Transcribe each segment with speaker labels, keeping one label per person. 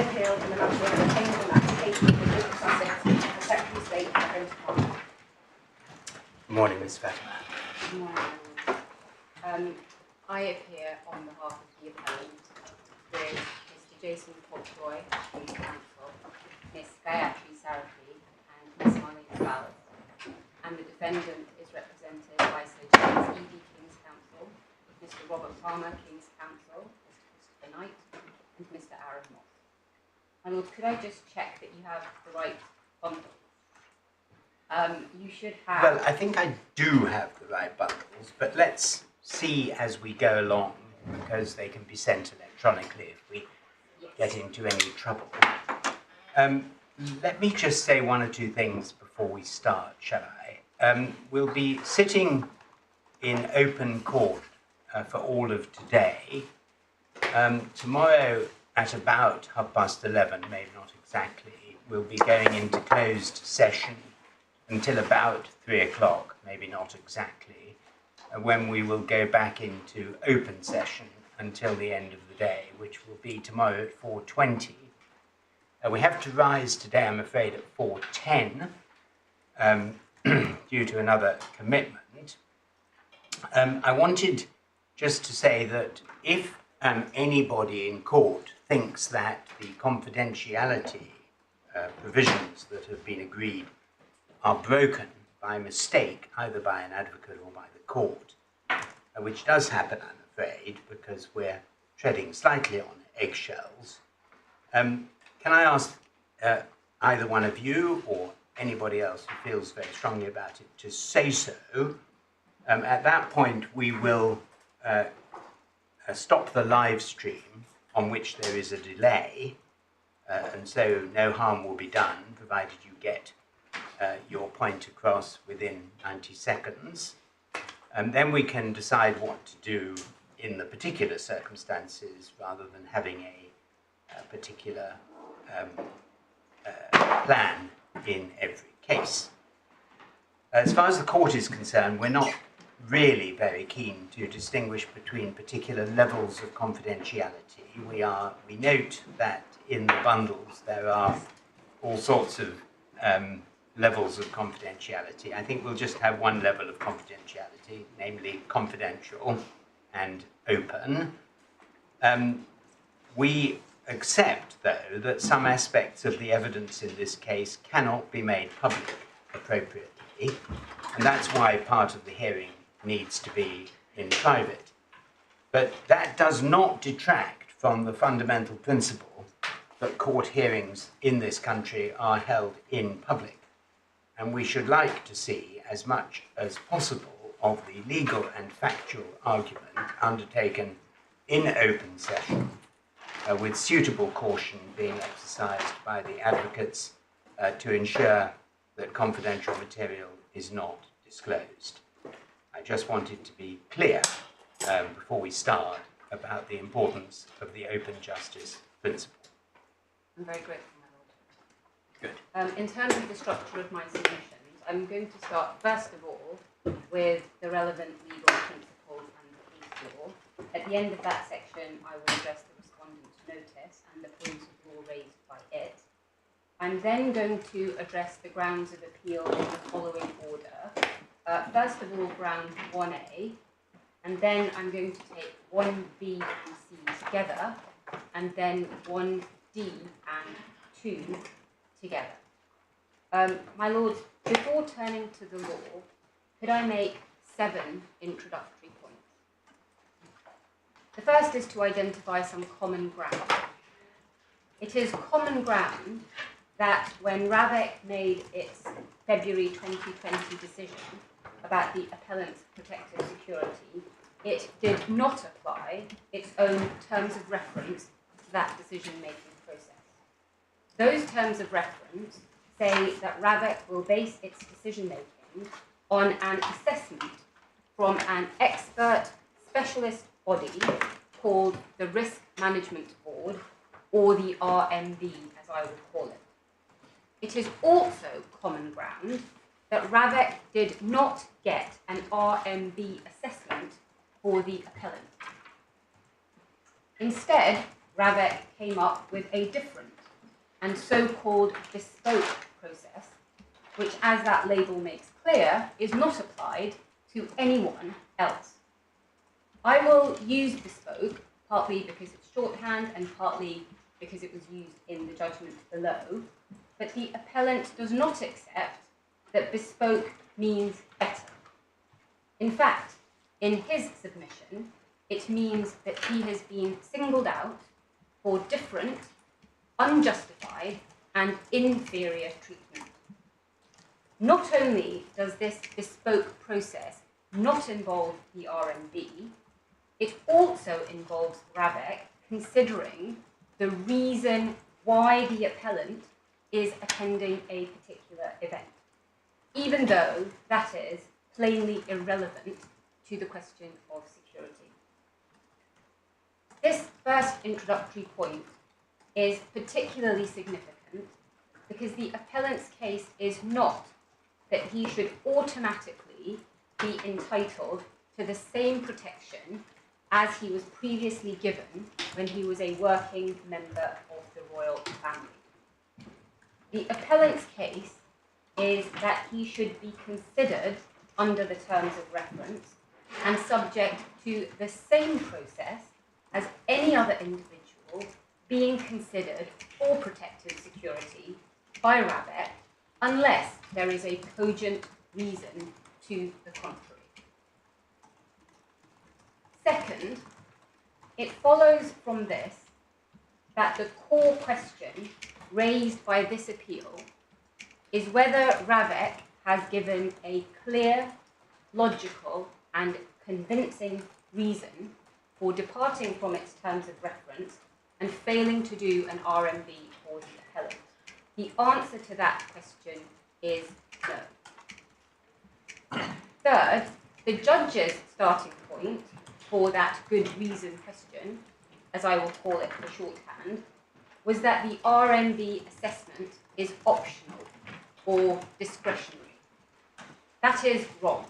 Speaker 1: appeal in the matter of the change of application of the Duke of Sussex as Secretary of State for Home Department.
Speaker 2: Good morning, Ms. Fatima.
Speaker 1: Good morning. I appear on behalf of the appellant with Mr. Jason Potroy, King's Counsel, Ms. Geoffrey and Ms. Marlene Ballard. And the defendant is represented by Sir James Edis, King's Counsel, Mr. Robert Palmer, King's Counsel, Mr. Christopher Knight, and Mr. Aaron Moss. My lords, could I just check that you have the right bundle? You should have...
Speaker 2: Well, I think I do have the right bundles, but let's see as we go along, because they can be sent electronically if we get into any trouble. Let me just say one or two things before we start, shall I? We'll be sitting in open court for all of today. Tomorrow at about 11:30, maybe not exactly, we'll be going into closed session until about 3 o'clock, maybe not exactly, when we will go back into open session until the end of the day, which will be tomorrow at 4:20. We have to rise today, I'm afraid, at 4:10 due to another commitment. I wanted just to say that if anybody in court thinks that the confidentiality provisions that have been agreed are broken by mistake, either by an advocate or by the court, which does happen, I'm afraid, because we're treading slightly on eggshells. Can I ask either one of you or anybody else who feels very strongly about it to say so? At that point, we will stop the live stream, on which there is a delay, and so no harm will be done, provided you get your point across within 90 seconds. And then we can decide what to do in the particular circumstances, rather than having a particular plan in every case. As far as the court is concerned, we're not really very keen to distinguish between particular levels of confidentiality. We note that in the bundles there are all sorts of levels of confidentiality. I think we'll just have one level of confidentiality, namely confidential and open. We accept, though, that some aspects of the evidence in this case cannot be made public appropriately, and that's why part of the hearing needs to be in private. But that does not detract from the fundamental principle that court hearings in this country are held in public. And we should like to see as much as possible of the legal and factual argument undertaken in open session, with suitable caution being exercised by the advocates to ensure that confidential material is not disclosed. I just wanted to be clear before we start about the importance of the open justice principle.
Speaker 1: I'm very grateful, my lord.
Speaker 2: Good.
Speaker 1: In terms of the structure of my submissions, I'm going to start, first of all, with the relevant legal principles and the case law. At the end of that section, I will address the respondent's notice and the points of law raised by it. I'm then going to address the grounds of appeal in the following order. First of all, ground 1A, and then I'm going to take 1B and C together, and then 1D and 2 together. My lords, before turning to the law, could I make 7 introductory points? The first is to identify some common ground. It is common ground that when RAVEC made its February 2020 decision about the appellant's protected security, it did not apply its own terms of reference to that decision-making process. Those terms of reference say that RAVEC will base its decision-making on an assessment from an expert specialist body called the Risk Management Board, or the RMB, as I would call it. It is also common ground that RAVEC did not get an RMB assessment for the appellant. Instead, RAVEC came up with a different and so-called bespoke process, which, as that label makes clear, is not applied to anyone else. I will use bespoke, partly because it's shorthand and partly because it was used in the judgment below, but the appellant does not accept that bespoke means better. In fact, in his submission, it means that he has been singled out for different, unjustified, and inferior treatment. Not only does this bespoke process not involve the RMB, it also involves RAVEC considering the reason why the appellant is attending a particular event, even though that is plainly irrelevant to the question of security. This first introductory point is particularly significant because the appellant's case is not that he should automatically be entitled to the same protection as he was previously given when he was a working member of the royal family. The appellant's case is that he should be considered under the terms of reference and subject to the same process as any other individual being considered for protective security by RAVEC, unless there is a cogent reason to the contrary. Second, it follows from this that the core question raised by this appeal is whether RAVEC has given a clear, logical, and convincing reason for departing from its terms of reference and failing to do an RMB for the appellant. The answer to that question is no. Third, the judge's starting point for that good reason question, as I will call it for shorthand, was that the RMB assessment is optional or discretionary. That is wrong.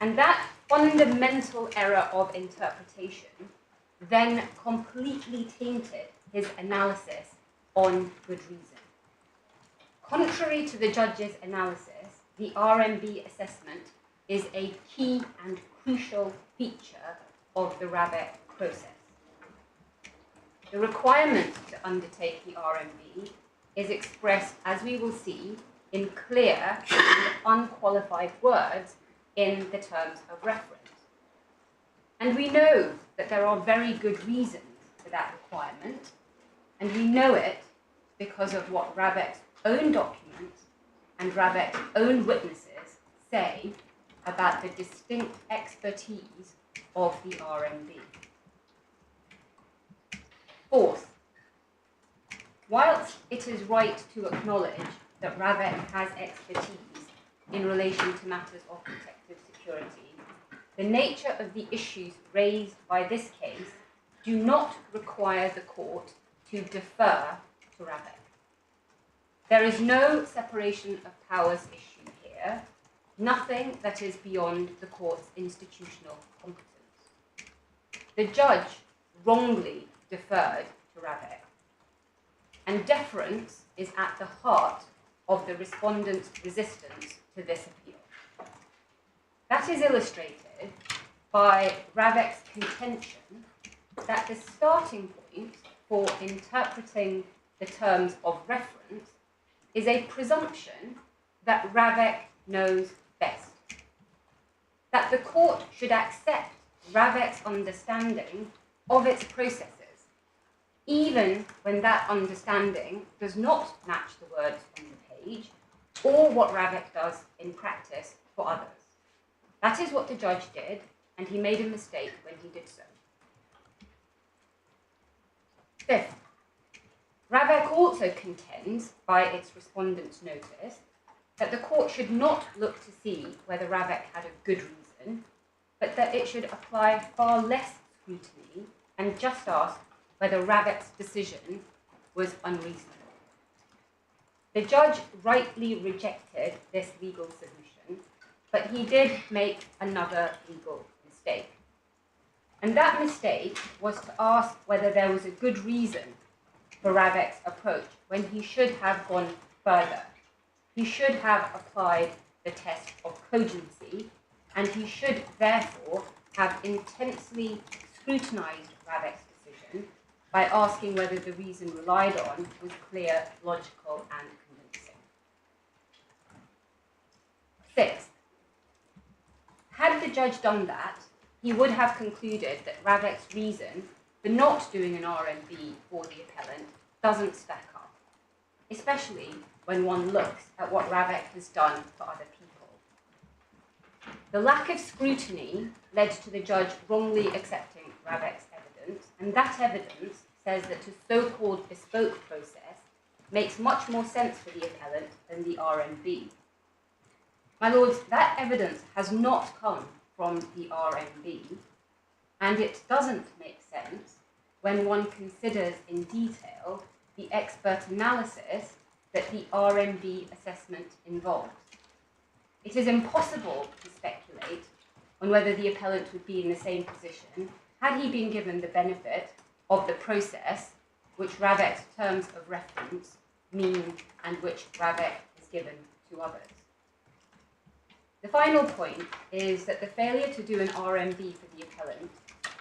Speaker 1: And that fundamental error of interpretation then completely tainted his analysis on good reason. Contrary to the judge's analysis, the RMB assessment is a key and crucial feature of the RAVEC process. The requirement to undertake the RMB is expressed, as we will see, in clear and unqualified words in the terms of reference. And we know that there are very good reasons for that requirement, and we know it because of what RAVEC's own documents and RAVEC's own witnesses say about the distinct expertise of the RMB. Fourth, whilst it is right to acknowledge that RAVEC has expertise in relation to matters of protective security, the nature of the issues raised by this case do not require the court to defer to RAVEC. There is no separation of powers issue here, nothing that is beyond the court's institutional competence. The judge wrongly deferred to RAVEC, and deference is at the heart of the respondent's resistance to this appeal. That is illustrated by RAVEC's contention that the starting point for interpreting the terms of reference is a presumption that RAVEC knows best. That the court should accept RAVEC's understanding of its processes, even when that understanding does not match the words on the page or what RAVEC does in practice for others. That is what the judge did, and he made a mistake when he did so. Fifth, RAVEC also contends, by its respondent's notice, that the court should not look to see whether RAVEC had a good reason, but that it should apply far less scrutiny and just ask whether RAVEC's decision was unreasonable. The judge rightly rejected this legal submission, but he did make another legal mistake. And that mistake was to ask whether there was a good reason for RAVEC's approach when he should have gone further. He should have applied the test of cogency, and he should therefore have intensely scrutinised RAVEC's decision by asking whether the reason relied on was clear, logical, and convincing. Sixth, had the judge done that, he would have concluded that RAVEC's reason for not doing an RMB for the appellant doesn't stack up, especially when one looks at what RAVEC has done for other people. The lack of scrutiny led to the judge wrongly accepting RAVEC's evidence, and that evidence says that the so-called bespoke process makes much more sense for the appellant than the RMB. My lords, that evidence has not come from the RMB, and it doesn't make sense when one considers in detail the expert analysis that the RMB assessment involves. It is impossible to speculate on whether the appellant would be in the same position had he been given the benefit of the process which RAVEC's terms of reference mean and which RAVEC is given to others. The final point is that the failure to do an RMB for the appellant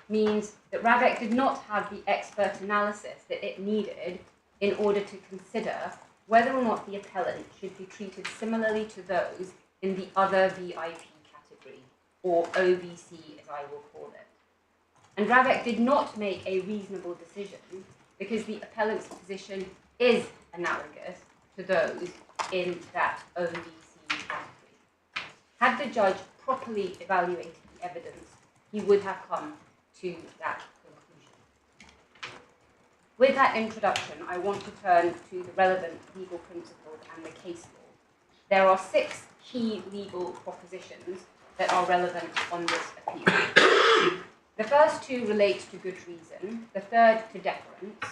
Speaker 1: means that RAVEC did not have the expert analysis that it needed in order to consider whether or not the appellant should be treated similarly to those in the other VIP category, or OVC as I will call it. And RAVEC did not make a reasonable decision because the appellant's position is analogous to those in that OVC category. Had the judge properly evaluated the evidence, he would have come to that conclusion. With that introduction, I want to turn to the relevant legal principles and the case law. There are 6 key legal propositions that are relevant on this appeal. The first 2 relate to good reason, the third to deference,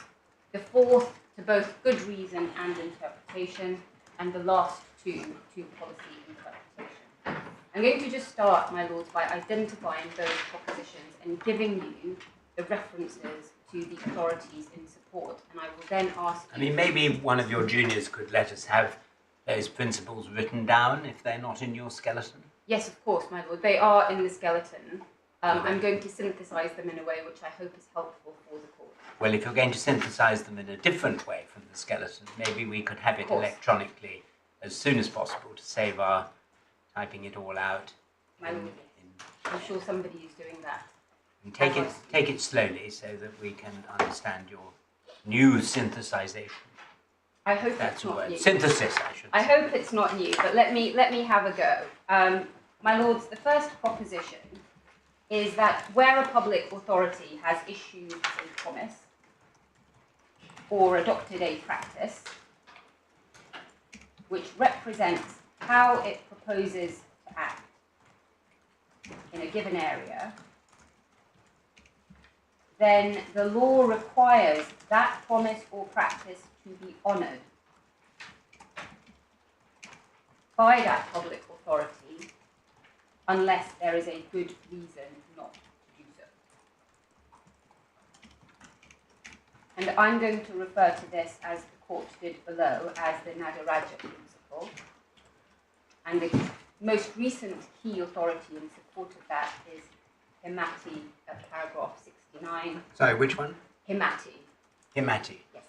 Speaker 1: the fourth to both good reason and interpretation, and the last 2 to policy interpretation. I'm going to just start, my lords, by identifying those propositions and giving you the references to the authorities in support, and I will then ask you...
Speaker 2: maybe one of your juniors could let us have those principles written down if they're not in your skeleton.
Speaker 1: Yes, of course, my lord. They are in the skeleton. I'm going to synthesise them in a way which I hope is helpful for the court.
Speaker 2: Well, if you're going to synthesise them in a different way from the skeleton, maybe we could have it electronically as soon as possible to save our typing it all out.
Speaker 1: My lord, I'm sure somebody is doing that.
Speaker 2: And take it slowly so that we can understand your new synthesization.
Speaker 1: I hope that's not new.
Speaker 2: Synthesis, I should say.
Speaker 1: I hope it's not new, but let me have a go. My lords, the first proposition is that where a public authority has issued a promise or adopted a practice which represents how it proposes to act in a given area, then the law requires that promise or practice to be honoured by that public authority unless there is a good reason not to do so. And I'm going to refer to this, as the court did below, as the Nadaraja principle. And the most recent key authority in support of that is Himati at paragraph 69.
Speaker 2: Sorry, which one?
Speaker 1: Himati.
Speaker 2: Himati.
Speaker 1: Yes.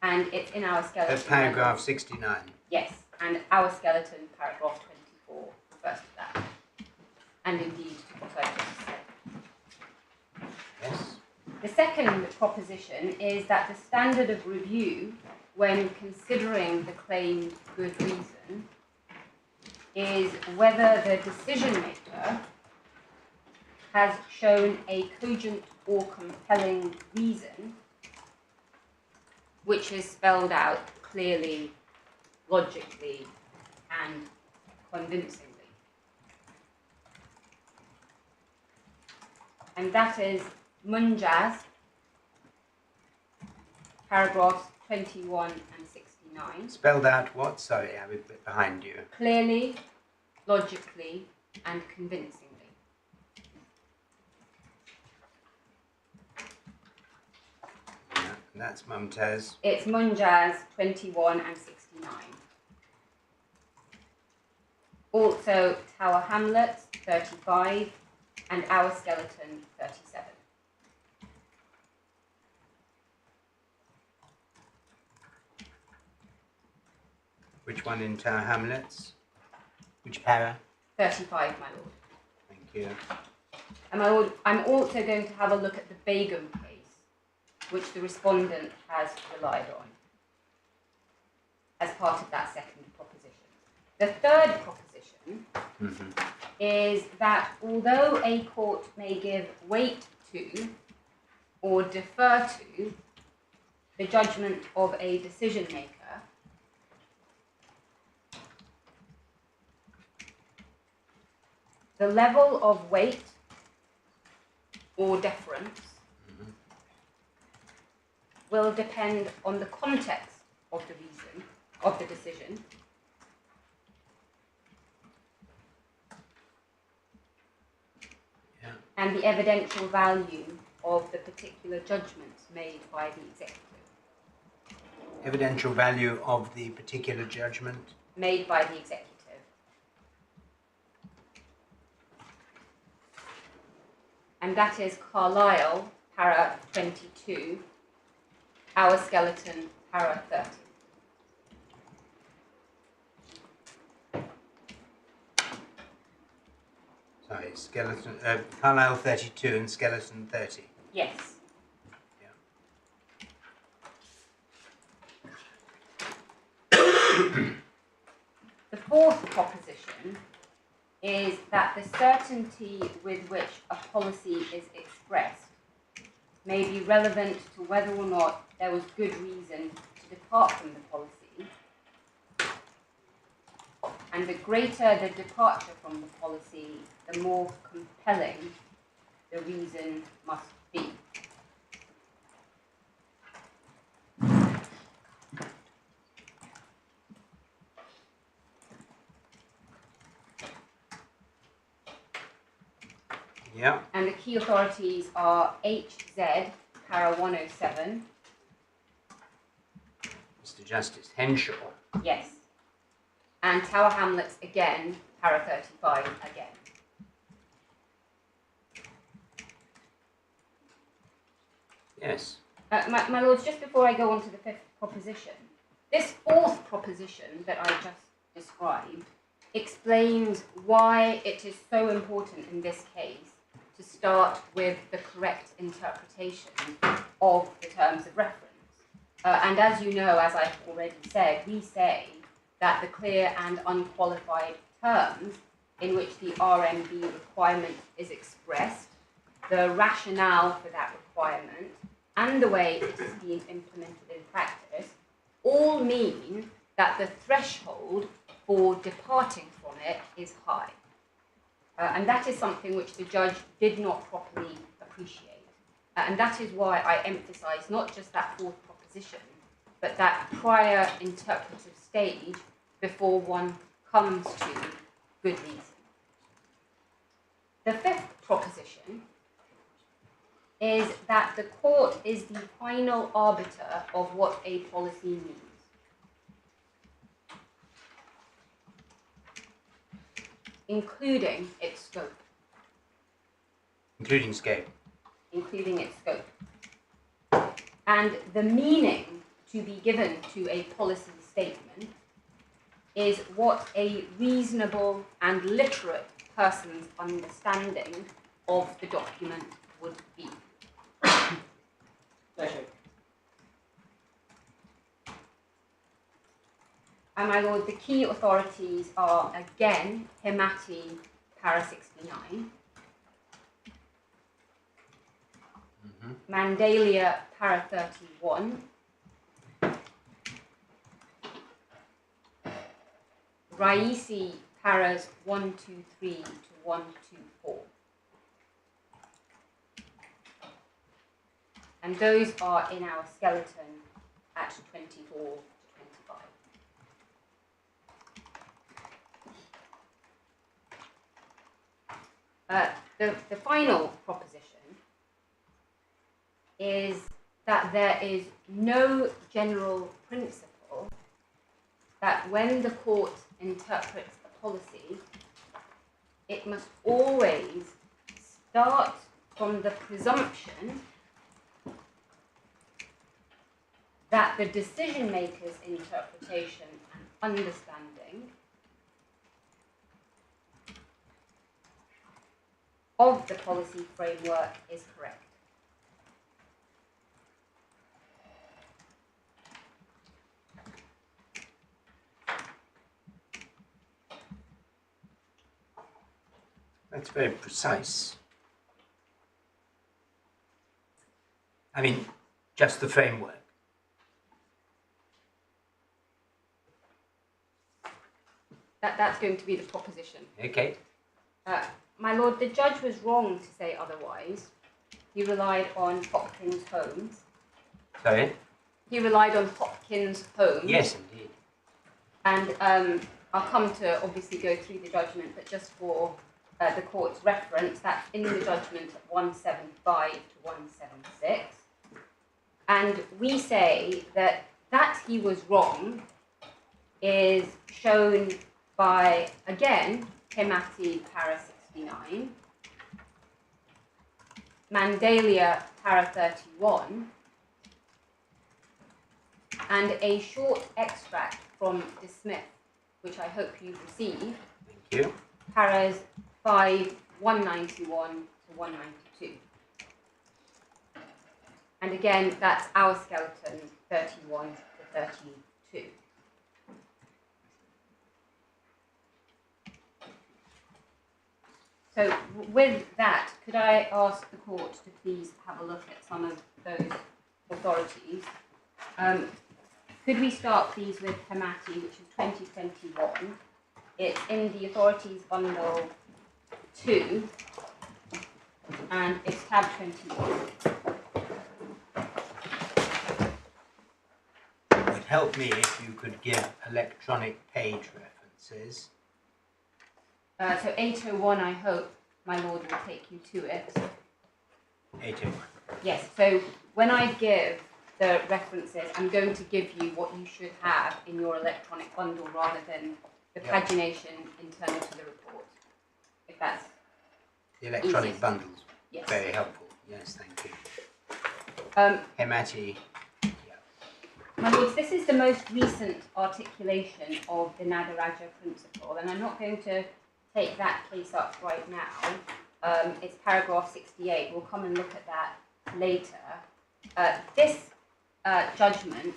Speaker 1: And it's in our skeleton.
Speaker 2: At paragraph 69.
Speaker 1: Yes, and our skeleton, paragraph 24, refers to that. And indeed, what I just said.
Speaker 2: Yes.
Speaker 1: The second proposition is that the standard of review, when considering the claimed good reason, is whether the decision maker has shown a cogent or compelling reason which is spelled out clearly, logically, and convincingly. And that is Munjaz, paragraphs 21 and 69.
Speaker 2: Spelled out what? Sorry, I was a bit behind you.
Speaker 1: Clearly, logically, and convincingly.
Speaker 2: And that's Mumtaz.
Speaker 1: It's Munjaz 21 and 69. Also Tower Hamlets 35 and Our Skeleton 37.
Speaker 2: Which one in Tower Hamlets? Which para?
Speaker 1: 35, my lord.
Speaker 2: Thank you.
Speaker 1: And my lord, I'm also going to have a look at the Begum case, which the respondent has relied on as part of that second proposition. The third proposition is that although a court may give weight to or defer to the judgment of a decision maker, the level of weight or deference will depend on the context of the reason of the decision, and the evidential value of the particular judgments made by the executive.
Speaker 2: Evidential value of the particular judgment?
Speaker 1: Made by the executive. And that is Carlisle, para 22, Our Skeleton, para 30.
Speaker 2: Sorry, Skeleton, Carlisle 32 and Skeleton 30.
Speaker 1: Yes. The fourth proposition is that the certainty with which a policy is expressed may be relevant to whether or not there was good reason to depart from the policy, and the greater the departure from the policy, the more compelling the reason must be.
Speaker 2: Yeah.
Speaker 1: And the key authorities are HZ, para 107.
Speaker 2: Mr. Justice Henshaw.
Speaker 1: Yes. And Tower Hamlets again, para 35 again.
Speaker 2: Yes.
Speaker 1: My lords, just before I go on to the fifth proposition, this fourth proposition that I just described explains why it is so important in this case to start with the correct interpretation of the terms of reference. And as you know, as I've already said, we say that the clear and unqualified terms in which the RMB requirement is expressed, the rationale for that requirement, and the way it is being implemented in practice, all mean that the threshold for departing from it is high. And that is something which the judge did not properly appreciate. And that is why I emphasize not just that fourth proposition, but that prior interpretive stage before one comes to good reason. The fifth proposition is that the court is the final arbiter of what a policy means. Including its scope.
Speaker 2: Including scope.
Speaker 1: Including its scope. And the meaning to be given to a policy statement is what a reasonable and literate person's understanding of the document would be.
Speaker 3: Pleasure.
Speaker 1: And my lord, the key authorities are again Himati, para 69, Mandalia, para 31, Raisi, paras 123 to 124. And those are in our skeleton at 24 to 25. The final proposition is that there is no general principle that when the court interprets a policy, it must always start from the presumption that the decision maker's interpretation and understanding of the policy framework is correct.
Speaker 2: That's very precise. I mean, just the framework.
Speaker 1: That's going to be the proposition.
Speaker 2: Okay.
Speaker 1: My lord, the judge was wrong to say otherwise. He relied on Hopkins Holmes.
Speaker 2: Sorry?
Speaker 1: He relied on Hopkins Holmes.
Speaker 2: Yes, indeed.
Speaker 1: And I'll come to obviously go through the judgment, but just for the court's reference, that's in the judgment at 175 to 176. And we say that he was wrong is shown by, again, Hemati, para 69, Mandalia, para 31, and a short extract from De Smith, which I hope you've received.
Speaker 2: Thank you.
Speaker 1: Paras 5, 191 to 192. And again, that's our skeleton, 31 to 32. So with that, could I ask the court to please have a look at some of those authorities? Could we start please with Hemati, which is 2021. It's in the authorities bundle 2, and it's tab 21.
Speaker 2: It would help me if you could give electronic page references.
Speaker 1: So 801, I hope my lord will take you to it.
Speaker 2: 801.
Speaker 1: Yes, so when I give the references, I'm going to give you what you should have in your electronic bundle rather than the pagination internal to the report, if that's
Speaker 2: the electronic
Speaker 1: easiest.
Speaker 2: bundles.
Speaker 1: Yes.
Speaker 2: Very helpful. Yes, thank you. Hemati.
Speaker 1: My lords, this is the most recent articulation of the Nadaraja principle, and I'm not going to take that case up right now. It's paragraph 68. We'll come and look at that later. This judgment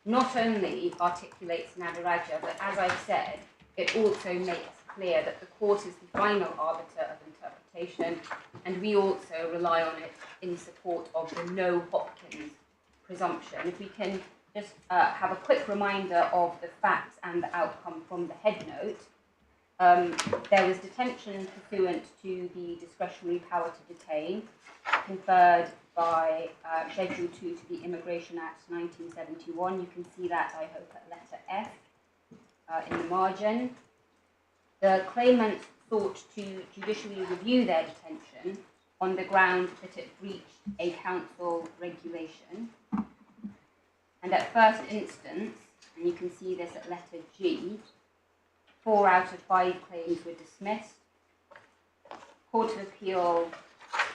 Speaker 1: not only articulates Nadaraja, but as I've said, it also makes clear that the court is the final arbiter of interpretation, and we also rely on it in support of the no Hopkins presumption. If we can just have a quick reminder of the facts and the outcome from the head note. There was detention pursuant to the discretionary power to detain, conferred by Schedule 2 to the Immigration Act 1971. You can see that, I hope, at letter F in the margin. The claimant sought to judicially review their detention on the ground that it breached a council regulation. And at first instance, and you can see this at letter G, 4 out of 5 claims were dismissed. Court of Appeal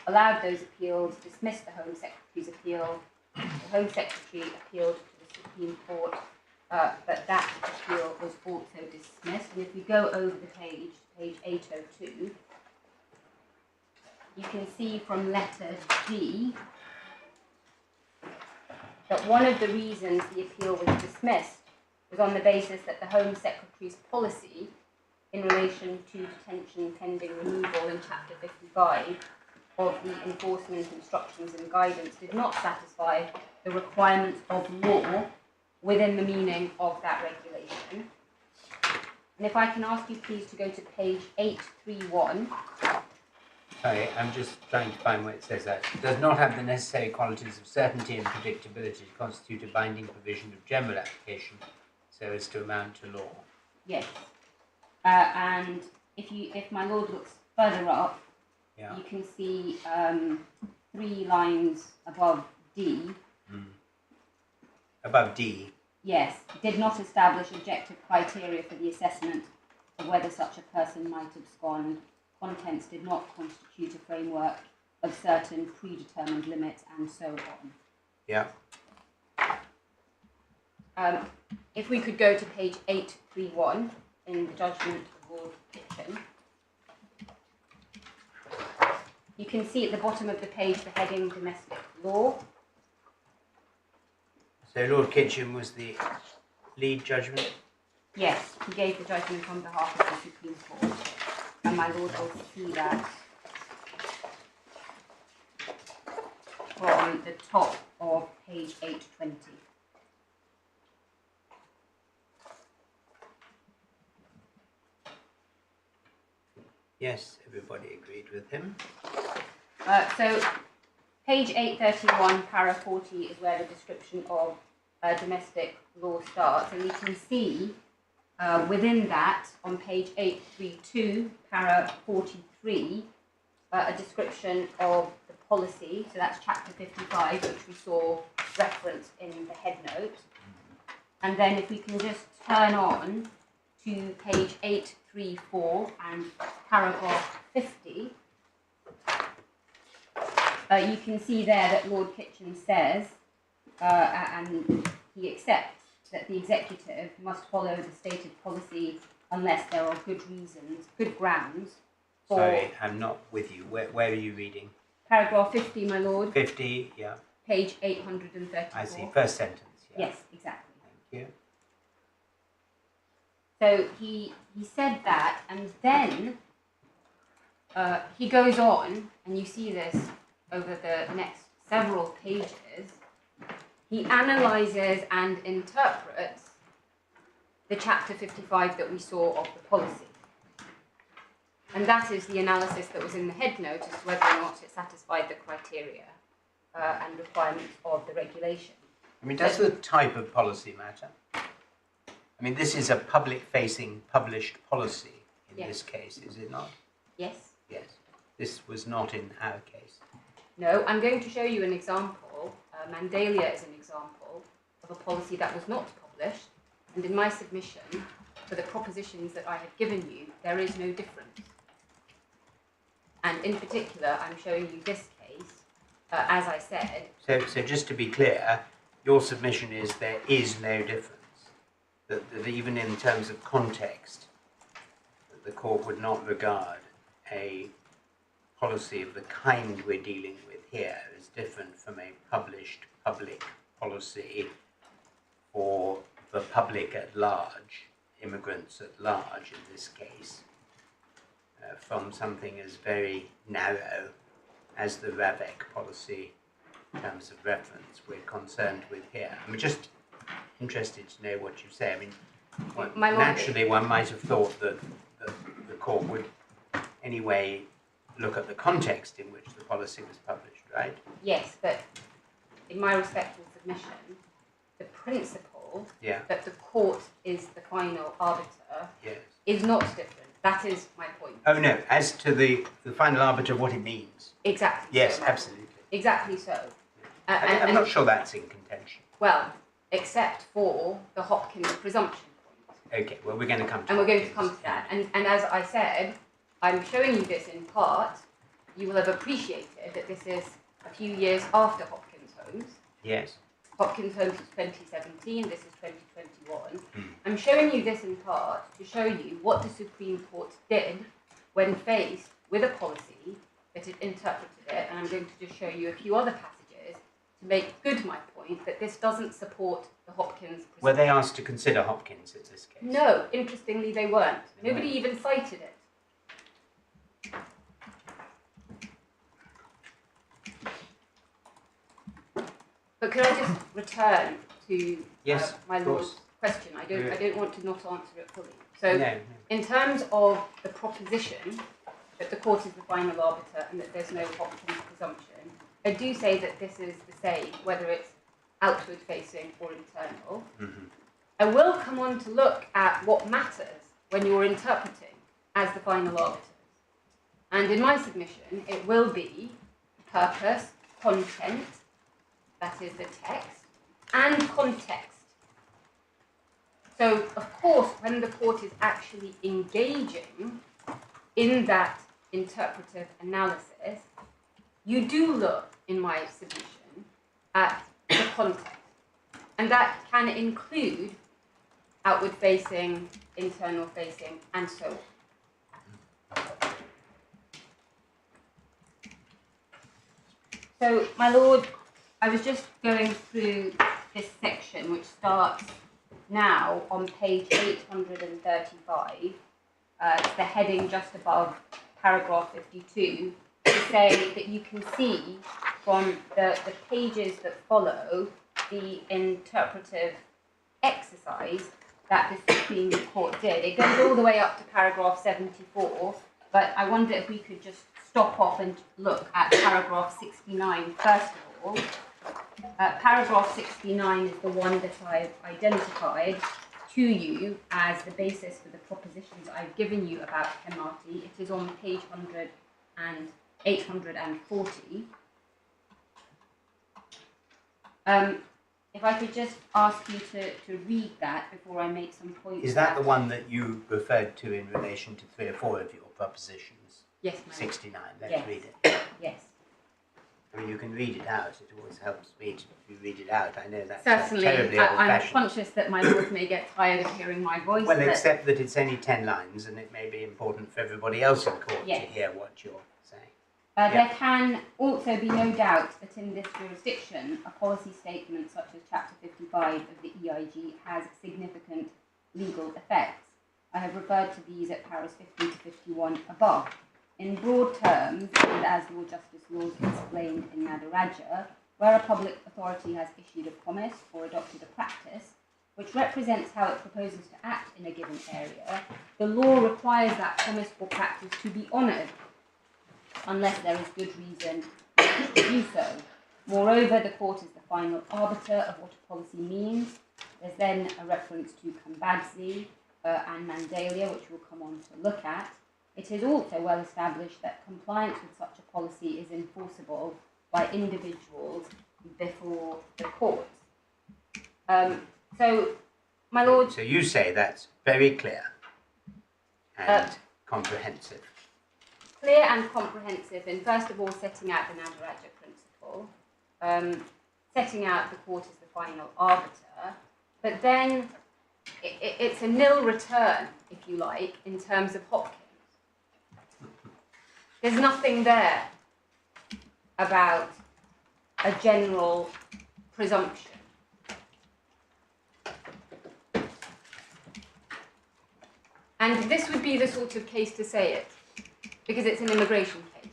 Speaker 1: allowed those appeals, dismissed the Home Secretary's appeal. The Home Secretary appealed to the Supreme Court, but that appeal was also dismissed. And if we go over the page, page 802, you can see from letter D that one of the reasons the appeal was dismissed was on the basis that the Home Secretary's policy in relation to detention pending removal in Chapter 55 of the Enforcement Instructions and Guidance did not satisfy the requirements of law within the meaning of that regulation. And if I can ask you please to go to page 831.
Speaker 2: Sorry, I'm just trying to find where it says that. Does not have the necessary qualities of certainty and predictability to constitute a binding provision of general application so as to amount to law.
Speaker 1: Yes. And if my lord looks further up, you can see 3 lines above D,
Speaker 2: Above D.
Speaker 1: Yes, did not establish objective criteria for the assessment of whether such a person might abscond. Contents did not constitute a framework of certain predetermined limits, and so on.
Speaker 2: Yeah.
Speaker 1: If we could go to page 831 in the judgment of Lord Kitchen, you can see at the bottom of the page the heading domestic law.
Speaker 2: So Lord Kitchen was the lead judgment?
Speaker 1: Yes, he gave the judgment on behalf of the Supreme Court, and my Lord will see that from the top of page 820.
Speaker 2: Yes, everybody agreed with him.
Speaker 1: So page 831, para 40 is where the description of domestic law starts, and you can see within that, on page 832, para 43, a description of the policy. So that's chapter 55, which we saw referenced in the head note. And then if we can just turn on to page 834 and paragraph 50, you can see there that Lord Kitchen says, and he accepts, that the executive must follow the stated policy unless there are good grounds for...
Speaker 2: Sorry, I'm not with you. Where are you reading?
Speaker 1: Paragraph 50, my lord.
Speaker 2: 50, yeah.
Speaker 1: Page 834.
Speaker 2: I see, first sentence, yeah.
Speaker 1: Yes, exactly.
Speaker 2: Thank you.
Speaker 1: So he said that, and then he goes on, and you see this over the next several pages. He analyses and interprets the chapter 55 that we saw of the policy. And that is the analysis that was in the head note as to whether or not it satisfied the criteria and requirements of the regulation.
Speaker 2: I mean, does the type of policy matter? I mean, this is a public-facing, published policy in this case, is it not?
Speaker 1: Yes.
Speaker 2: Yes. This was not in our case.
Speaker 1: No, I'm going to show you an example. Mandalia is an example of a policy that was not published, and in my submission, for the propositions that I have given you, there is no difference. And in particular, I'm showing you this case, as I said.
Speaker 2: So just to be clear, your submission is there is no difference. That even in terms of context, that the court would not regard a policy of the kind we're dealing with here as different from a published public policy for the public at large, immigrants at large in this case, from something as very narrow as the RAVEC policy in terms of reference we're concerned with here. I'm just interested to know what you say. I mean, naturally one might have thought that the court would anyway look at the context in which the policy was published, right?
Speaker 1: Yes, but in my respectful submission, the principle that the court is the final arbiter is not different. That is my point.
Speaker 2: Oh no, as to the final arbiter, what it means.
Speaker 1: Exactly.
Speaker 2: Yes,
Speaker 1: so,
Speaker 2: absolutely.
Speaker 1: Exactly so.
Speaker 2: I'm not sure that's in contention.
Speaker 1: Well, except for the Hopkins presumption point.
Speaker 2: Okay, well we're going to come to
Speaker 1: And we're going to come to that. And as I said, I'm showing you this in part. You will have appreciated that this is a few years after Hopkins Holmes.
Speaker 2: Yes.
Speaker 1: Hopkins Holmes is 2017, this is 2021. I'm showing you this in part to show you what the Supreme Court did when faced with a policy that had interpreted it, and I'm going to just show you a few other passages to make good my point that this doesn't support the Hopkins presumption.
Speaker 2: Were they asked to consider Hopkins in this case?
Speaker 1: No, interestingly they weren't. Nobody even cited it. But could I just return to my Lord's question? I don't want to not answer it fully. So, in terms of the proposition that the court is the final arbiter and that there's no Hopkins presumption, I do say that this is the same, whether it's outward facing or internal. I will come on to look at what matters when you're interpreting as the final arbiters. And in my submission, it will be purpose, content, that is the text, and context. So, of course, when the court is actually engaging in that interpretive analysis, you do look, in my submission, at the context. And that can include outward-facing, internal-facing, and so on. So, my lord, I was just going through this section, which starts now on page 835. It's the heading just above paragraph 52, to say that you can see from the pages that follow the interpretive exercise that the Supreme Court did. It goes all the way up to paragraph 74, but I wonder if we could just stop off and look at paragraph 69 first of all. Paragraph 69 is the one that I've identified to you as the basis for the propositions I've given you about Hemati. It is on page 100 and 840. If I could just ask you to read that before I make some points.
Speaker 2: Is that the one that you referred to in relation to 3 or 4 of your propositions?
Speaker 1: Yes, ma'am.
Speaker 2: 69, let's
Speaker 1: Yes.
Speaker 2: read it.
Speaker 1: Yes.
Speaker 2: I mean, you can read it out. It always helps me to read it out. I know that's
Speaker 1: Certainly.
Speaker 2: terribly
Speaker 1: I'm
Speaker 2: old-fashioned.
Speaker 1: conscious that my lords may get tired of hearing my voice.
Speaker 2: Well,
Speaker 1: but
Speaker 2: except that it's only 10 lines, and it may be important for everybody else in court
Speaker 1: Yes.
Speaker 2: to hear what you're saying.
Speaker 1: There can also be no doubt that in this jurisdiction, a policy statement such as Chapter 55 of the EIG has significant legal effects. I have referred to these at paras 50 to 51 above. In broad terms, and as Lord Justice Laws explained in Nadaraja, where a public authority has issued a promise or adopted a practice which represents how it proposes to act in a given area, the law requires that promise or practice to be honoured, unless there is good reason to do so. Moreover, the court is the final arbiter of what a policy means. There's then a reference to Kambadzi and Mandalia, which we'll come on to look at. It is also well established that compliance with such a policy is enforceable by individuals before the courts. So, my lord...
Speaker 2: So you say that's very clear and comprehensive.
Speaker 1: Clear and comprehensive in, first of all, setting out the Nadaraja principle, setting out the court as the final arbiter, but then it's a nil return, if you like, in terms of Hopkins. There's nothing there about a general presumption. And this would be the sort of case to say it, because it's an immigration case.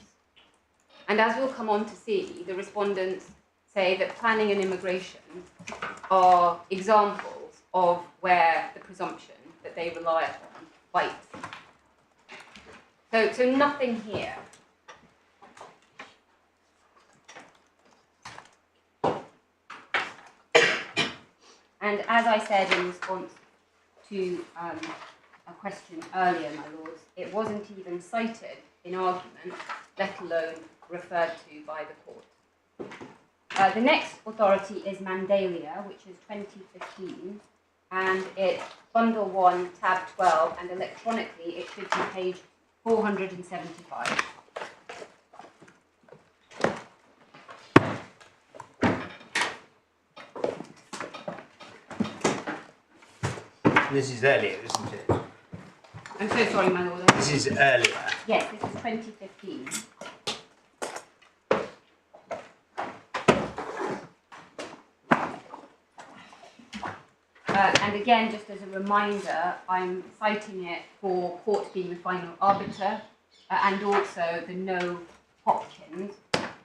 Speaker 1: And as we'll come on to see, the respondents say that planning and immigration are examples of where the presumption that they rely upon bites. So nothing here. And as I said in response to a question earlier, my lords, it wasn't even cited in argument, let alone referred to by the court. The next authority is Mandalia, which is 2015, and it's bundle 1, tab 12, and electronically it should be page 475.
Speaker 2: This is earlier, isn't it?
Speaker 1: I'm so sorry, my lord.
Speaker 2: This is earlier.
Speaker 1: Yes, this is 2015. And again, just as a reminder, I'm citing it for court being the final arbiter and also the no Hopkins.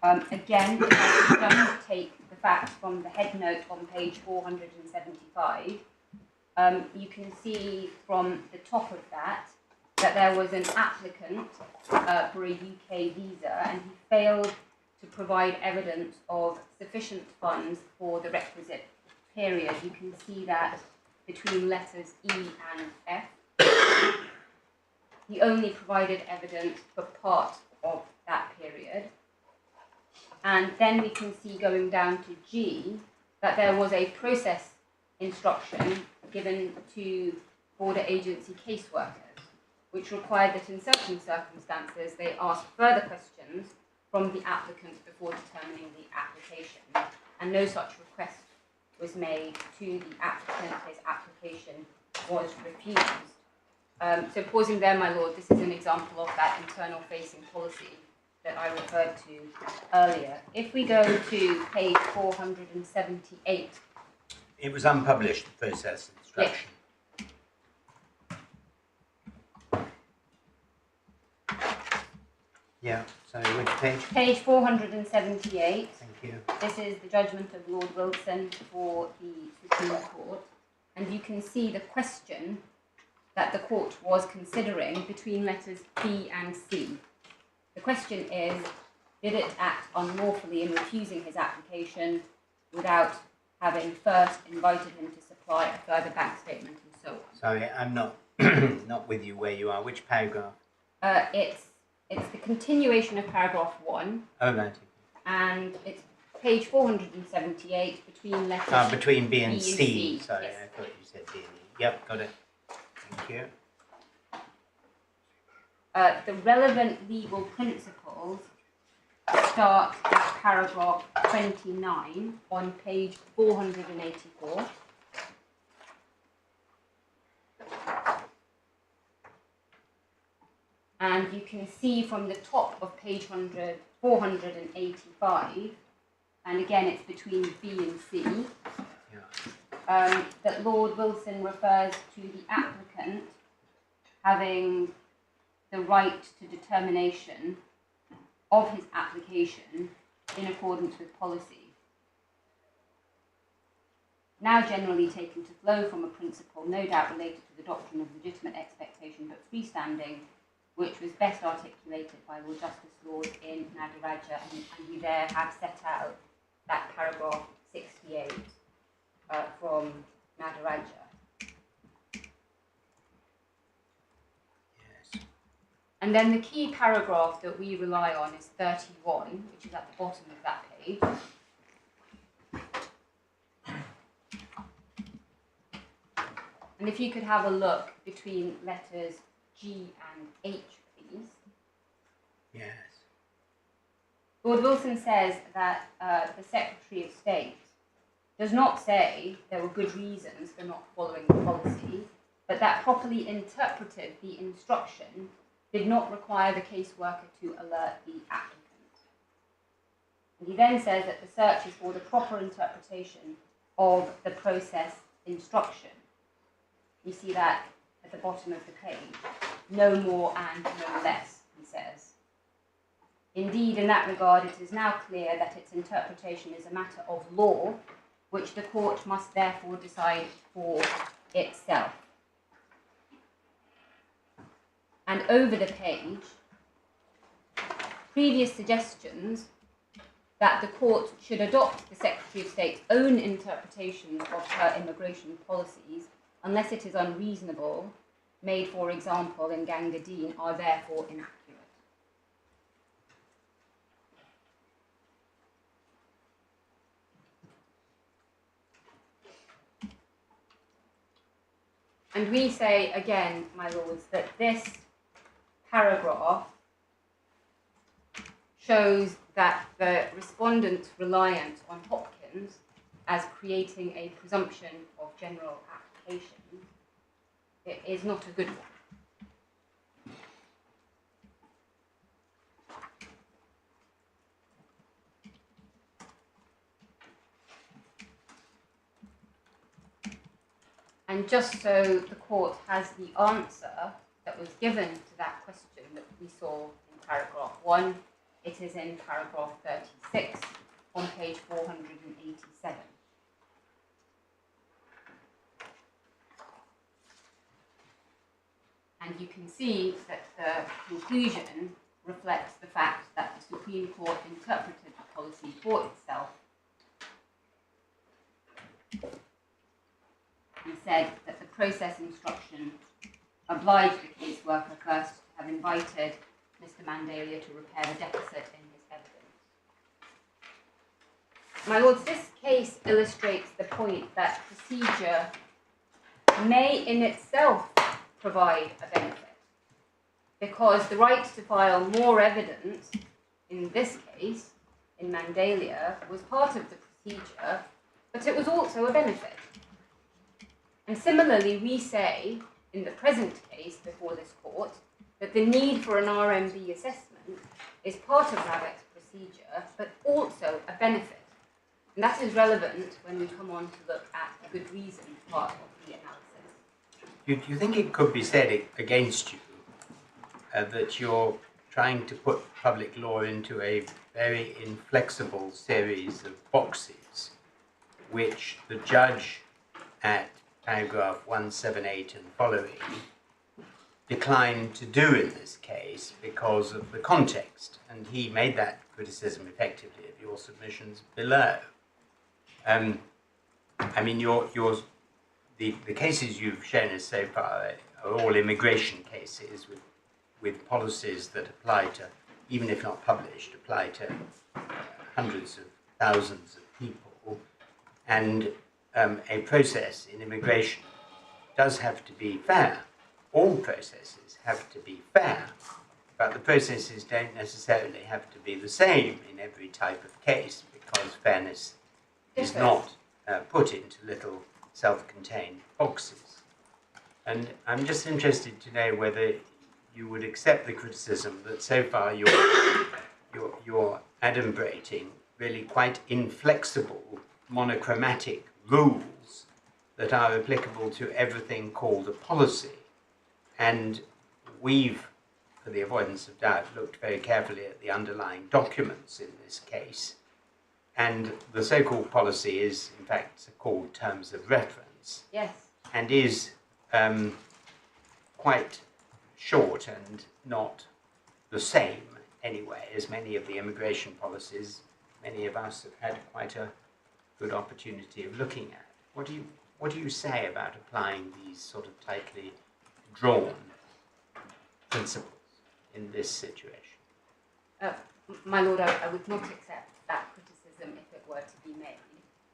Speaker 1: Again, if I don't take the facts from the head note on page 475, you can see from the top of that there was an applicant for a UK visa and he failed to provide evidence of sufficient funds for the requisite period. You can see that between letters E and F. He only provided evidence for part of that period. And then we can see going down to G that there was a process instruction given to border agency caseworkers, which required that in certain circumstances they ask further questions from the applicant before determining the application. And no such request was made to the applicant. His application was refused. So pausing there, my lord, this is an example of that internal facing policy that I referred to earlier. If we go to page 478.
Speaker 2: It was unpublished, the process instruction. Yeah, so which page?
Speaker 1: Page 478.
Speaker 2: Thank you.
Speaker 1: This is the judgment of Lord Wilson for the Supreme Court. And you can see the question that the court was considering between letters B and C. The question is, did it act unlawfully in refusing his application without having first invited him to supply a further bank statement and so on?
Speaker 2: Sorry, I'm not not with you where you are. Which paragraph?
Speaker 1: It's the continuation of paragraph 1.
Speaker 2: Oh, right.
Speaker 1: And it's page 478 between letters
Speaker 2: between B and
Speaker 1: C.
Speaker 2: C. Sorry,
Speaker 1: Yes.
Speaker 2: I thought you said B and E. Yep, got it. Thank you.
Speaker 1: The relevant legal principles start at paragraph 29 on page 484. And you can see from the top of page 485, and again it's between B and C, that Lord Wilson refers to the applicant having the right to determination of his application in accordance with policy. Now generally taken to flow from a principle no doubt related to the doctrine of legitimate expectation but freestanding, which was best articulated by Lord Justice Lord in Nadaraja, and we there have set out that paragraph 68 from Nadaraja. And then the key paragraph that we rely on is 31, which is at the bottom of that page. And if you could have a look between letters G and H, please.
Speaker 2: Yes.
Speaker 1: Lord Wilson says that the Secretary of State does not say there were good reasons for not following the policy, but that properly interpreted the instruction did not require the caseworker to alert the applicant. And he then says that the search is for the proper interpretation of the process instruction. You see that at the bottom of the page. No more and no less, he says. Indeed, in that regard, it is now clear that its interpretation is a matter of law, which the court must therefore decide for itself. And over the page, previous suggestions that the court should adopt the Secretary of State's own interpretations of her immigration policies, unless it is unreasonable, made, for example, in Gangadeen, are therefore inaccurate. And we say, again, my lords, that this paragraph shows that the respondent's reliance on Hopkins as creating a presumption of general application is not a good one. And just so the court has the answer that was given to that question that we saw in paragraph 1, it is in paragraph 36 on page 487. And you can see that the conclusion reflects the fact that the Supreme Court interpreted the policy for itself and said that the process instruction obliged the caseworker first to have invited Mr. Mandalia to repair the deficit in his evidence. My lords, this case illustrates the point that procedure may in itself provide a benefit, because the right to file more evidence in this case, in Mandalia, was part of the procedure, but it was also a benefit. And similarly, we say, in the present case before this court, that the need for an RMB assessment is part of RAVEC's procedure, but also a benefit. And that is relevant when we come on to look at the good reason part of the analysis.
Speaker 2: Do you think it could be said against you that you're trying to put public law into a very inflexible series of boxes, which the judge at paragraph 178 and following declined to do in this case because of the context, and he made that criticism effectively of your submissions below. I mean, the cases you've shown us so far are all immigration cases with policies that apply to, even if not published, apply to hundreds of thousands of people. And a process in immigration does have to be fair. All processes have to be fair, but the processes don't necessarily have to be the same in every type of case, because fairness is not put into little self-contained boxes. And I'm just interested to know whether you would accept the criticism that so far you're adumbrating really quite inflexible, monochromatic rules that are applicable to everything called a policy. And we've, for the avoidance of doubt, looked very carefully at the underlying documents in this case. And the so-called policy is, in fact, called terms of reference.
Speaker 1: Yes.
Speaker 2: And is quite short and not the same, anyway, as many of the immigration policies many of us have had quite a good opportunity of looking at. What do you say about applying these sort of tightly drawn principles in this situation?
Speaker 1: My lord, I would not accept that criticism if it were to be made.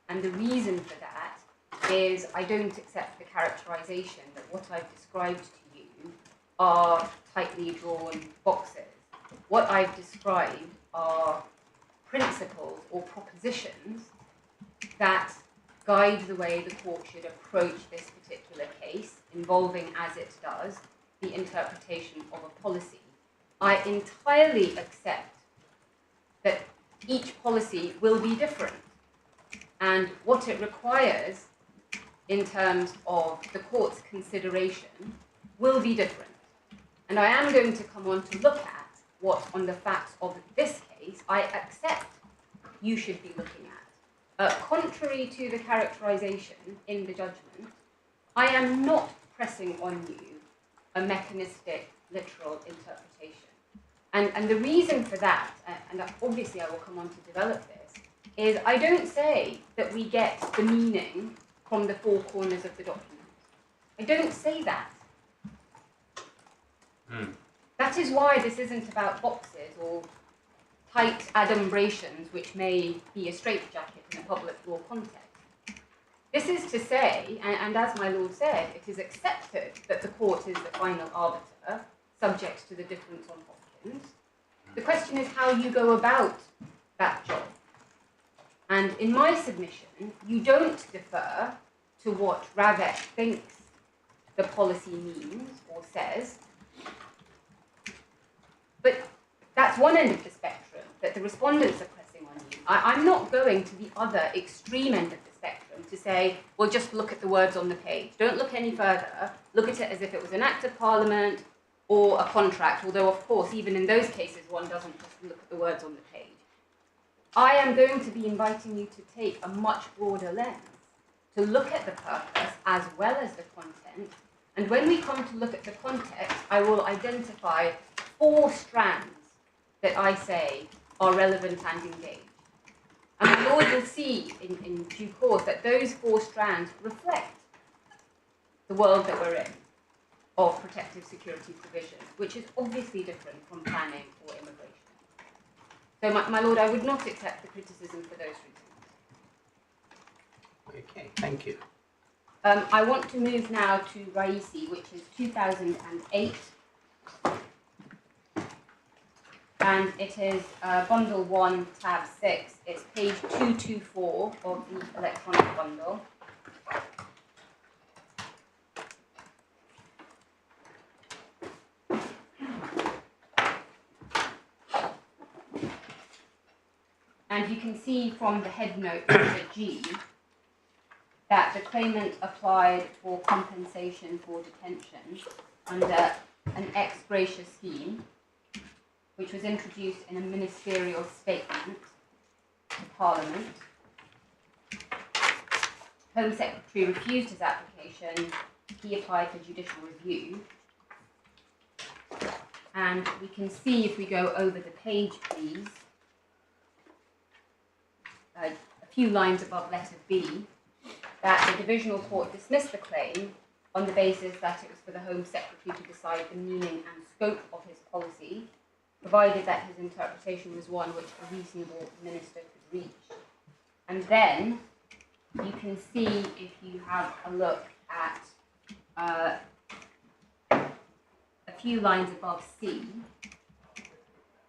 Speaker 1: And the reason for that is I don't accept the characterization that what I've described to you are tightly drawn boxes. What I've described are principles or propositions that guide the way the court should approach this particular case, involving, as it does, the interpretation of a policy. I entirely accept that each policy will be different, and what it requires in terms of the court's consideration will be different. And I am going to come on to look at what, on the facts of this case, I accept you should be looking at. Contrary to the characterization in the judgment, I am not pressing on you a mechanistic, literal interpretation. And the reason for that, and obviously I will come on to develop this, is I don't say that we get the meaning from the four corners of the document. I don't say that. That is why this isn't about boxes or tight adumbrations, which may be a straitjacket in a public law context. This is to say, and as my lord said, it is accepted that the court is the final arbiter, subject to the difference on Hopkins. The question is how you go about that job. And in my submission, you don't defer to what RAVEC thinks the policy means or says, but that's one end of the spectrum that the respondents are pressing on you. I'm not going to the other extreme end of the spectrum to say, well, just look at the words on the page. Don't look any further. Look at it as if it was an act of parliament or a contract, although, of course, even in those cases, one doesn't just look at the words on the page. I am going to be inviting you to take a much broader lens, to look at the purpose as well as the content. And when we come to look at the context, I will identify 4 strands that I say are relevant and engaged. And the Lord will see in due course that those 4 strands reflect the world that we're in of protective security provision, which is obviously different from planning or immigration. So, my Lord, I would not accept the criticism for those reasons.
Speaker 2: Okay, thank you.
Speaker 1: I want to move now to Raisi, which is 2008. And it is bundle 1, tab 6. It's page 224 of the electronic bundle. And you can see from the head note number G that the claimant applied for compensation for detention under an ex gratia scheme, which was introduced in a ministerial statement to Parliament. Home Secretary refused his application. He applied for judicial review. And we can see, if we go over the page, please, a few lines above letter B, that the Divisional Court dismissed the claim on the basis that it was for the Home Secretary to decide the meaning and scope of his policy, provided that his interpretation was one which a reasonable minister could reach. And then you can see, if you have a look at a few lines above C,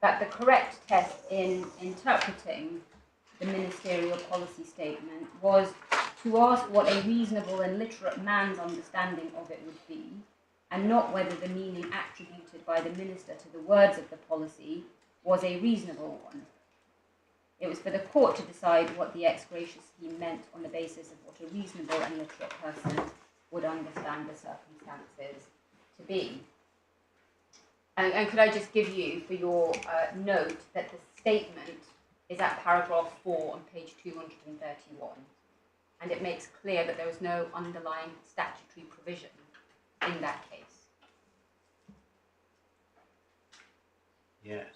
Speaker 1: that the correct test in interpreting the ministerial policy statement was to ask what a reasonable and literate man's understanding of it would be, and not whether the meaning attributed by the minister to the words of the policy was a reasonable one. It was for the court to decide what the ex gratia scheme meant on the basis of what a reasonable and literate person would understand the circumstances to be. And could I just give you, for your note, that the statement is at paragraph 4 on page 231. And it makes clear that there was no underlying statutory provision in that case.
Speaker 2: Yes.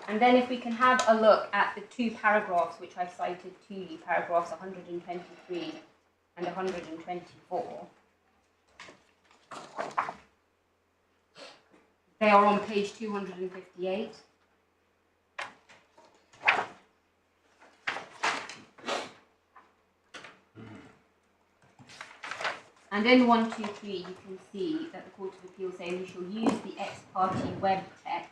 Speaker 1: And then if we can have a look at the two paragraphs which I've cited to you, paragraphs 123 and 124. They are on page 258. And in 123, you can see that the Court of Appeal say we shall use the ex parte web text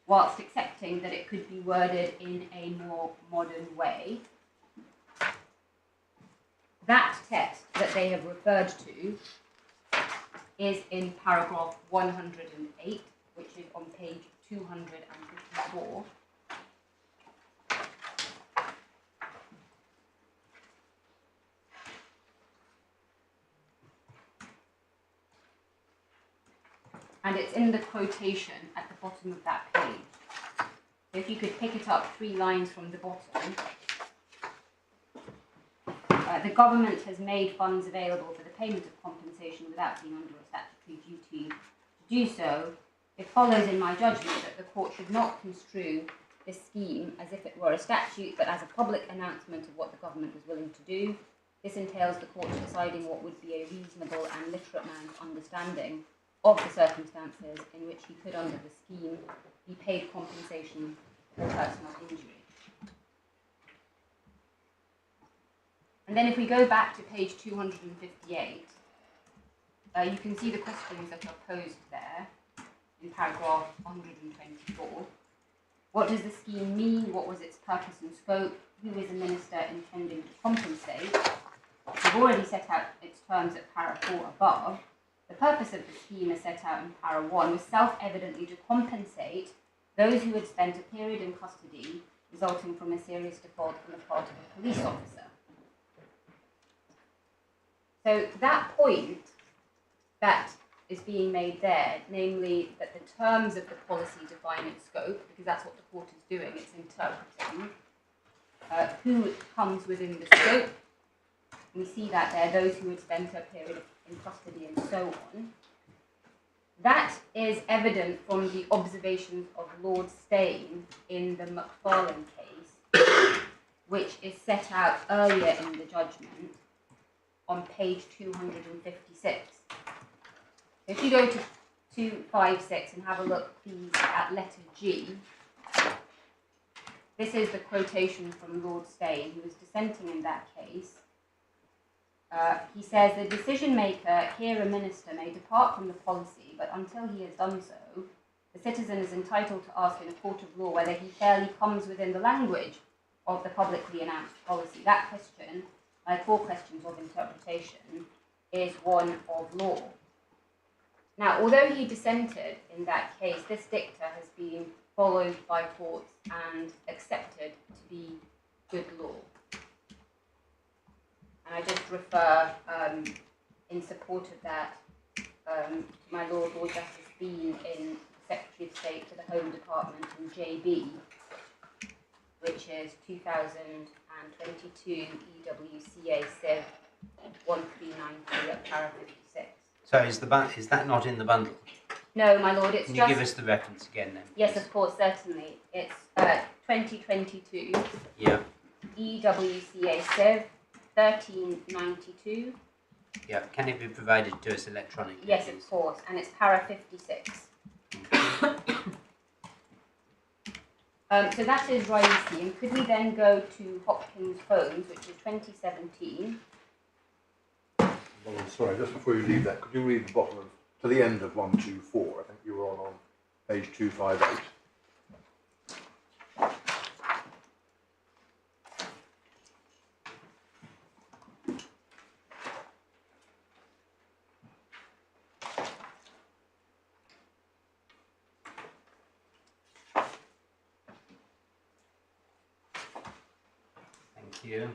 Speaker 1: whilst accepting that it could be worded in a more modern way. That text that they have referred to is in paragraph 108, which is on page 254. And it's in the quotation at the bottom of that page. So if you could pick it up 3 lines from the bottom. The government has made funds available for the payment of compensation without being under a statutory duty to do so. It follows in my judgment that the court should not construe this scheme as if it were a statute, but as a public announcement of what the government was willing to do. This entails the court deciding what would be a reasonable and literate man's understanding of the circumstances in which he could, under the scheme, be paid compensation for personal injury. And then if we go back to page 258, you can see the questions that are posed there in paragraph 124. What does the scheme mean? What was its purpose and scope? Who is a minister intending to compensate? We've already set out its terms at para 4 above. The purpose of the scheme, as set out in para 1, was self-evidently to compensate those who had spent a period in custody resulting from a serious default on the part of a police officer. So that point that is being made there, namely that the terms of the policy define its scope, because that's what the court is doing, it's interpreting who comes within the scope. We see that there, those who had spent a period in custody and so on. That is evident from the observations of Lord Steyne in the McFarlane case, which is set out earlier in the judgment on page 256. If you go to 256 and have a look, please, at letter G, this is the quotation from Lord Stay, who was dissenting in that case. He says, the decision maker, here a minister, may depart from the policy, but until he has done so, the citizen is entitled to ask in a court of law whether he fairly comes within the language of the publicly announced policy. That question, like all questions of interpretation, is one of law. Now, although he dissented in that case, this dicta has been followed by courts and accepted to be good law. And I just refer, in support of that, to my Lord Justice Bean in Secretary of State for the Home Department in JB, which is 2022 EWCA Civ 1393 at para 56.
Speaker 2: So is that not in the bundle?
Speaker 1: No, my Lord, it's
Speaker 2: Can
Speaker 1: just...
Speaker 2: you give us the reference again then?
Speaker 1: Yes, of course, certainly. It's 2022
Speaker 2: Yeah.
Speaker 1: EWCA Civ 1392.
Speaker 2: Yeah. Can it be provided to us electronically?
Speaker 1: Yes,
Speaker 2: please?
Speaker 1: of course, and it's para 56. So that is Raisi, and could we then go to Hopkins Holmes, which is 2017?
Speaker 3: Oh, sorry, just before you leave that, could you read the bottom to the end of 124? I think you were on page 258.
Speaker 2: Thank you.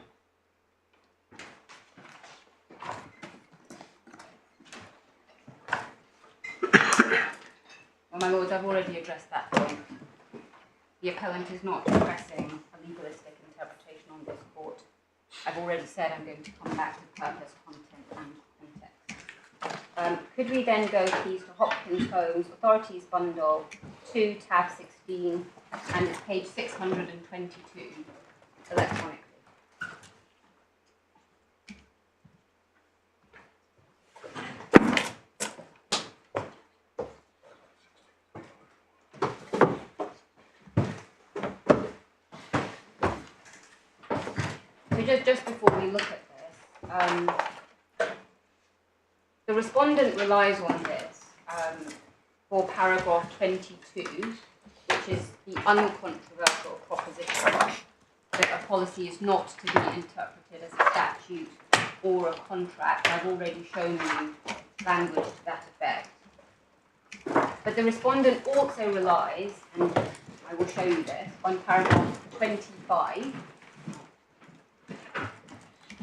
Speaker 1: Well, my Lords, I've already addressed that point. The appellant is not pressing a legalistic interpretation on this court. I've already said I'm going to come back to purpose, content and context. Could we then go, please, to Hopkins Holmes, Authorities Bundle 2, tab 16, and it's page 622, electronically. So just before we look at this, the respondent relies on this for paragraph 22, which is the uncontroversial proposition that a policy is not to be interpreted as a statute or a contract. I've already shown you language to that effect. But the respondent also relies, and I will show you this, on paragraph 25.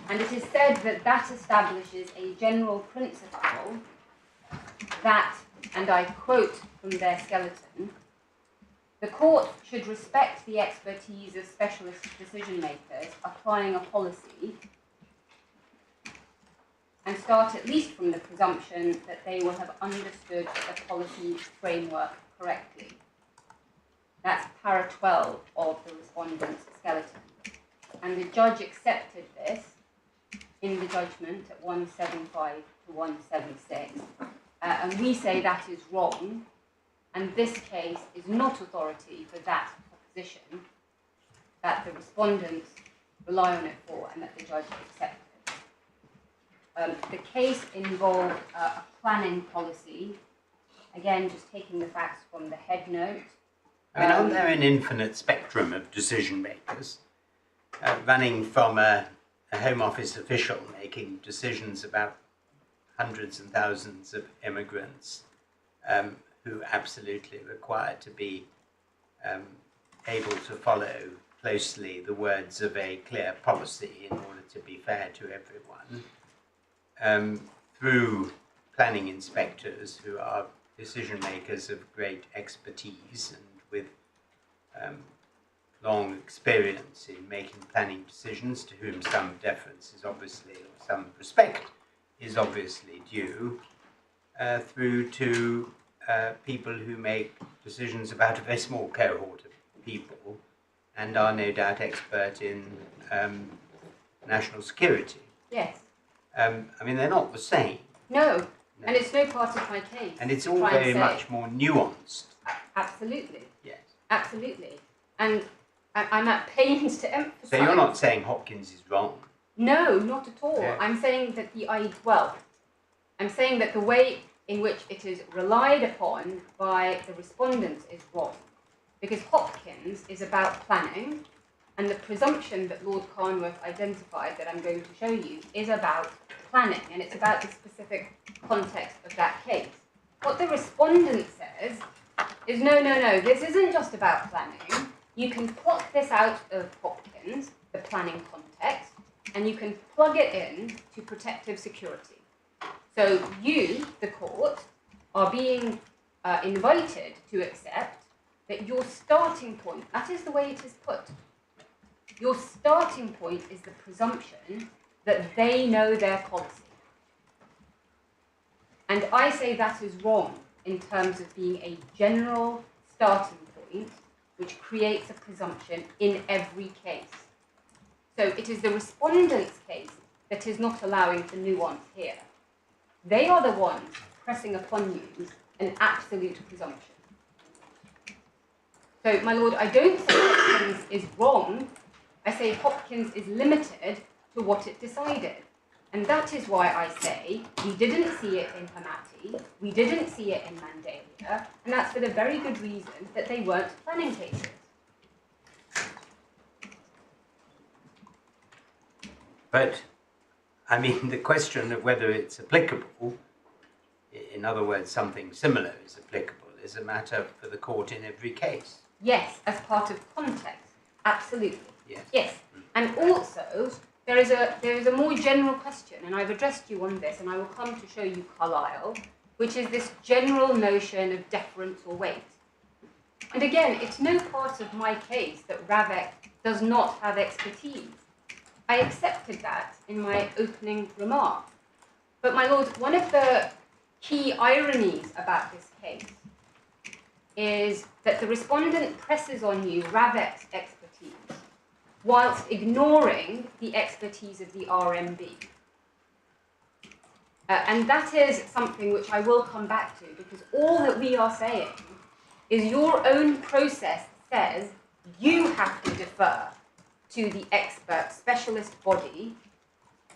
Speaker 1: And it is said that that establishes a general principle that, and I quote from their skeleton, the court should respect the expertise of specialist decision makers applying a policy and start at least from the presumption that they will have understood the policy framework correctly. That's para 12 of the respondent's skeleton. And the judge accepted this in the judgment at 175 to 176. And we say that is wrong, and this case is not authority for that proposition that the respondents rely on it for and that the judge accepted. The case involved a planning policy, again just taking the facts from the head note.
Speaker 2: I mean, aren't there an infinite spectrum of decision makers running from a Home Office official making decisions about hundreds and thousands of immigrants who absolutely require to be able to follow closely the words of a clear policy in order to be fair to everyone, through planning inspectors who are decision makers of great expertise and with long experience in making planning decisions, to whom some deference is obviously, or some respect is obviously due, through to people who make decisions about a very small cohort of people and are no doubt expert in national security.
Speaker 1: Yes.
Speaker 2: I mean, they're not the same.
Speaker 1: No, and it's no part of my case.
Speaker 2: And it's all very much more nuanced.
Speaker 1: Absolutely.
Speaker 2: Yes.
Speaker 1: Absolutely. And I'm at pains to emphasise.
Speaker 2: So you're not saying Hopkins is wrong?
Speaker 1: No, not at all.
Speaker 2: Yeah.
Speaker 1: I'm saying that I'm saying that the way in which it is relied upon by the respondents is wrong. Because Hopkins is about planning, and the presumption that Lord Carnworth identified that I'm going to show you is about planning, and it's about the specific context of that case. What the respondent says is, no, this isn't just about planning. You can pluck this out of Hopkins, the planning context, and you can plug it in to protective security. So you, the court, are being invited to accept that your starting point, that is the way it is put, your starting point is the presumption that they know their policy. And I say that is wrong in terms of being a general starting point which creates a presumption in every case. So it is the respondent's case that is not allowing for nuance here. They are the ones pressing upon you an absolute presumption. So, my lord, I don't say Hopkins is wrong. I say Hopkins is limited to what it decided. And that is why I say we didn't see it in Hamati, we didn't see it in Mandalia, and that's for the very good reason that they weren't planning cases.
Speaker 2: But, I mean, the question of whether it's applicable, in other words, something similar is applicable, is a matter for the court in every case.
Speaker 1: Yes, as part of context, absolutely.
Speaker 2: Yes.
Speaker 1: And also, there is a more general question, and I've addressed you on this, and I will come to show you Carlyle, which is this general notion of deference or weight. And again, it's no part of my case that RAVEC does not have expertise. I accepted that in my opening remark. But my lord, one of the key ironies about this case is that the respondent presses on you RAVEC's expertise whilst ignoring the expertise of the RMB. And that is something which I will come back to, because all that we are saying is your own process says you have to defer to the expert specialist body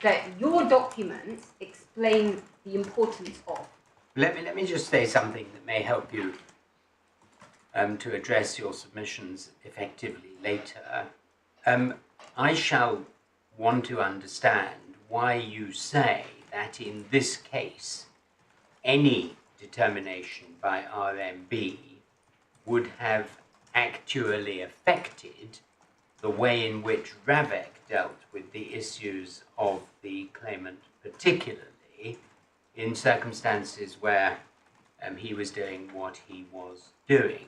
Speaker 1: that your documents explain the importance of.
Speaker 2: Let me just say something that may help you to address your submissions effectively later. I shall want to understand why you say that in this case, any determination by RMB would have actually affected the way in which RAVEC dealt with the issues of the claimant, particularly in circumstances where he was doing what he was doing.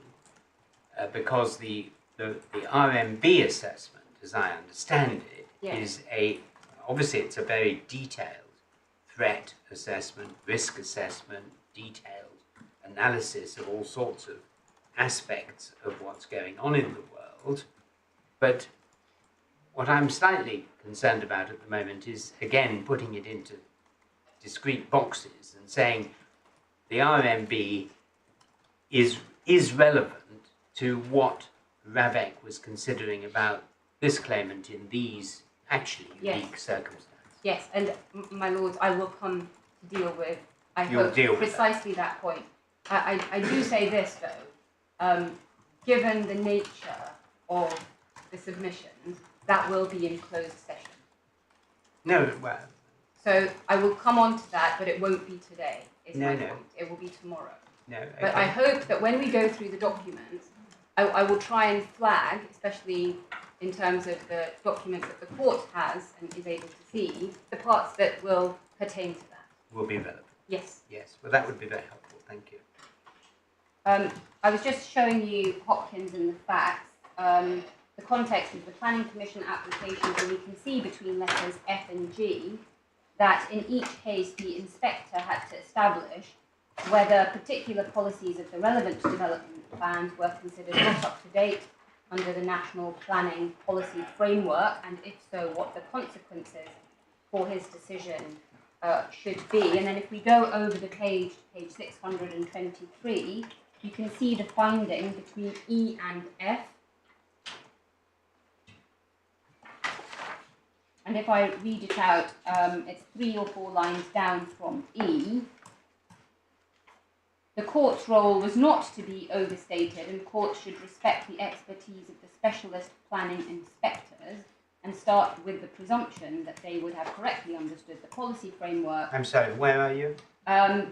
Speaker 2: Because the RMB assessment, as I understand it,
Speaker 1: Yes.
Speaker 2: is obviously it's a very detailed threat assessment, risk assessment, detailed analysis of all sorts of aspects of what's going on in the world. But what I'm slightly concerned about at the moment is, again, putting it into discrete boxes and saying the RMB is relevant to what RAVEC was considering about this claimant in these actually unique circumstances.
Speaker 1: Yes, and my lords, I will come to deal with,
Speaker 2: You'll
Speaker 1: hope,
Speaker 2: deal with
Speaker 1: precisely that point. I do say this, though, given the nature of the submissions, that will be in closed session.
Speaker 2: No, well...
Speaker 1: So I will come on to that, but it won't be today, is my
Speaker 2: No.
Speaker 1: point. It will be tomorrow.
Speaker 2: No, okay.
Speaker 1: But I hope that when we go through the documents, I will try and flag, especially in terms of the documents that the court has and is able to see, the parts that will pertain to that.
Speaker 2: Will be relevant.
Speaker 1: Yes.
Speaker 2: Yes, well that would be very helpful, thank you.
Speaker 1: I was just showing you Hopkins and the facts, the context of the Planning Commission applications, and we can see between letters F and G that in each case the inspector had to establish whether particular policies of the relevant development plans were considered not up to date under the National Planning Policy Framework, and if so, what the consequences for his decision should be. And then if we go over the page 623, you can see the finding between E and F. and if I read it out, it's 3 or 4 lines down from E. The court's role was not to be overstated, and courts should respect the expertise of the specialist planning inspectors and start with the presumption that they would have correctly understood the policy framework.
Speaker 2: I'm sorry, where are you?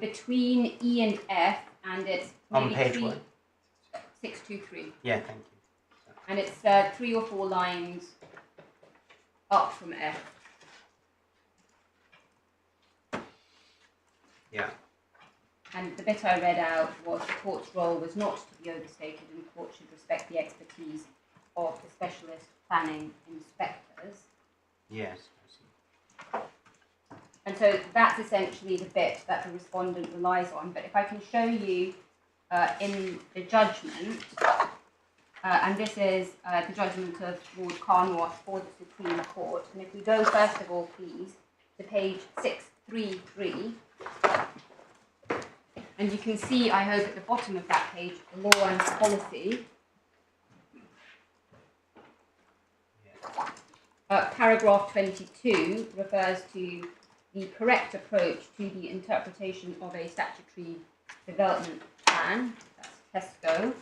Speaker 1: Between E and F, and it's
Speaker 2: On page what?
Speaker 1: 623.
Speaker 2: Yeah, thank you.
Speaker 1: And it's 3 or 4 lines up from F.
Speaker 2: Yeah.
Speaker 1: And the bit I read out was the court's role was not to be overstated, and the court should respect the expertise of the specialist planning inspectors.
Speaker 2: Yes, I see.
Speaker 1: And so that's essentially the bit that the respondent relies on. But if I can show you in the judgment, and this is the judgment of Lord Carnwath for the Supreme Court. And if we go first of all, please, to page 633, and you can see, I hope, at the bottom of that page, the law and policy. Paragraph 22 refers to the correct approach to the interpretation of a statutory development plan. That's TESCO.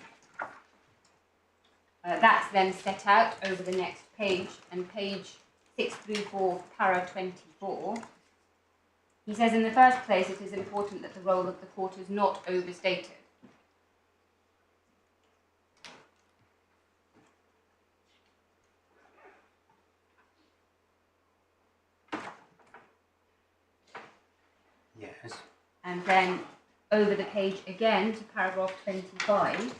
Speaker 1: That's then set out over the next page, and page 634, para 24. He says, in the first place, it is important that the role of the court is not overstated.
Speaker 2: Yes.
Speaker 1: And then over the page again to paragraph 25.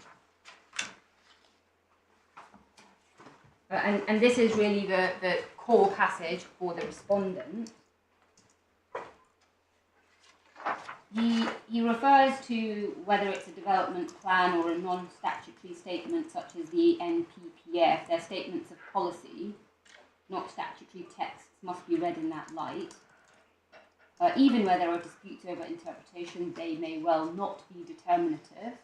Speaker 1: And this is really the core passage for the respondent. He refers to whether it's a development plan or a non-statutory statement such as the NPPF. They're statements of policy, not statutory texts, must be read in that light. Even where there are disputes over interpretation, they may well not be determinative.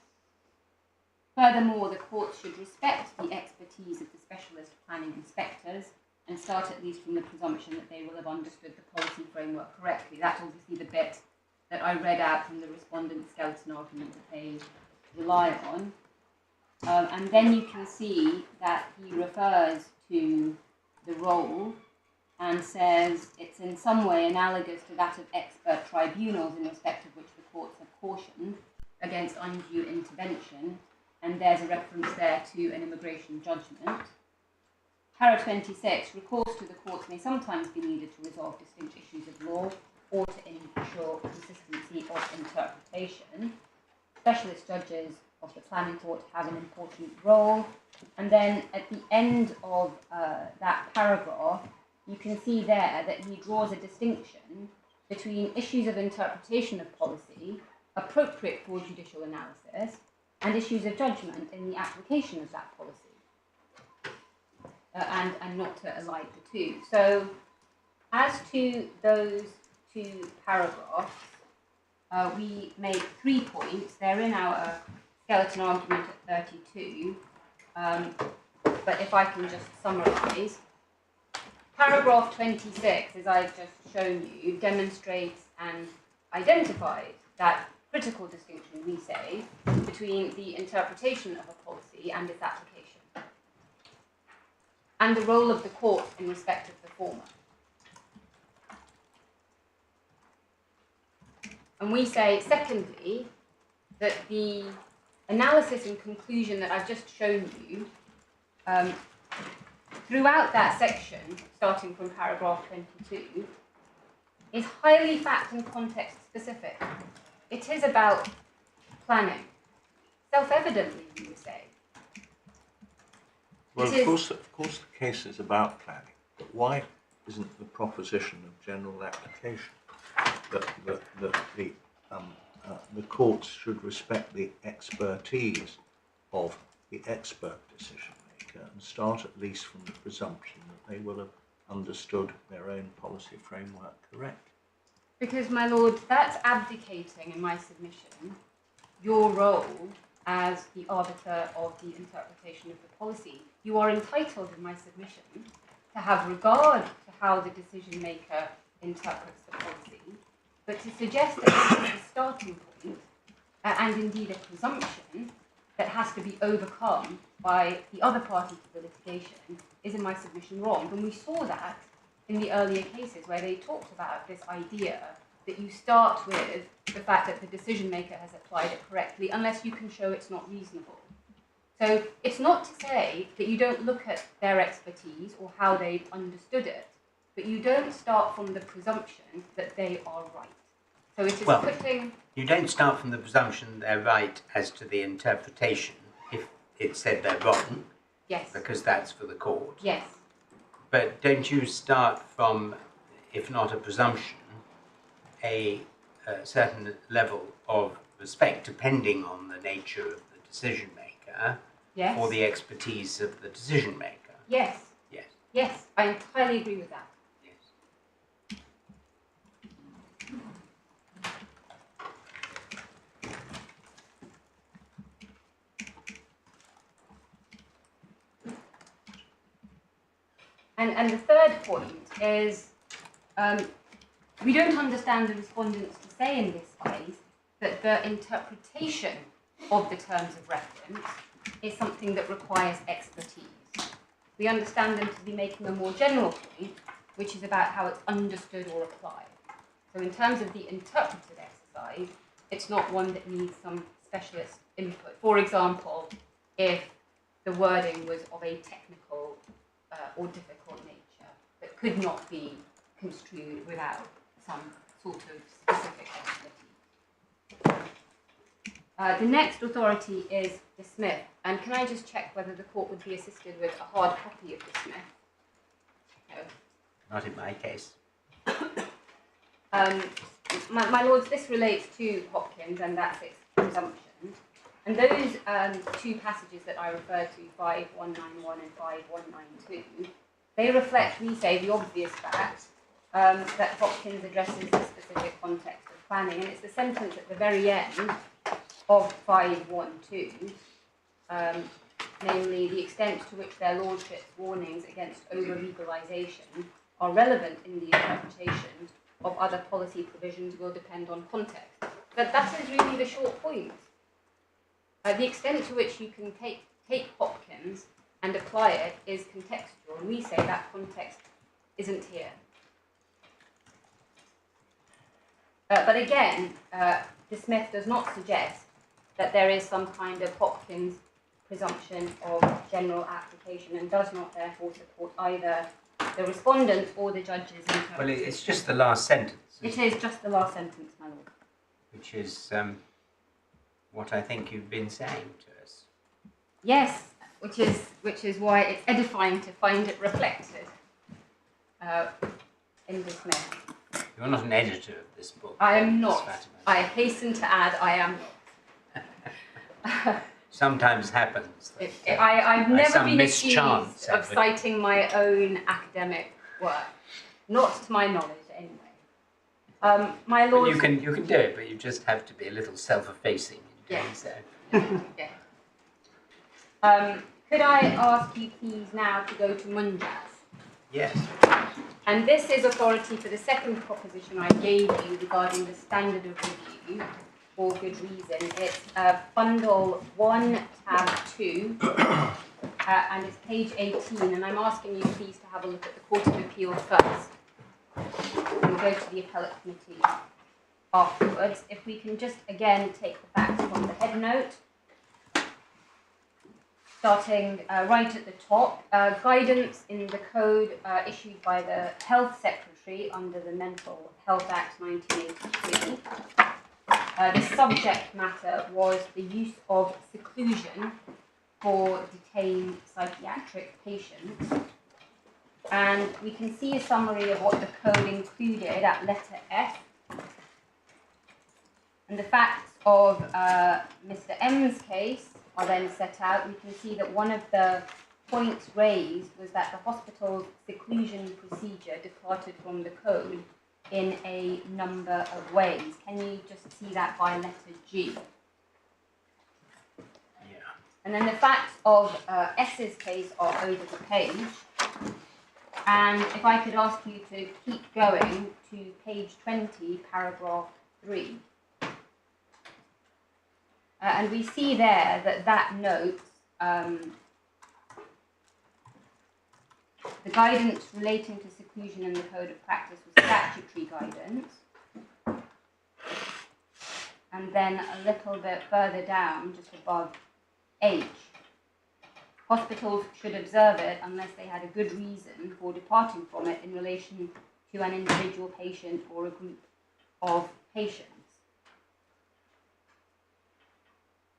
Speaker 1: Furthermore, the courts should respect the expertise of the specialist planning inspectors and start at least from the presumption that they will have understood the policy framework correctly. That's obviously the bit that I read out from the respondent's skeleton argument that they rely on. And then you can see that he refers to the role and says it's in some way analogous to that of expert tribunals in respect of which the courts have cautioned against undue intervention, and there's a reference there to an immigration judgment. Para 26, recourse to the courts may sometimes be needed to resolve distinct issues of law or to ensure consistency of interpretation. Specialist judges of the planning court have an important role. And then at the end of that paragraph, you can see there that he draws a distinction between issues of interpretation of policy, appropriate for judicial analysis, and issues of judgment in the application of that policy, and not to alike the two. So, as to those 2 paragraphs, we make 3 points. They're in our skeleton argument at 32, but if I can just summarise. Paragraph 26, as I've just shown you, demonstrates and identifies that critical distinction, we say, between the interpretation of a policy and its application, and the role of the court in respect of the former. And we say, secondly, that the analysis and conclusion that I've just shown you, throughout that section, starting from paragraph 22, is highly fact and context specific. It is about planning. Self-evidently, you would say.
Speaker 4: Well, of course the case is about planning, but why isn't the proposition of general application that the courts should respect the expertise of the expert decision maker and start at least from the presumption that they will have understood their own policy framework correct?
Speaker 1: Because, my lord, that's abdicating, in my submission, your role as the arbiter of the interpretation of the policy. You are entitled, in my submission, to have regard to how the decision maker interprets the policy, but to suggest that this is a starting point and indeed a presumption that has to be overcome by the other party to the litigation is, in my submission, wrong. And we saw that in the earlier cases where they talked about this idea that you start with the fact that the decision maker has applied it correctly unless you can show it's not reasonable. So it's not to say that you don't look at their expertise or how they've understood it, but you don't start from the presumption that they are right. So it is putting...
Speaker 2: You don't start from the presumption they're right as to the interpretation if it said they're wrong.
Speaker 1: Yes.
Speaker 2: Because that's for the court.
Speaker 1: Yes.
Speaker 2: But don't you start from, if not a presumption, a certain level of respect, depending on the nature of the decision maker,
Speaker 1: yes,
Speaker 2: for the expertise of the decision maker?
Speaker 1: Yes.
Speaker 2: Yes.
Speaker 1: Yes, I entirely agree with that.
Speaker 2: Yes.
Speaker 1: And the third point is, we don't understand the respondents to say in this case that the interpretation of the terms of reference is something that requires expertise. We understand them to be making a more general point, which is about how it's understood or applied. So in terms of the interpretive exercise, it's not one that needs some specialist input. For example, if the wording was of a technical or difficult nature that could not be construed without some sort of specific expertise. The next authority is the Smith, and can I just check whether the court would be assisted with a hard copy of the Smith? No.
Speaker 2: Not in my case.
Speaker 1: My lords, this relates to Hopkins, and that's its presumption. And those two passages that I referred to, 5191 and 5192, they reflect, we say, the obvious fact that Hopkins addresses the specific context of planning, and it's the sentence at the very end of 512, namely, the extent to which their lordships' warnings against over-legalisation are relevant in the interpretation of other policy provisions will depend on context. But that is really the short point. The extent to which you can take Hopkins and apply it is contextual, and we say that context isn't here. But again, the Smith does not suggest that there is some kind of Hopkins presumption of general application, and does not therefore support either the respondent or the judge's interpretation.
Speaker 2: Well, it's just the last sentence.
Speaker 1: It is just the last sentence, my lord.
Speaker 2: Which is what I think you've been saying to us.
Speaker 1: Yes, which is why it's edifying to find it reflected in the Smith.
Speaker 2: You're not an editor of this book.
Speaker 1: I am not.
Speaker 2: Fatima.
Speaker 1: I hasten to add, I am not.
Speaker 2: Sometimes happens. That,
Speaker 1: I've never been
Speaker 2: mischance
Speaker 1: accused of citing my own academic work, not to my knowledge, anyway. My lord,
Speaker 2: you can do it, but you just have to be a little self-effacing in doing so.
Speaker 1: Yeah. Could I ask you please now to go to Munjaz?
Speaker 2: Yes.
Speaker 1: And this is authority for the second proposition I gave you regarding the standard of review, for good reason. It's bundle 1, tab 2, and it's page 18, and I'm asking you please to have a look at the Court of Appeal first. We'll go to the Appellate Committee afterwards. If we can just again take the facts from the head note. Starting right at the top, guidance in the code issued by the Health Secretary under the Mental Health Act 1983. The subject matter was the use of seclusion for detained psychiatric patients. And we can see a summary of what the code included at letter F. And the facts of Mr. M's case are then set out. We can see that one of the points raised was that the hospital's seclusion procedure departed from the code in a number of ways. Can you just see that by letter G?
Speaker 2: Yeah.
Speaker 1: And then the facts of S's case are over the page. And if I could ask you to keep going to page 20, paragraph 3. And we see there that note, the guidance relating to seclusion in the Code of Practice was statutory guidance. And then a little bit further down, just above H, hospitals should observe it unless they had a good reason for departing from it in relation to an individual patient or a group of patients.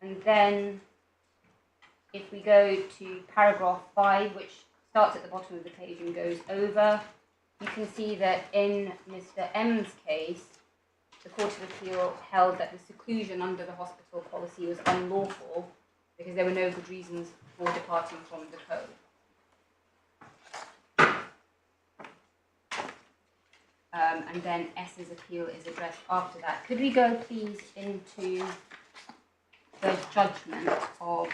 Speaker 1: And then if we go to paragraph 5, which starts at the bottom of the page and goes over, you can see that in Mr. M's case, the Court of Appeal held that the seclusion under the hospital policy was unlawful because there were no good reasons for departing from the code. And then S's appeal is addressed after that. Could we go, please, into the judgment of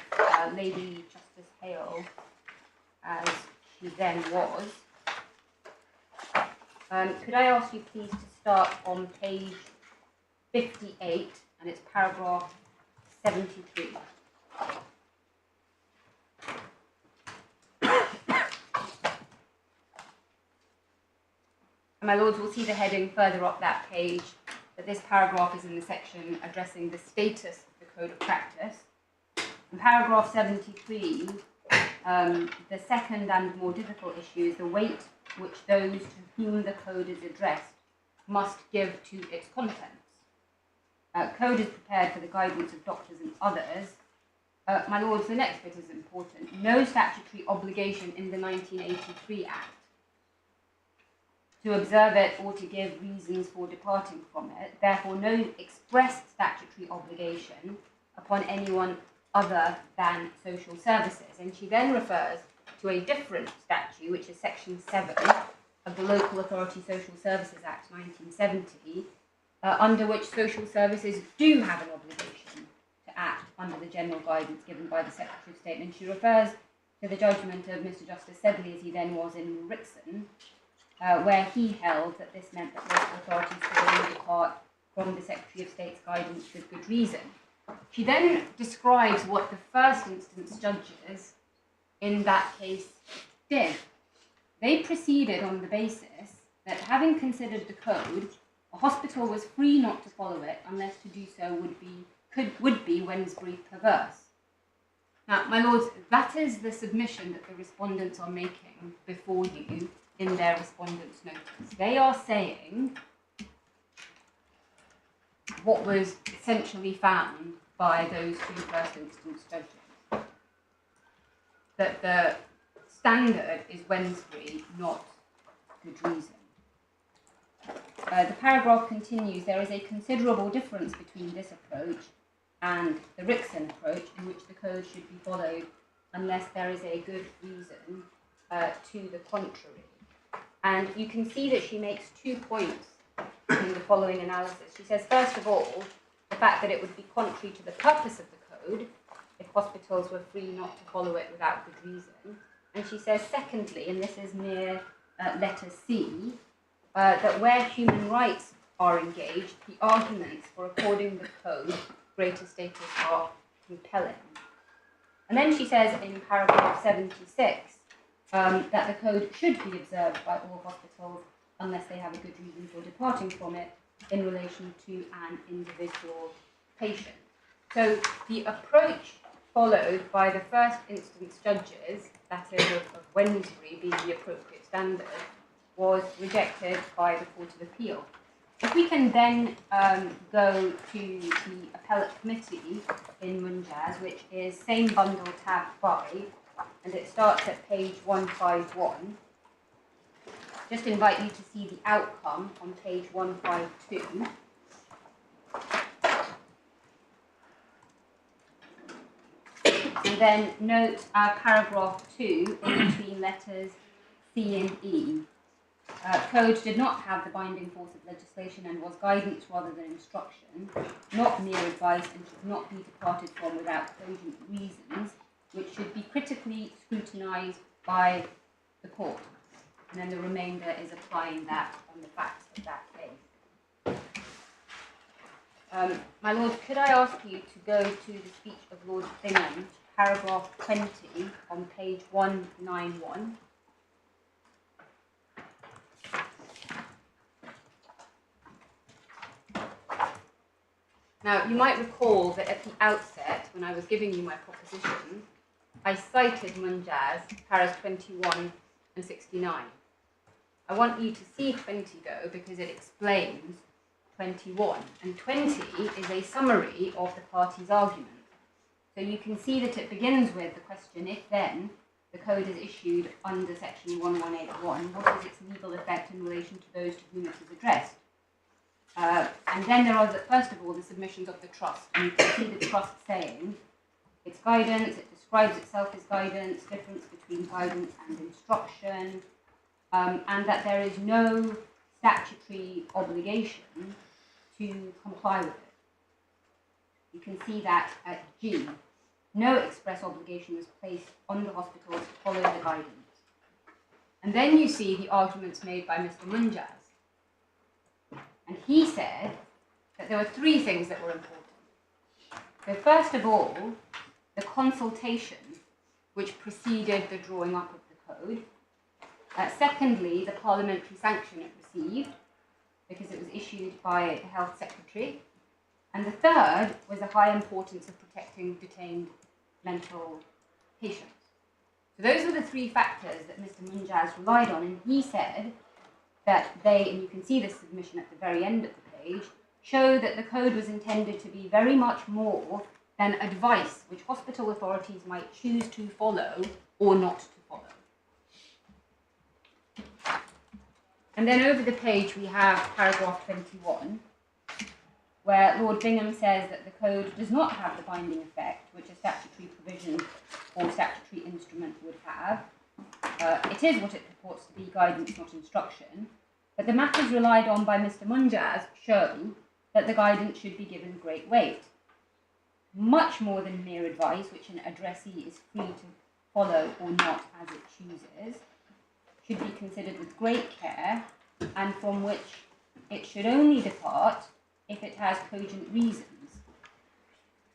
Speaker 1: Lady Justice Hale, as she then was? Could I ask you, please, to start on page 58, and it's paragraph 73. And my lords will see the heading further up that page, that this paragraph is in the section addressing the status of the Code of Practice. In paragraph 73, the second and more difficult issue is the weight which those to whom the code is addressed must give to its contents. Code is prepared for the guidance of doctors and others. My lords, the next bit is important. No statutory obligation in the 1983 Act to observe it or to give reasons for departing from it. Therefore, no express statutory obligation upon anyone other than social services. And she then refers to a different statute, which is section 7 of the Local Authority Social Services Act 1970, under which social services do have an obligation to act under the general guidance given by the Secretary of State. And she refers to the judgment of Mr. Justice Sedley, as he then was in Rixon, where he held that this meant that local authorities could only depart from the Secretary of State's guidance with good reason. She then describes what the first instance judges in that case did. They proceeded on the basis that, having considered the code, a hospital was free not to follow it unless to do so would be Wednesbury perverse. Now, my lords, that is the submission that the respondents are making before you in their respondents' notice. They are saying what was essentially found by those two first instance judges, that the standard is Wednesbury, not good reason. The paragraph continues, there is a considerable difference between this approach and the Rixon approach, in which the code should be followed unless there is a good reason to the contrary. And you can see that she makes 2 points in the following analysis. She says, first of all, the fact that it would be contrary to the purpose of the code if hospitals were free not to follow it without good reason. And she says, secondly, and this is near letter C, that where human rights are engaged, the arguments for according the code greater status are compelling. And then she says in paragraph 76 that the code should be observed by all hospitals unless they have a good reason for departing from it in relation to an individual patient. So the approach followed by the first instance judges, that is of Wednesbury being the appropriate standard, was rejected by the Court of Appeal. If we can then go to the Appellate Committee in Munjaz, which is same bundle tab 5, and it starts at page 151. Just invite you to see the outcome on page 152. And then note paragraph 2 in between letters C and E. Code did not have the binding force of legislation and was guidance rather than instruction, not mere advice, and should not be departed from without cogent reasons, which should be critically scrutinised by the court. and then the remainder is applying that on the facts of that case. My Lord, could I ask you to go to the speech of Lord Bingham, paragraph 20 on page 191. Now, you might recall that at the outset, when I was giving you my proposition, I cited Munjaz, paras 21 and 69. I want you to see 20, though, because it explains 21. And 20 is a summary of the party's argument. So you can see that it begins with the question, if then the code is issued under section 1181, what is its legal effect in relation to those to whom it is addressed? And then there are, first of all, the submissions of the trust. And you can see the trust saying its guidance, it describes itself as guidance, difference between guidance and instruction, and that there is no statutory obligation to comply with it. You can see that at G. No express obligation was placed on the hospitals to follow the guidance. And then you see the arguments made by Mr. Munjaz. And he said that there were three things that were important. So first of all, the consultation which preceded the drawing up of the code. Secondly, the parliamentary sanction it received, because it was issued by the Health Secretary. And the third was the high importance of protecting detained mental patients. So those were the three factors that Mr. Munjaz relied on, and he said that they, and you can see this submission at the very end of the page, show that the code was intended to be very much more than advice which hospital authorities might choose to follow or not to follow. And then over the page we have paragraph 21, where Lord Bingham says that the code does not have the binding effect which a statutory provision or statutory instrument would have. It is what it purports to be, guidance, not instruction, but the matters relied on by Mr. Munjaz show that the guidance should be given great weight. Much more than mere advice, which an addressee is free to follow or not as it chooses, should be considered with great care, and from which it should only depart if it has cogent reasons.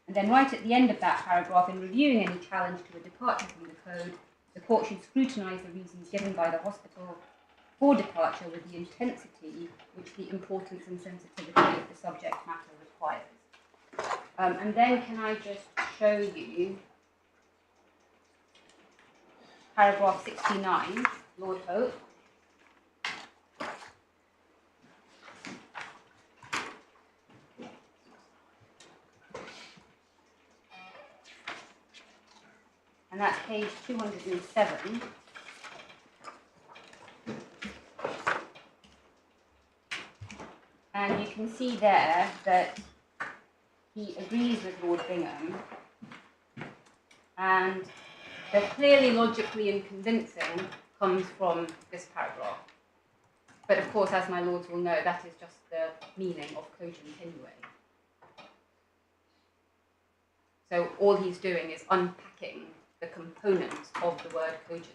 Speaker 1: And then right at the end of that paragraph, in reviewing any challenge to a departure from the code, the court should scrutinise the reasons given by the hospital for departure with the intensity which the importance and sensitivity of the subject matter requires. And then can I just show you paragraph 69, Lord Hope. And that's page 207. And you can see there that he agrees with Lord Bingham, and the clearly, logically and convincing comes from this paragraph. But of course, as my lords will know, that is just the meaning of cogent anyway. So all he's doing is unpacking the components of the word cogent,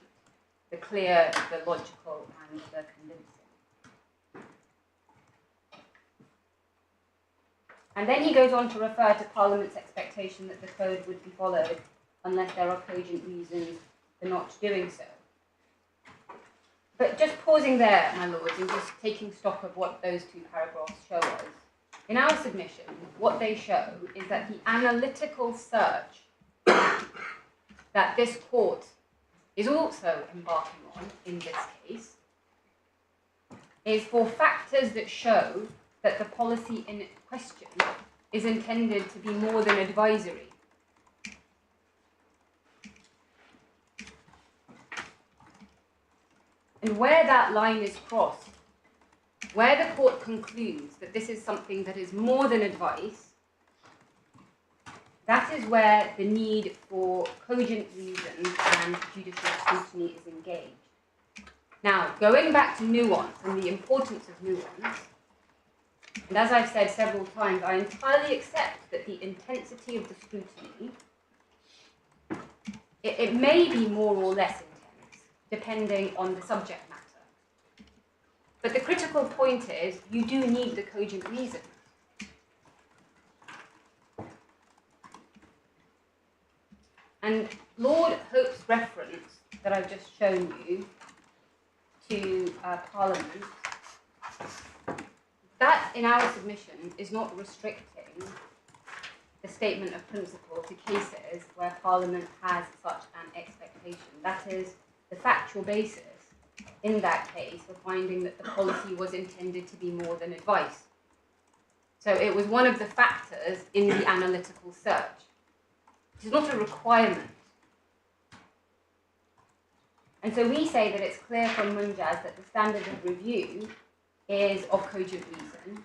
Speaker 1: the clear, the logical, and the convincing. And then he goes on to refer to Parliament's expectation that the code would be followed unless there are cogent reasons for not doing so. But just pausing there, my lords, and just taking stock of what those two paragraphs show us. In our submission, what they show is that the analytical search that this court is also embarking on in this case is for factors that show that the policy in question is intended to be more than advisory. And where that line is crossed, where the court concludes that this is something that is more than advice, that is where the need for cogent reasons and judicial scrutiny is engaged. Now, going back to nuance and the importance of nuance, and as I've said several times, I entirely accept that the intensity of the scrutiny, it may be more or less intense, depending on the subject matter. But the critical point is, you do need the cogent reason. And Lord Hope's reference that I've just shown you to Parliament, that in our submission is not restricting the statement of principle to cases where Parliament has such an expectation. That is the factual basis in that case for finding that the policy was intended to be more than advice. So it was one of the factors in the analytical search. It is not a requirement. And so we say that it's clear from Munjaz that the standard of review is of cogent reason.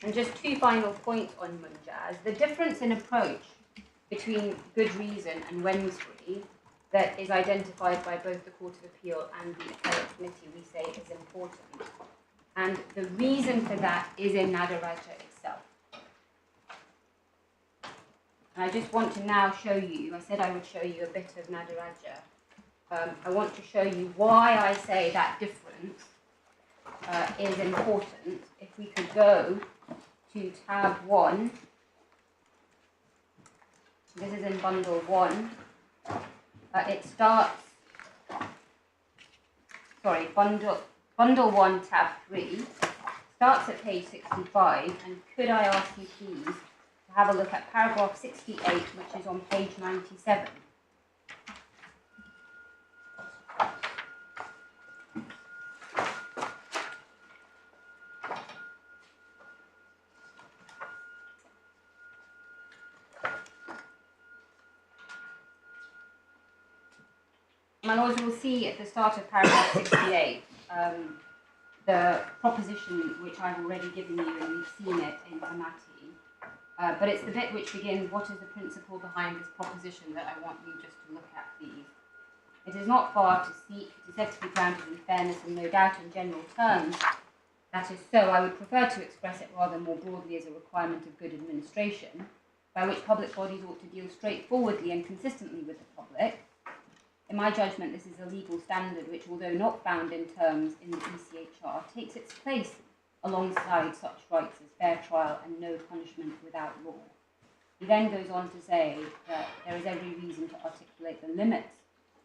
Speaker 1: And just two final points on Munjaz. The difference in approach between good reason and Wednesbury that is identified by both the Court of Appeal and the Appellate Committee, we say is important. And the reason for that is in Nadaraja itself. And I just want to now show you, I said I would show you a bit of Nadaraja. I want to show you why I say that difference is important. If we could go to tab 1, this is in bundle 1. It starts, sorry, bundle 1, tab 3, starts at page 65, and could I ask you please to have a look at paragraph 68, which is on page 97. My lords, will see at the start of paragraph 68 the proposition which I've already given you, and we've seen it in Amati. But it's the bit which begins, what is the principle behind this proposition, that I want you just to look at, please. It is not far to seek, it is said to be grounded in fairness, and no doubt in general terms that is so. I would prefer to express it rather more broadly as a requirement of good administration, by which public bodies ought to deal straightforwardly and consistently with the public. In my judgment, this is a legal standard which, although not found in terms in the ECHR, takes its place alongside such rights as fair trial and no punishment without law. He then goes on to say that there is every reason to articulate the limits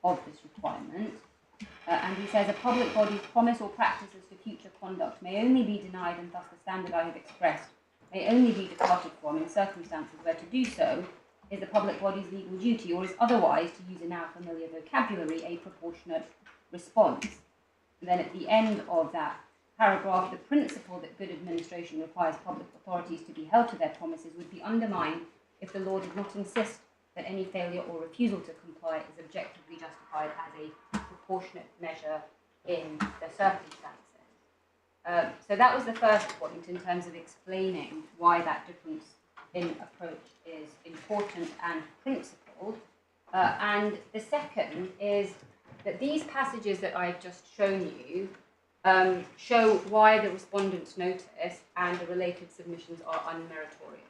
Speaker 1: of this requirement, and he says a public body's promise or practice as to future conduct may only be denied, and thus the standard I have expressed may only be departed from in circumstances where to do so is the public body's legal duty, or is otherwise, to use a now familiar vocabulary, a proportionate response. And then at the end of that paragraph, the principle that good administration requires public authorities to be held to their promises would be undermined if the law did not insist that any failure or refusal to comply is objectively justified as a proportionate measure in the circumstances. So that was the first point in terms of explaining why that difference in approach is important and principled. And the second is that these passages that I've just shown you show why the respondent's notice and the related submissions are unmeritorious.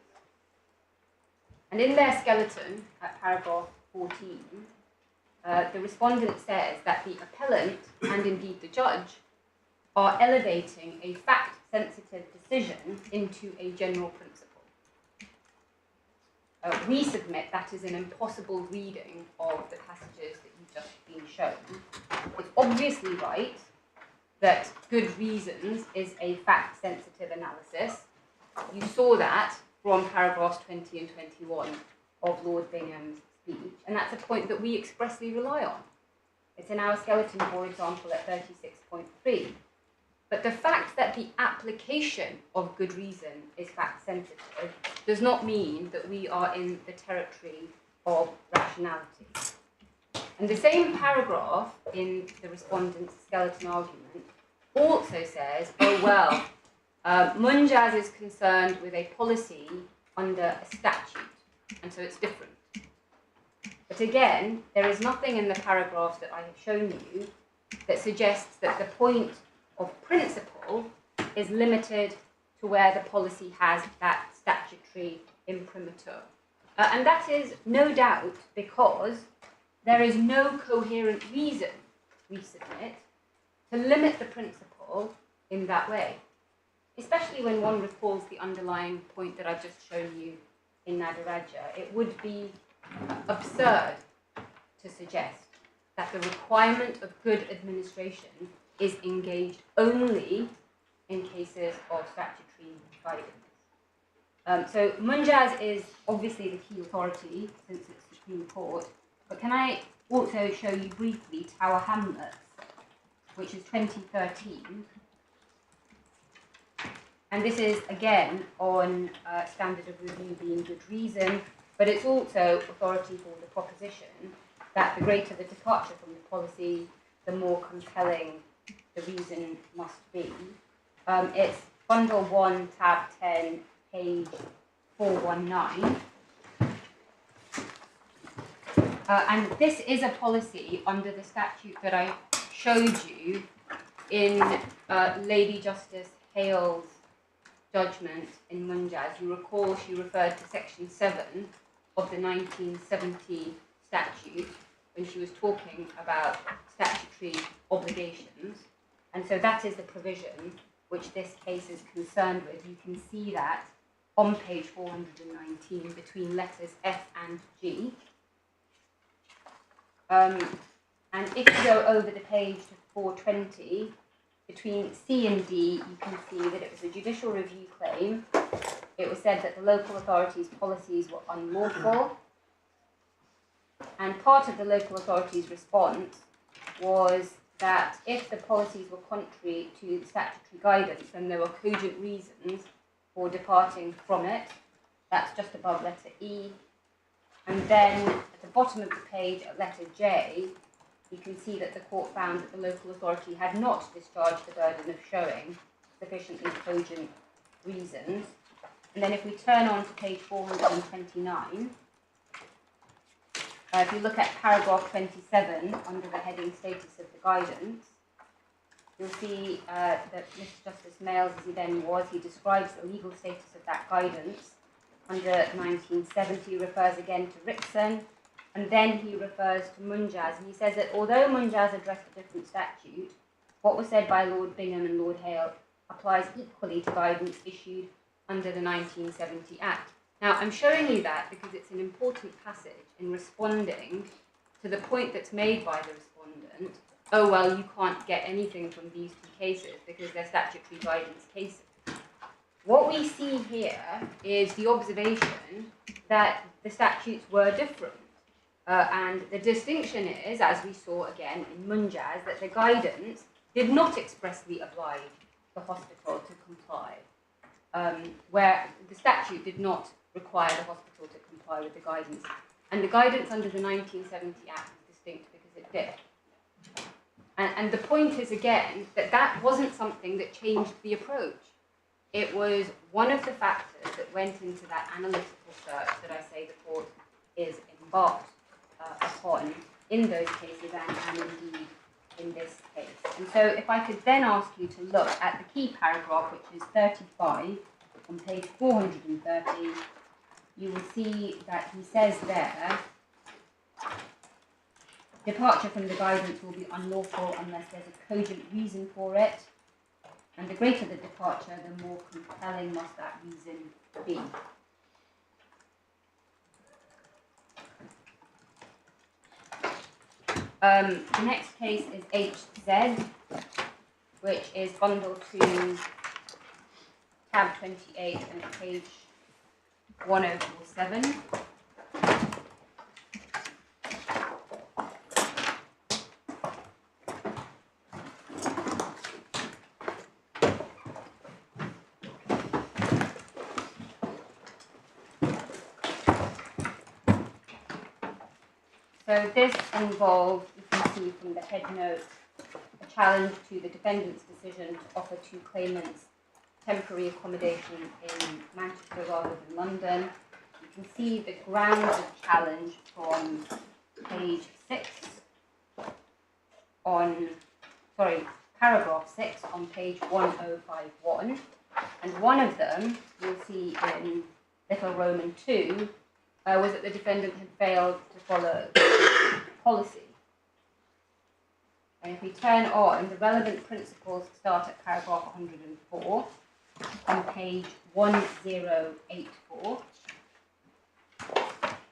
Speaker 1: And in their skeleton, at paragraph 14, the respondent says that the appellant, and indeed the judge, are elevating a fact-sensitive decision into a general principle. We submit that is an impossible reading of the passages that you've just been shown. It's obviously right that good reasons is a fact-sensitive analysis. You saw that from paragraphs 20 and 21 of Lord Bingham's speech, and that's a point that we expressly rely on. It's in our skeleton, for example, at 36.3. But the fact that the application of good reason is fact-sensitive does not mean that we are in the territory of rationality. And the same paragraph in the respondent's skeleton argument also says, oh well, Munjaz is concerned with a policy under a statute, and so it's different. But again, there is nothing in the paragraphs that I have shown you that suggests that the point of principle is limited to where the policy has that statutory imprimatur. And that is no doubt because there is no coherent reason, we submit, to limit the principle in that way, especially when one recalls the underlying point that I've just shown you in Nadaraja. It would be absurd to suggest that the requirement of good administration is engaged only in cases of statutory guidance. So Munjaz is obviously the key authority since it's Supreme Court, but can I also show you briefly Tower Hamlets, which is 2013, and this is again on standard of review being good reason, but it's also authority for the proposition that the greater the departure from the policy, the more compelling the reason must be. It's Bundle 1, Tab 10, page 419. And this is a policy under the statute that I showed you in Lady Justice Hale's judgment in Munjaz. You recall she referred to Section 7 of the 1970 statute when she was talking about statutory obligations. And so that is the provision which this case is concerned with. You can see that on page 419 between letters F and G. And if you go over the page to 420, between C and D, you can see that it was a judicial review claim. It was said that the local authorities' policies were unlawful. And part of the local authorities' response was that if the policies were contrary to the statutory guidance, then there were cogent reasons for departing from it. That's just above letter E. And then at the bottom of the page at letter J, you can see that the court found that the local authority had not discharged the burden of showing sufficiently cogent reasons. And then if we turn on to page 429, if you look at paragraph 27 under the heading Status of the Guidance, you'll see that Mr. Justice Mayles, as he then was, he describes the legal status of that guidance. Under 1970, refers again to Rickson, and then he refers to Munjaz, and he says that although Munjaz addressed a different statute, what was said by Lord Bingham and Lord Hale applies equally to guidance issued under the 1970 Act. Now, I'm showing you that because it's an important passage in responding to the point that's made by the respondent, oh, well, you can't get anything from these two cases because they're statutory guidance cases. What we see here is the observation that the statutes were different. And the distinction is, as we saw again in Munjaz, that the guidance did not expressly oblige the hospital to comply, where the statute did not require the hospital to comply with the guidance. And the guidance under the 1970 Act is distinct because it did. And the point is, again, that that wasn't something that changed the approach. It was one of the factors that went into that analytical search that I say the court is embarked upon in those cases and indeed in this case. And so if I could then ask you to look at the key paragraph, which is 35 on page 430, you will see that he says there, departure from the guidance will be unlawful unless there's a cogent reason for it. And the greater the departure, the more compelling must that reason be. The next case is HZ, which is bundle 2, tab 28 and page 1047. So this involved, you can see from the head note, a challenge to the defendant's decision to offer two claimants temporary accommodation in Manchester rather than London. You can see the grounds of challenge from page 6 on, paragraph 6 on page 1051. And one of them, you'll see in Little Roman 2, was that the defendant had failed to follow policy. And if we turn on, the relevant principles start at paragraph 104 on page 1084.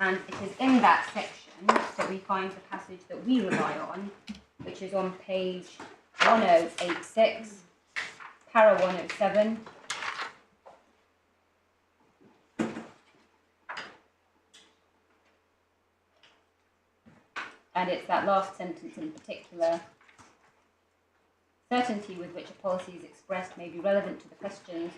Speaker 1: And it is in that section that we find the passage that we rely on, which is on page 1086, para 107. And it's that last sentence in particular. Certainty with which a policy is expressed may be relevant to the questions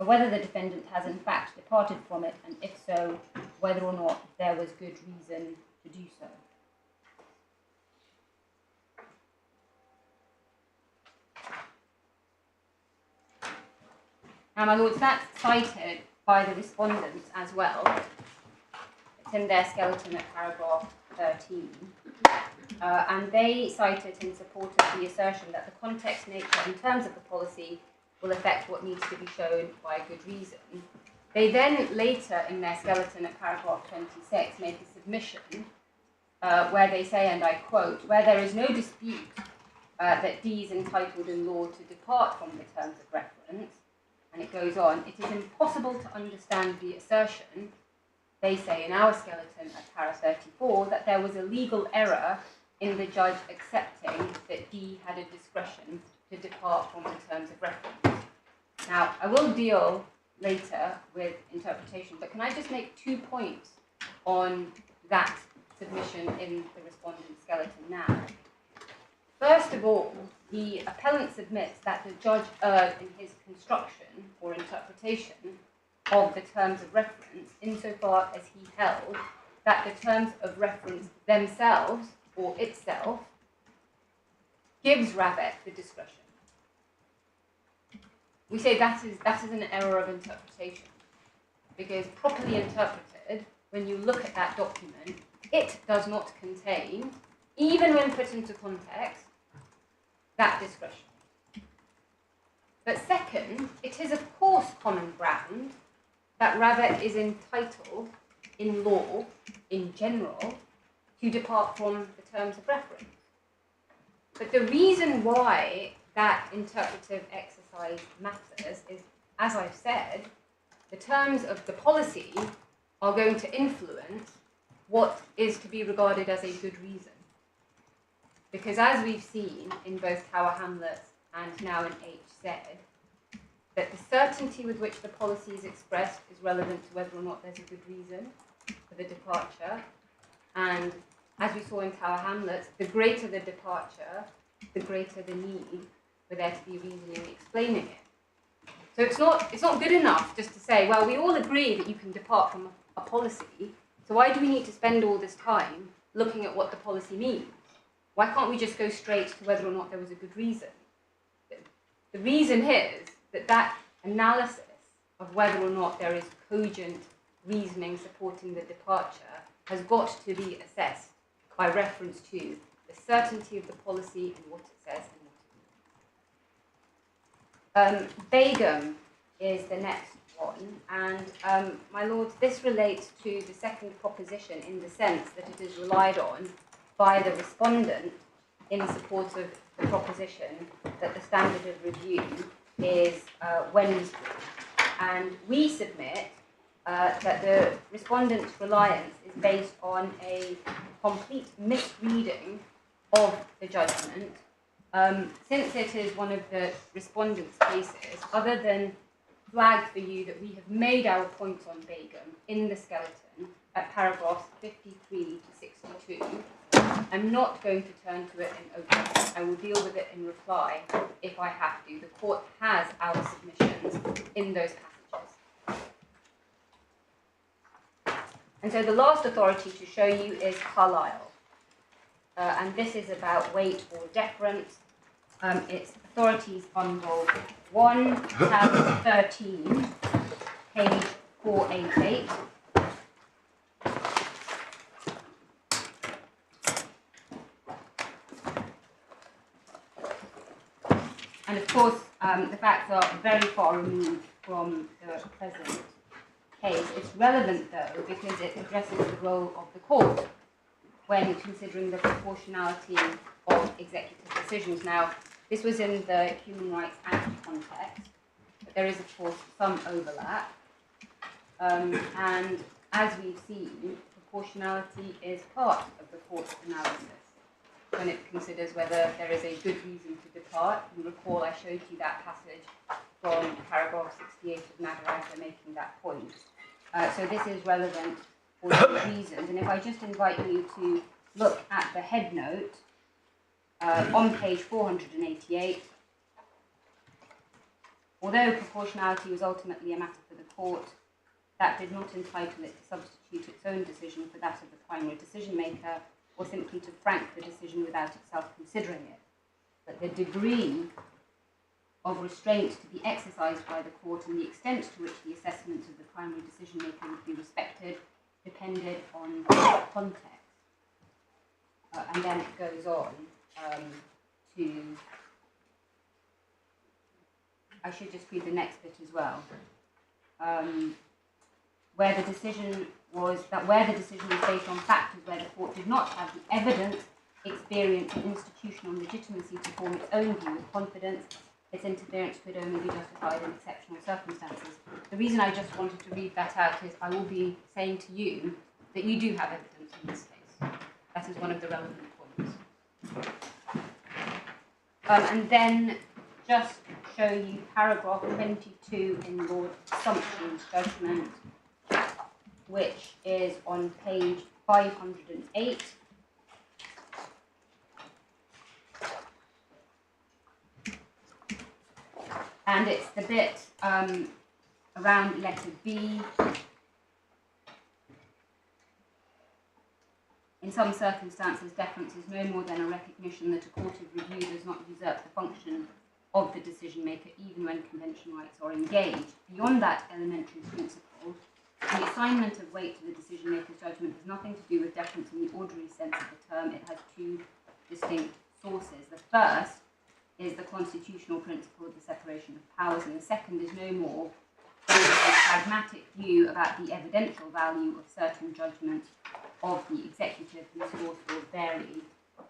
Speaker 1: of whether the defendant has in fact departed from it, and if so, whether or not there was good reason to do so. Now, my lords, that's cited by the respondents as well. It's in their skeleton at paragraph 13. And they cite it in support of the assertion that the context, nature, and terms of the policy will affect what needs to be shown by good reason. They then later, in their skeleton at paragraph 26, make a submission where they say, and I quote, "Where there is no dispute that D is entitled in law to depart from the terms of reference," and it goes on, "it is impossible to understand the assertion," they say in our skeleton at para 34, "that there was a legal error in the judge accepting that D had a discretion to depart from the terms of reference." Now, I will deal later with interpretation, but can I just make 2 points on that submission in the respondent skeleton now? First of all, the appellant submits that the judge erred in his construction or interpretation of the terms of reference insofar as he held that the terms of reference themselves or itself gives RAVEC the discretion. We say that is an error of interpretation, because properly interpreted, when you look at that document, it does not contain, even when put into context, that discretion. But second, it is of course common ground that RAVEC is entitled in law, in general, to depart from the terms of reference. But the reason why that interpretive exercise matters is, as I've said, the terms of the policy are going to influence what is to be regarded as a good reason. Because as we've seen in both Tower Hamlets and now in H said, that the certainty with which the policy is expressed is relevant to whether or not there's a good reason for the departure. And as we saw in Tower Hamlets, the greater the departure, the greater the need for there to be reasoning explaining it. So it's not good enough just to say, well, we all agree that you can depart from a policy, so why do we need to spend all this time looking at what the policy means? Why can't we just go straight to whether or not there was a good reason? The reason is that analysis of whether or not there is cogent reasoning supporting the departure has got to be assessed by reference to the certainty of the policy and what it says and what it means. Begum is the next one, and my lords, this relates to the second proposition in the sense that it is relied on by the respondent in support of the proposition that the standard of review is Wednesday. And we submit that the respondent's reliance is based on a complete misreading of the judgment, since it is one of the respondent's cases, other than flag for you that we have made our points on Begum in the skeleton at paragraphs 53 to 62. I'm not going to turn to it in open. I will deal with it in reply if I have to. The court has our submissions in those passages. And so the last authority to show you is Carlyle. And this is about weight or deference. It's Authorities Bundle 1, tab 13, page 488. And of course, the facts are very far removed from the present case. It's relevant, though, because it addresses the role of the court. when considering the proportionality of executive decisions. Now, this was in the Human Rights Act context, but there is, of course, some overlap. And as we've seen, proportionality is part of the court's analysis when it considers whether there is a good reason to depart. You recall I showed you that passage from paragraph 68 of Nagarata making that point. So this is relevant for these reasons. And if I just invite you to look at the head note on page 488, although proportionality was ultimately a matter for the court, that did not entitle it to substitute its own decision for that of the primary decision maker, or simply to frank the decision without itself considering it. But the degree of restraint to be exercised by the court and the extent to which the assessment of the primary decision maker would be respected depended on the context. And then it goes on to, I should just read the next bit as well. Where the decision was based on factors where the court did not have the evidence, experience, and institutional legitimacy to form its own view with confidence, its interference could only be justified in exceptional circumstances. The reason I just wanted to read that out is I will be saying to you that you do have evidence in this case. That is one of the relevant points. And then just show you paragraph 22 in Lord Sumption's judgment, which is on page 508. And it's the bit around letter B. In some circumstances, deference is no more than a recognition that a court of review does not usurp the function of the decision maker, even when convention rights are engaged. Beyond that elementary principle, the assignment of weight to the decision maker's judgment has nothing to do with deference in the ordinary sense of the term. It has two distinct sources. The first is the constitutional principle of the separation of powers, and the second is no more than a pragmatic view about the evidential value of certain judgments of the executive, whose force will vary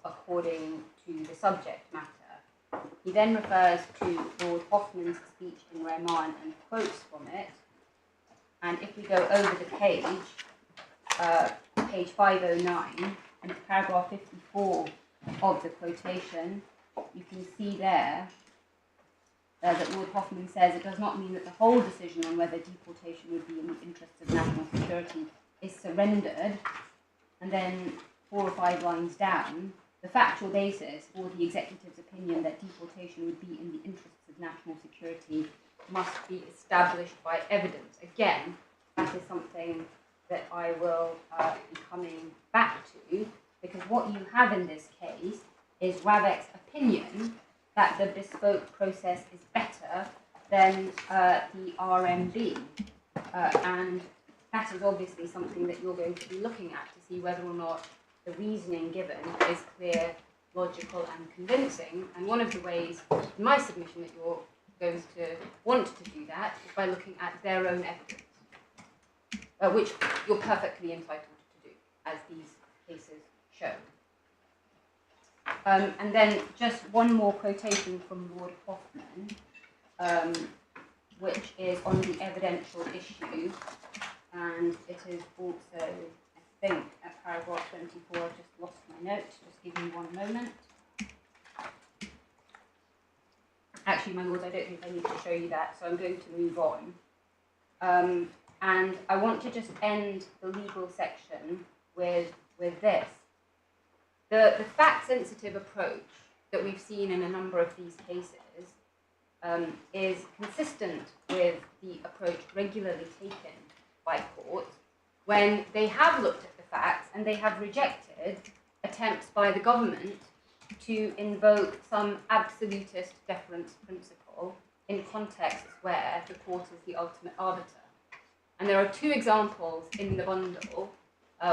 Speaker 1: according to the subject matter. He then refers to Lord Hoffman's speech in Rahman and quotes from it. And if we go over the page, page 509, and it's paragraph 54 of the quotation, you can see there that Lord Hoffman says it does not mean that the whole decision on whether deportation would be in the interests of national security is surrendered. And then 4 or 5 lines down, the factual basis for the executive's opinion that deportation would be in the interests of national security must be established by evidence. Again, that is something that I will be coming back to, because what you have in this case is RAVEC's opinion that the bespoke process is better than the RMB. And that is obviously something that you're going to be looking at to see whether or not the reasoning given is clear, logical, and convincing. And one of the ways in my submission that you're going to want to do that is by looking at their own evidence, which you're perfectly entitled to do, as these cases show. And then just one more quotation from Lord Hoffman, which is on the evidential issue, and it is also, I think, at paragraph 24. I've just lost my note, just give me one moment. Actually, my lords, I don't think I need to show you that, so I'm going to move on. And I want to just end the legal section with this. The fact-sensitive approach that we've seen in a number of these cases is consistent with the approach regularly taken by courts when they have looked at the facts and they have rejected attempts by the government to invoke some absolutist deference principle in contexts where the court is the ultimate arbiter. And there are 2 examples in the bundle,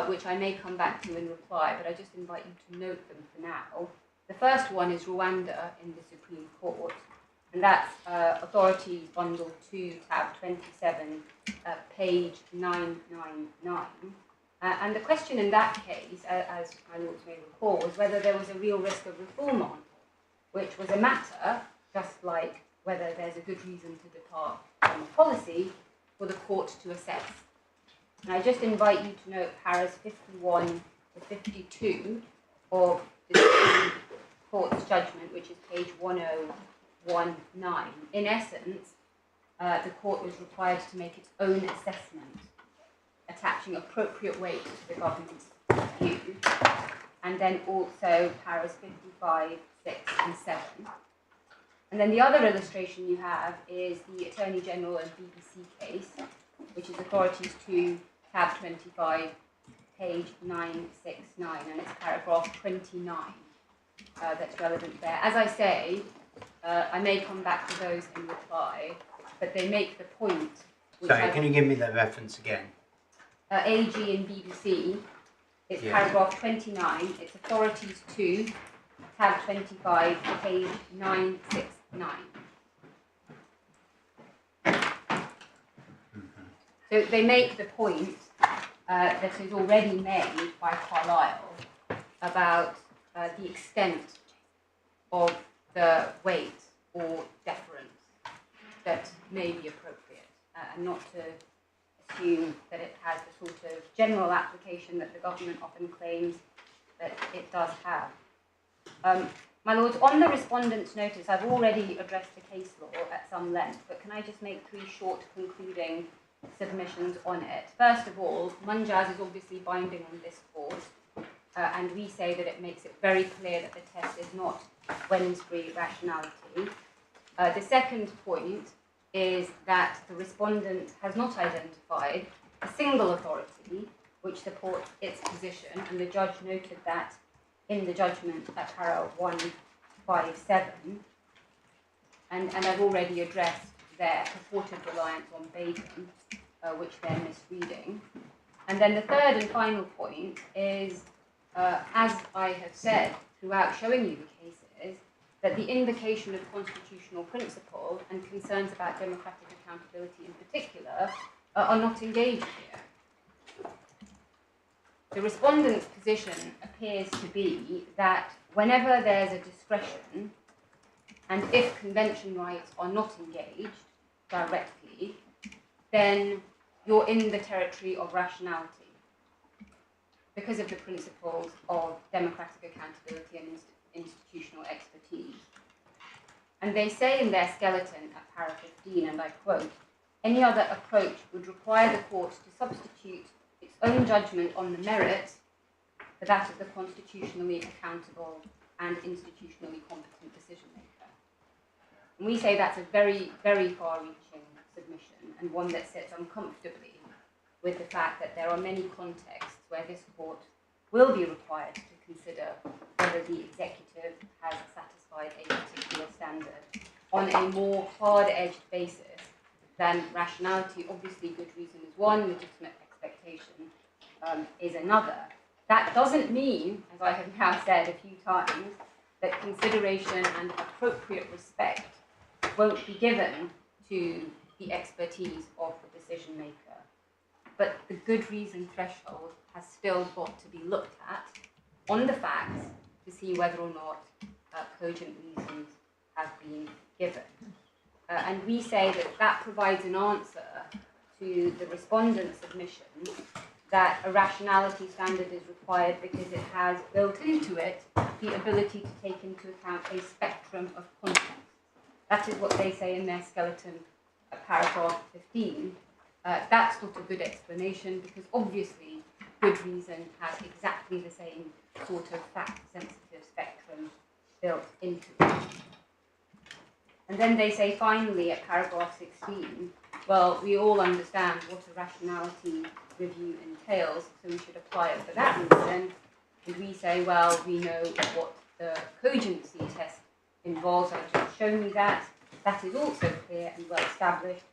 Speaker 1: which I may come back to in reply, but I just invite you to note them for now. The first one is Rwanda in the Supreme Court, and that's Authorities Bundle 2, tab 27, page 999. And the question in that case, as my lords may recall, was whether there was a real risk of reform on, which was a matter, just like whether there's a good reason to depart from a policy, for the court to assess. And I just invite you to note paras 51 to 52 of the Supreme Court's judgment, which is page 1019. In essence, the court was required to make its own assessment, attaching appropriate weight to the government's view, and then also paras 55, 6 and 7. And then the other illustration you have is the Attorney General and BBC case, which is Authorities 2, tab 25, page 969, and it's paragraph 29 that's relevant there. As I say, I may come back to those in reply, but they make the point.
Speaker 2: Sorry, can you give me that reference again?
Speaker 1: AG and BBC, it's paragraph 29, it's Authorities 2, tab 25, page 969. So they make the point that is already made by Carlyle about the extent of the weight or deference that may be appropriate, and not to assume that it has the sort of general application that the government often claims that it does have. My lords, on the respondent's notice, I've already addressed the case law at some length, but can I just make 3 short concluding submissions on it? First of all, Munjaz is obviously binding on this court, and we say that it makes it very clear that the test is not Wednesbury rationality. The second point is that the respondent has not identified a single authority which supports its position, and the judge noted that in the judgment at para 157, and I've already addressed their purported reliance on Bacon, which they're misreading. And then the third and final point is, as I have said throughout showing you the cases, that the invocation of constitutional principle and concerns about democratic accountability in particular are not engaged here. The respondent's position appears to be that whenever there's a discretion, and if convention rights are not engaged directly, then you're in the territory of rationality because of the principles of democratic accountability and institutional expertise. And they say in their skeleton at para 15, and I quote, "Any other approach would require the court to substitute its own judgment on the merits for that of the constitutionally accountable and institutionally competent decision maker." And we say that's a very, very far-reaching submission, and one that sits uncomfortably with the fact that there are many contexts where this court will be required to consider whether the executive has satisfied a particular standard on a more hard-edged basis than rationality. Obviously, good reason is one, legitimate expectation is another. That doesn't mean, as I have now said a few times, that consideration and appropriate respect won't be given to the expertise of the decision maker. But the good reason threshold has still got to be looked at on the facts to see whether or not cogent reasons have been given. And we say that that provides an answer to the respondent's submission that a rationality standard is required because it has built into it the ability to take into account a spectrum of context. That is what they say in their skeleton at paragraph 15. That's not a good explanation because obviously good reason has exactly the same sort of fact-sensitive spectrum built into it. And then they say finally at paragraph 16, well, we all understand what a rationality review entails, so we should apply it for that reason. And we say, well, we know what the cogency test involves. I've just shown you that. That is also clear and well established.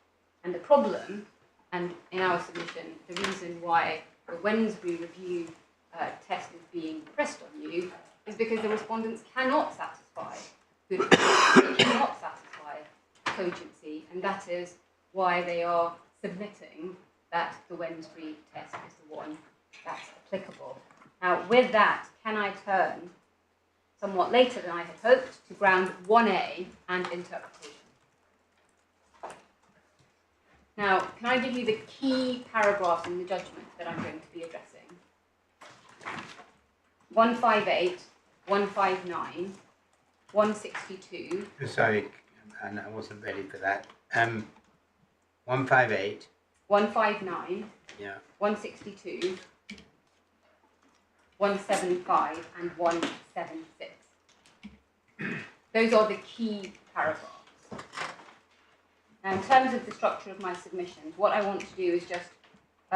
Speaker 1: And the problem, and in our submission, the reason why the Wednesbury review test is being pressed on you is because the respondents cannot satisfy good reason, they cannot satisfy cogency, and that is why they are submitting that the Wednesbury test is the one that's applicable. Now, with that, can I turn somewhat later than I had hoped to ground 1A and interpretation? Now, can I give you the key paragraphs in the judgment that I'm going to be addressing? 158, 159, 162.
Speaker 2: Sorry, and I wasn't ready for that. 158.
Speaker 1: 159.
Speaker 2: Yeah.
Speaker 1: 162. 175 and 176. Those are the key paragraphs. Now, in terms of the structure of my submissions, what I want to do is just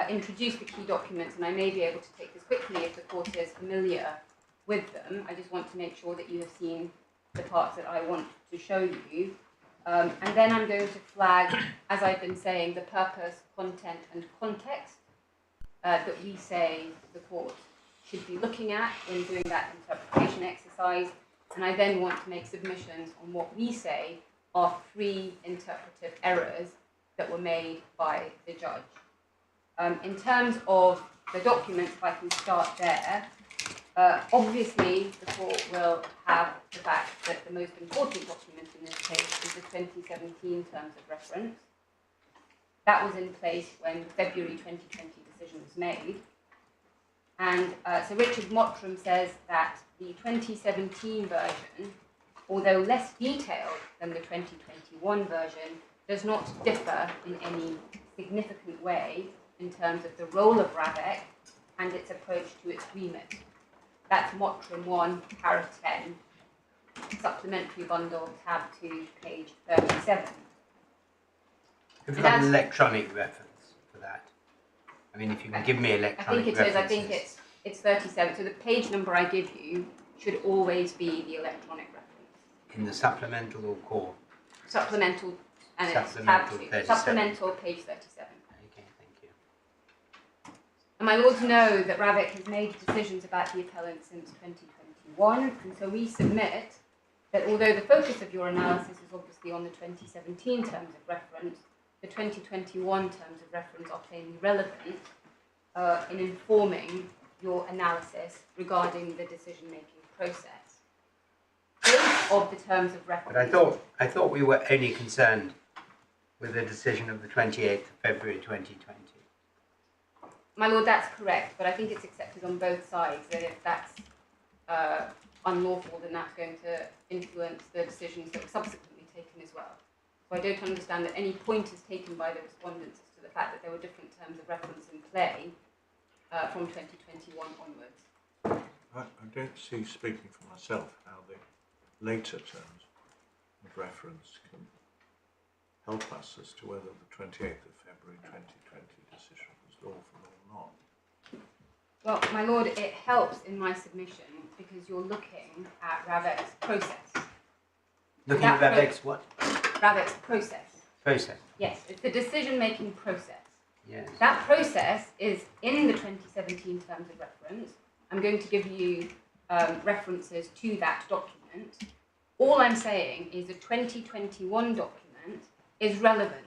Speaker 1: introduce the key documents, and I may be able to take this quickly if the court is familiar with them. I just want to make sure that you have seen the parts that I want to show you. And then I'm going to flag, as I've been saying, the purpose, content, and context that we say the court should be looking at when doing that interpretation exercise. And I then want to make submissions on what we say are 3 interpretive errors that were made by the judge. In terms of the documents, if I can start there, obviously the court will have the fact that the most important document in this case is the 2017 terms of reference. That was in place when the February 2020 decision was made. And Sir Richard Mottram says that the 2017 version, although less detailed than the 2021 version, does not differ in any significant way in terms of the role of RAVEC and its approach to its remit. That's Mottram 1, para 10, supplementary bundle, tab 2, page 37.
Speaker 2: Have you got an electronic reference for that? I mean, if you can give me electronic references.
Speaker 1: I think it's 37. So the page number I give you should always be the electronic reference.
Speaker 2: In the supplemental or core?
Speaker 1: Supplemental, and
Speaker 2: Supplemental
Speaker 1: it's tab 2.
Speaker 2: 37.
Speaker 1: Supplemental, page 37.
Speaker 2: Okay, thank you.
Speaker 1: And my lords know that RAVEC has made decisions about the appellant since 2021, and so we submit that although the focus of your analysis is obviously on the 2017 terms of reference, the 2021 terms of reference are plainly relevant in informing your analysis regarding the decision-making process. Both of the terms of reference...
Speaker 2: But I thought we were only concerned with the decision of the 28th of February 2020.
Speaker 1: My lord, that's correct, but I think it's accepted on both sides that if that's unlawful, then that's going to influence the decisions that were subsequently taken as well. So I don't understand that any point is taken by the respondents as to the fact that there were different terms of reference in play from 2021 onwards.
Speaker 4: I don't see, speaking for myself, how the later terms of reference can help us as to whether the 28th of February 2020 decision was lawful or not.
Speaker 1: Well, my lord, it helps in my submission because you're looking at RAVEC's process.
Speaker 2: Looking at RAVEC's what?
Speaker 1: RAVEC's process.
Speaker 2: Process.
Speaker 1: Yes, it's the decision-making process.
Speaker 2: Yes.
Speaker 1: That process is in the 2017 terms of reference. I'm going to give you references to that document. All I'm saying is the 2021 document is relevant,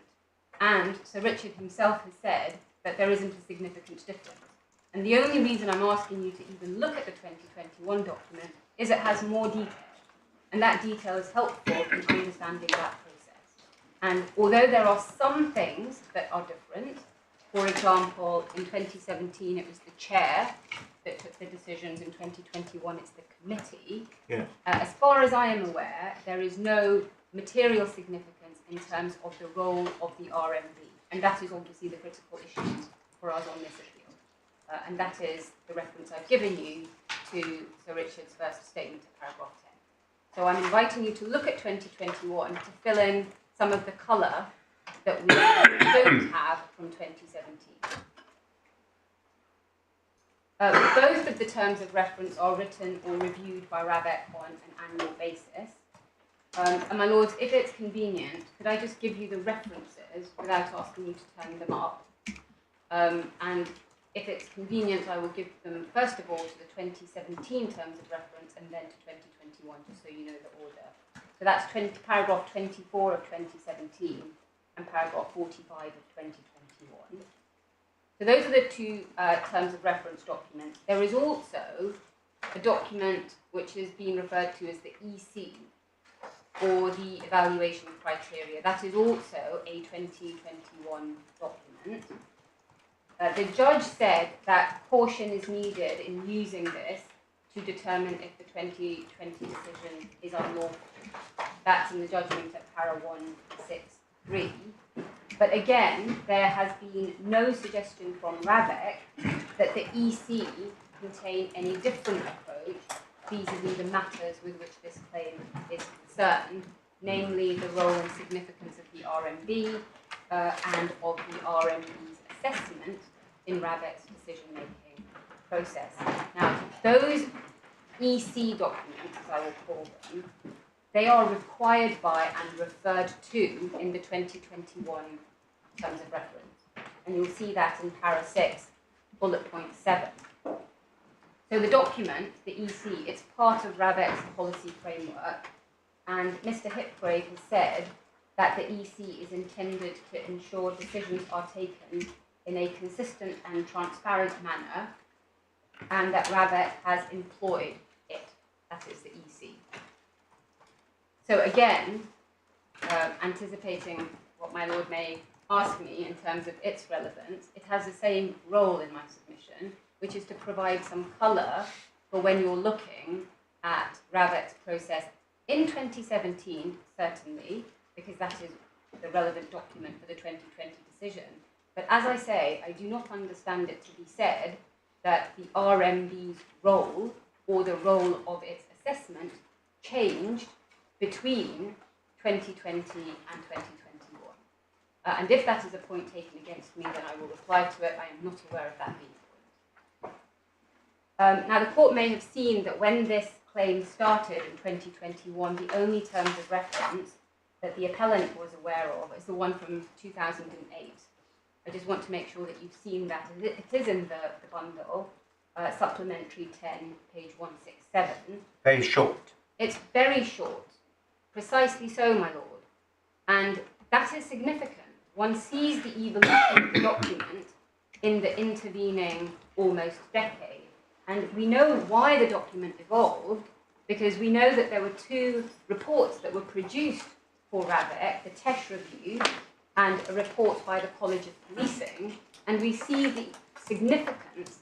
Speaker 1: and Sir Richard himself has said that there isn't a significant difference. And the only reason I'm asking you to even look at the 2021 document is it has more detail, and that detail is helpful in understanding that process. And although there are some things that are different, for example, in 2017 it was the chair that took the decisions, in 2021 it's the committee.
Speaker 4: Yeah.
Speaker 1: As far as I am aware, there is no material significance in terms of the role of the RMB, and that is obviously the critical issue for us on this appeal. And that is the reference I've given you to Sir Richard's first statement of paragraph 10. So I'm inviting you to look at 2021 to fill in some of the colour that we don't have from 2017. Both of the terms of reference are written or reviewed by RAVEC on an annual basis. And my lords, if it's convenient, could I just give you the references without asking you to turn them up? And if it's convenient, I will give them, first of all, to the 2017 terms of reference and then to 2021, just so you know the order. So that's paragraph 24 of 2017 and paragraph 45 of 2021. So those are the two terms of reference documents. There is also a document which is being referred to as the EC, or the evaluation criteria. That is also a 2021 document. The judge said that caution is needed in using this to determine if the 2020 decision is unlawful. That's in the judgment at para 163. But again, there has been no suggestion from RAVEC that the EC contain any different approach vis-à-vis the matters with which this claim is concerned, namely the role and significance of the RMB and of the RMB's assessment in RAVEC's decision-making process. Now, those EC documents, as I will call them, they are required by and referred to in the 2021 terms of reference. And you'll see that in para 6, bullet point 7. So the document, the EC, it's part of RAVEC's policy framework, and Mr. Hipgrave has said that the EC is intended to ensure decisions are taken in a consistent and transparent manner, and that RAVEC has employed it. That is the EC. So again, anticipating what my Lord may ask me in terms of its relevance, it has the same role in my submission, which is to provide some colour for when you're looking at RAVEC's process in 2017, certainly, because that is the relevant document for the 2020 decision. But as I say, I do not understand it to be said that the RMB's role or the role of its assessment changed between 2020 and 2021. And if that is a point taken against me, then I will reply to it. I am not aware of that being a point. Now, the court may have seen that when this claim started in 2021, the only terms of reference that the appellant was aware of is the one from 2008. I just want to make sure that you've seen that. It is in the bundle, supplementary 10, page 167.
Speaker 2: Very short.
Speaker 1: It's very short. Precisely so, my lord. And that is significant. One sees the evolution of the document in the intervening almost decade. And we know why the document evolved, because we know that there were two reports that were produced for RAVEC, the Tesh Review and a report by the College of Policing, and we see the significance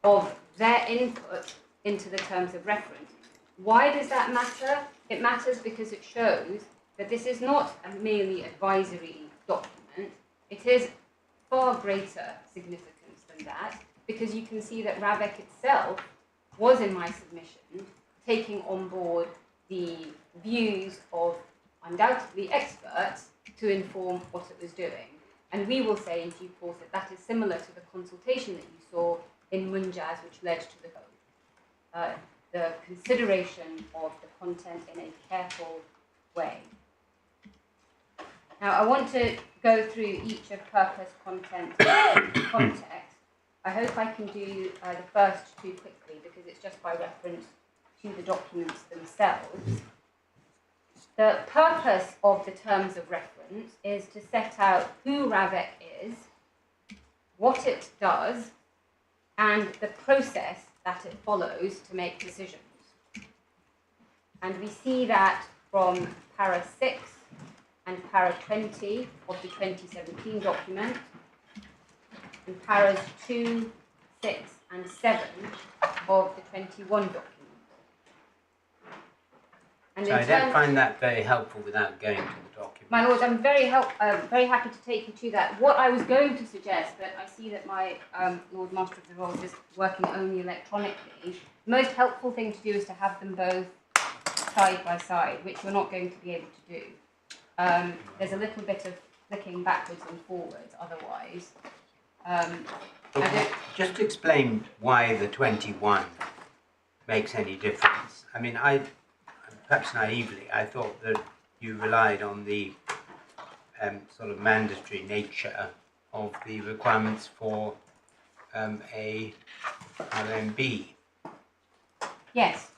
Speaker 1: of their input into the terms of reference. Why does that matter? It matters because it shows that this is not a merely advisory document. It is far greater significance than that, because you can see that RAVEC itself was, in my submission, taking on board the views of undoubtedly experts to inform what it was doing. And we will say in due course that that is similar to the consultation that you saw in Munjaz, which led to the vote. The consideration of the content in a careful way. Now, I want to go through each of purpose, content, and context. I hope I can do the first two quickly, because it's just by reference to the documents themselves. The purpose of the terms of reference is to set out who RAVEC is, what it does, and the process that it follows to make decisions. And we see that from para 6 and para 20 of the 2017 document, and paras 2, 6, and 7 of the 21 document. And
Speaker 2: So I don't find that very helpful without going to the document.
Speaker 1: My lord, I'm very happy to take you to that. What I was going to suggest, but I see that my Lord Master of the Rolls is working only electronically. The most helpful thing to do is to have them both side by side, which you're not going to be able to do. There's a little bit of flicking backwards and forwards otherwise.
Speaker 2: Just to explain why the 21 makes any difference. I mean, perhaps naively, I thought that you relied on the sort of mandatory nature of the requirements for a RMB.
Speaker 1: Yes.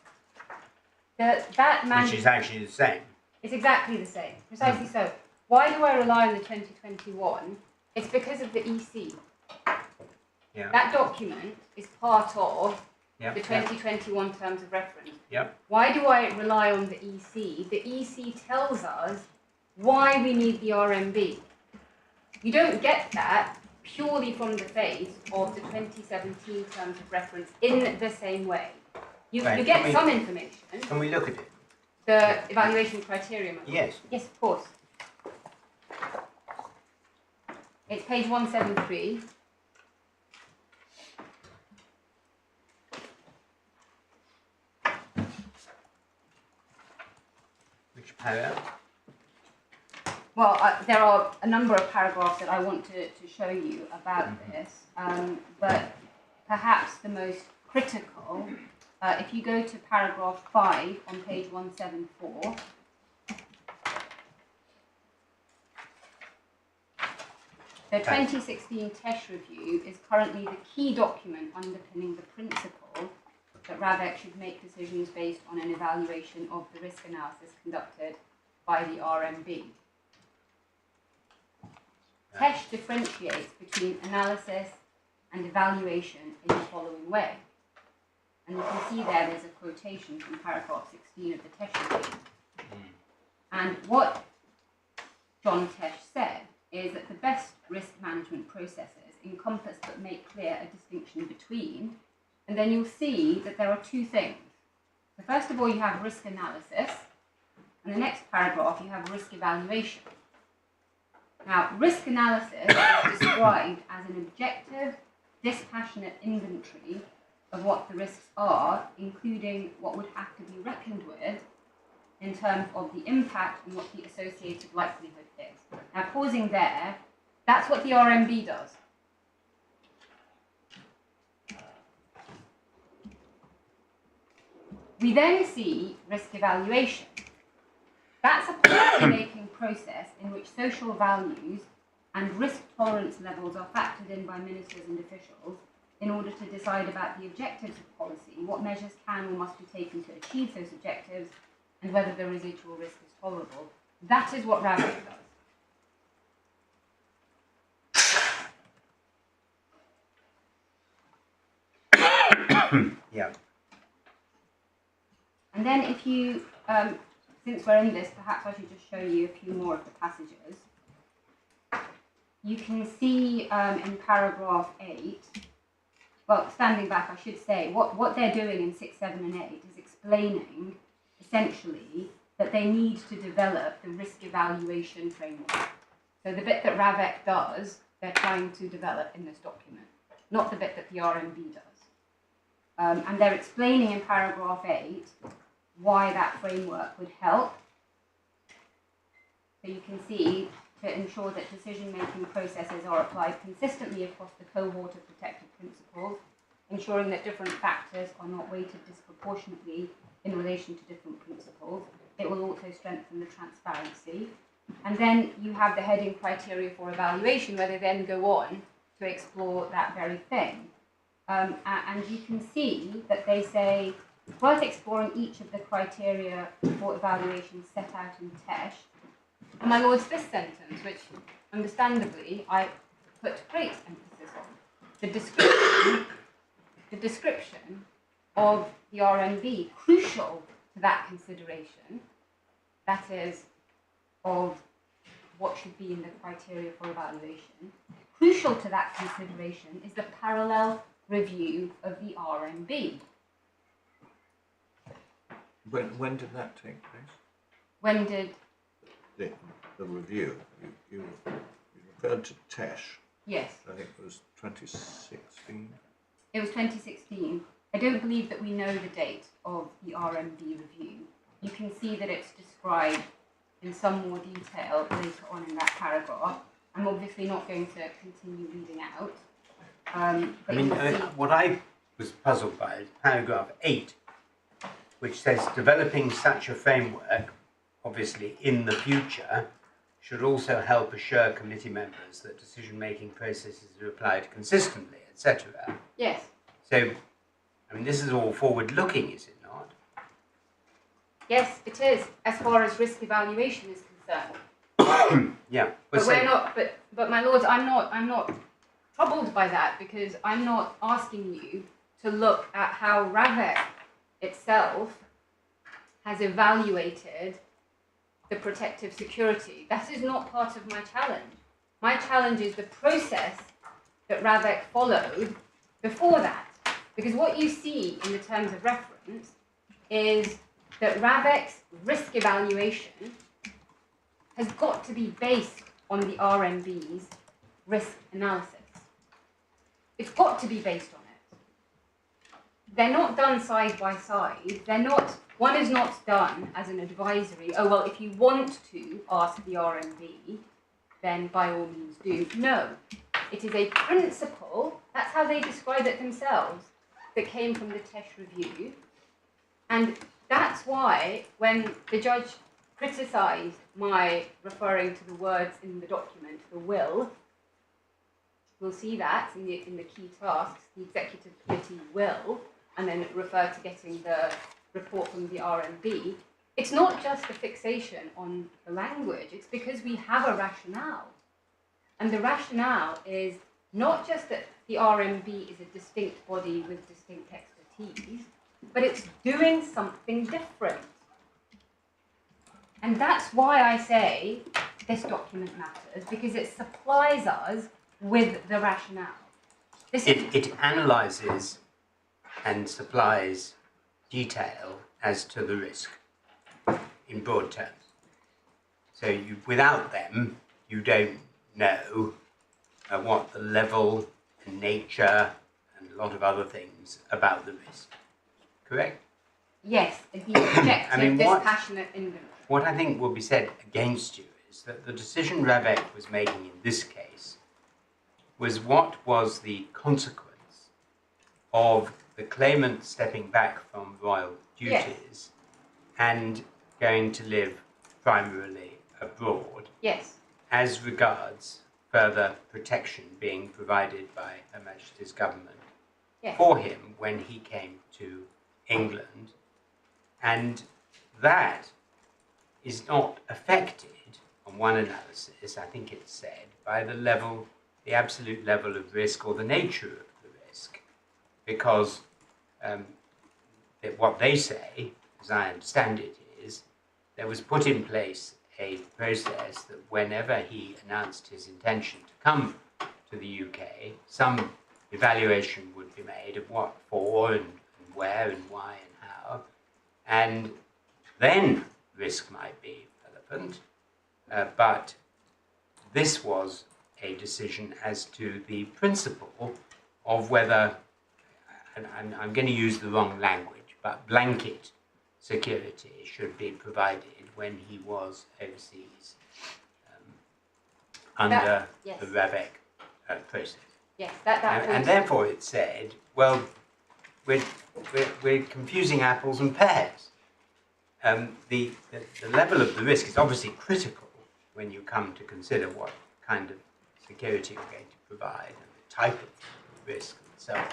Speaker 2: Which is actually the same.
Speaker 1: It's exactly the same, precisely so. Why do I rely on the 2021? It's because of the EC.
Speaker 2: Yeah.
Speaker 1: That document is part of
Speaker 2: Yeah.
Speaker 1: the 2021 Terms of Reference.
Speaker 2: Yeah.
Speaker 1: Why do I rely on the EC? The EC tells us why we need the RMB. You don't get that purely from the face of the 2017 Terms of Reference in the same way. You
Speaker 2: Right,
Speaker 1: get some information.
Speaker 2: Can we look at it?
Speaker 1: The evaluation criteria.
Speaker 2: Yes.
Speaker 1: Yes, of course. It's page 173.
Speaker 2: Which paragraph?
Speaker 1: Well, there are a number of paragraphs that I want to show you about this, but perhaps the most critical, if you go to paragraph 5 on page 174, the 2016 TESH review is currently the key document underpinning the principle that RAVEC should make decisions based on an evaluation of the risk analysis conducted by the RMB. TESH differentiates between analysis and evaluation in the following way. And you can see there's a quotation from paragraph 16 of the TESH review. And what John Tesh said is that the best risk management processes encompass but make clear a distinction between, and then you'll see that there are two things. So first of all, you have risk analysis, and the next paragraph you have risk evaluation. Now, risk analysis is described as an objective, dispassionate inventory of what the risks are, including what would have to be reckoned with in terms of the impact and what the associated likelihood is. Now, pausing there, that's what the RMB does. We then see risk evaluation. That's a policy-making process in which social values and risk tolerance levels are factored in by ministers and officials in order to decide about the objectives of policy, what measures can or must be taken to achieve those objectives, and whether the residual risk is tolerable. That is what RAVEC does.
Speaker 2: Yeah.
Speaker 1: And then if you, since we're in this, perhaps I should just show you a few more of the passages. You can see in paragraph 8, well, standing back, I should say, what they're doing in 6, 7 and 8 is explaining, essentially, that they need to develop the risk evaluation framework. So the bit that RAVEC does, they're trying to develop in this document, not the bit that the RMB does. And they're explaining in paragraph 8 why that framework would help. So you can see, to ensure that decision-making processes are applied consistently across the cohort of protected principles, ensuring that different factors are not weighted disproportionately in relation to different principles. It will also strengthen the transparency. And then you have the heading criteria for evaluation, where they then go on to explore that very thing. And you can see that they say it's worth exploring each of the criteria for evaluation set out in TESH. And my lords, this sentence, which understandably I put great emphasis on, the description of the RNB, crucial to that consideration, that is, of what should be in the criteria for evaluation, crucial to that consideration is the parallel review of the RMB.
Speaker 4: When did that take place?
Speaker 1: When did
Speaker 4: the review? You referred to TESH.
Speaker 1: yes?
Speaker 4: I think it was 2016.
Speaker 1: It was 2016. I don't believe that we know the date of the RMB review. You can see that it's described in some more detail later on in that paragraph. I'm obviously not going to continue reading out.
Speaker 2: What I was puzzled by is paragraph 8, which says developing such a framework, obviously in the future, should also help assure committee members that decision-making processes are applied consistently, etc.
Speaker 1: Yes.
Speaker 2: So, this is all forward-looking, is it not?
Speaker 1: Yes, it is, as far as risk evaluation is concerned.
Speaker 2: Yeah.
Speaker 1: But we're not. But my lords, I'm not troubled by that because I'm not asking you to look at how RAVEC itself has evaluated the protective security. That is not part of my challenge. My challenge is the process that RAVEC followed before that. Because what you see in the terms of reference is that RAVEC's risk evaluation has got to be based on the RMB's risk analysis. It's got to be based on it. They're not done side by side. One is not done as an advisory. Oh, well, if you want to ask the RMB, then by all means do. No, it is a principle, that's how they describe it themselves, that came from the Tesh review. And that's why when the judge criticised my referring to the words in the document, the will, we'll see that in the key tasks, the executive committee will, and then refer to getting the report from the RMB. It's not just a fixation on the language, it's because we have a rationale. And the rationale is not just that the RMB is a distinct body with distinct expertise, but it's doing something different. And that's why I say this document matters, because it supplies us with the rationale.
Speaker 2: It analyses and supplies detail as to the risk in broad terms. So without them, you don't know what the level and nature and a lot of other things about the risk. Correct?
Speaker 1: Yes, the objective, dispassionate inventory.
Speaker 2: What I think will be said against you is that the decision RAVEC was making in this case was what was the consequence of the claimant stepping back from royal duties and going to live primarily abroad, as regards further protection being provided by Her Majesty's government for him when he came to England. And that is not affected, on one analysis, I think it's said, by the absolute level of risk or the nature of the risk. Because what they say, as I understand it, is there was put in place a process that whenever he announced his intention to come to the UK, some evaluation would be made of what for and where and why and how, and then risk might be relevant, but this was a decision as to the principle of whether, and I'm going to use the wrong language, but blanket security should be provided when he was overseas under the RAVEC process.
Speaker 1: Yes,
Speaker 2: and therefore it said, well, we're confusing apples and pears. The level of the risk is obviously critical when you come to consider what kind of security you're going to provide and the type of risk and so on.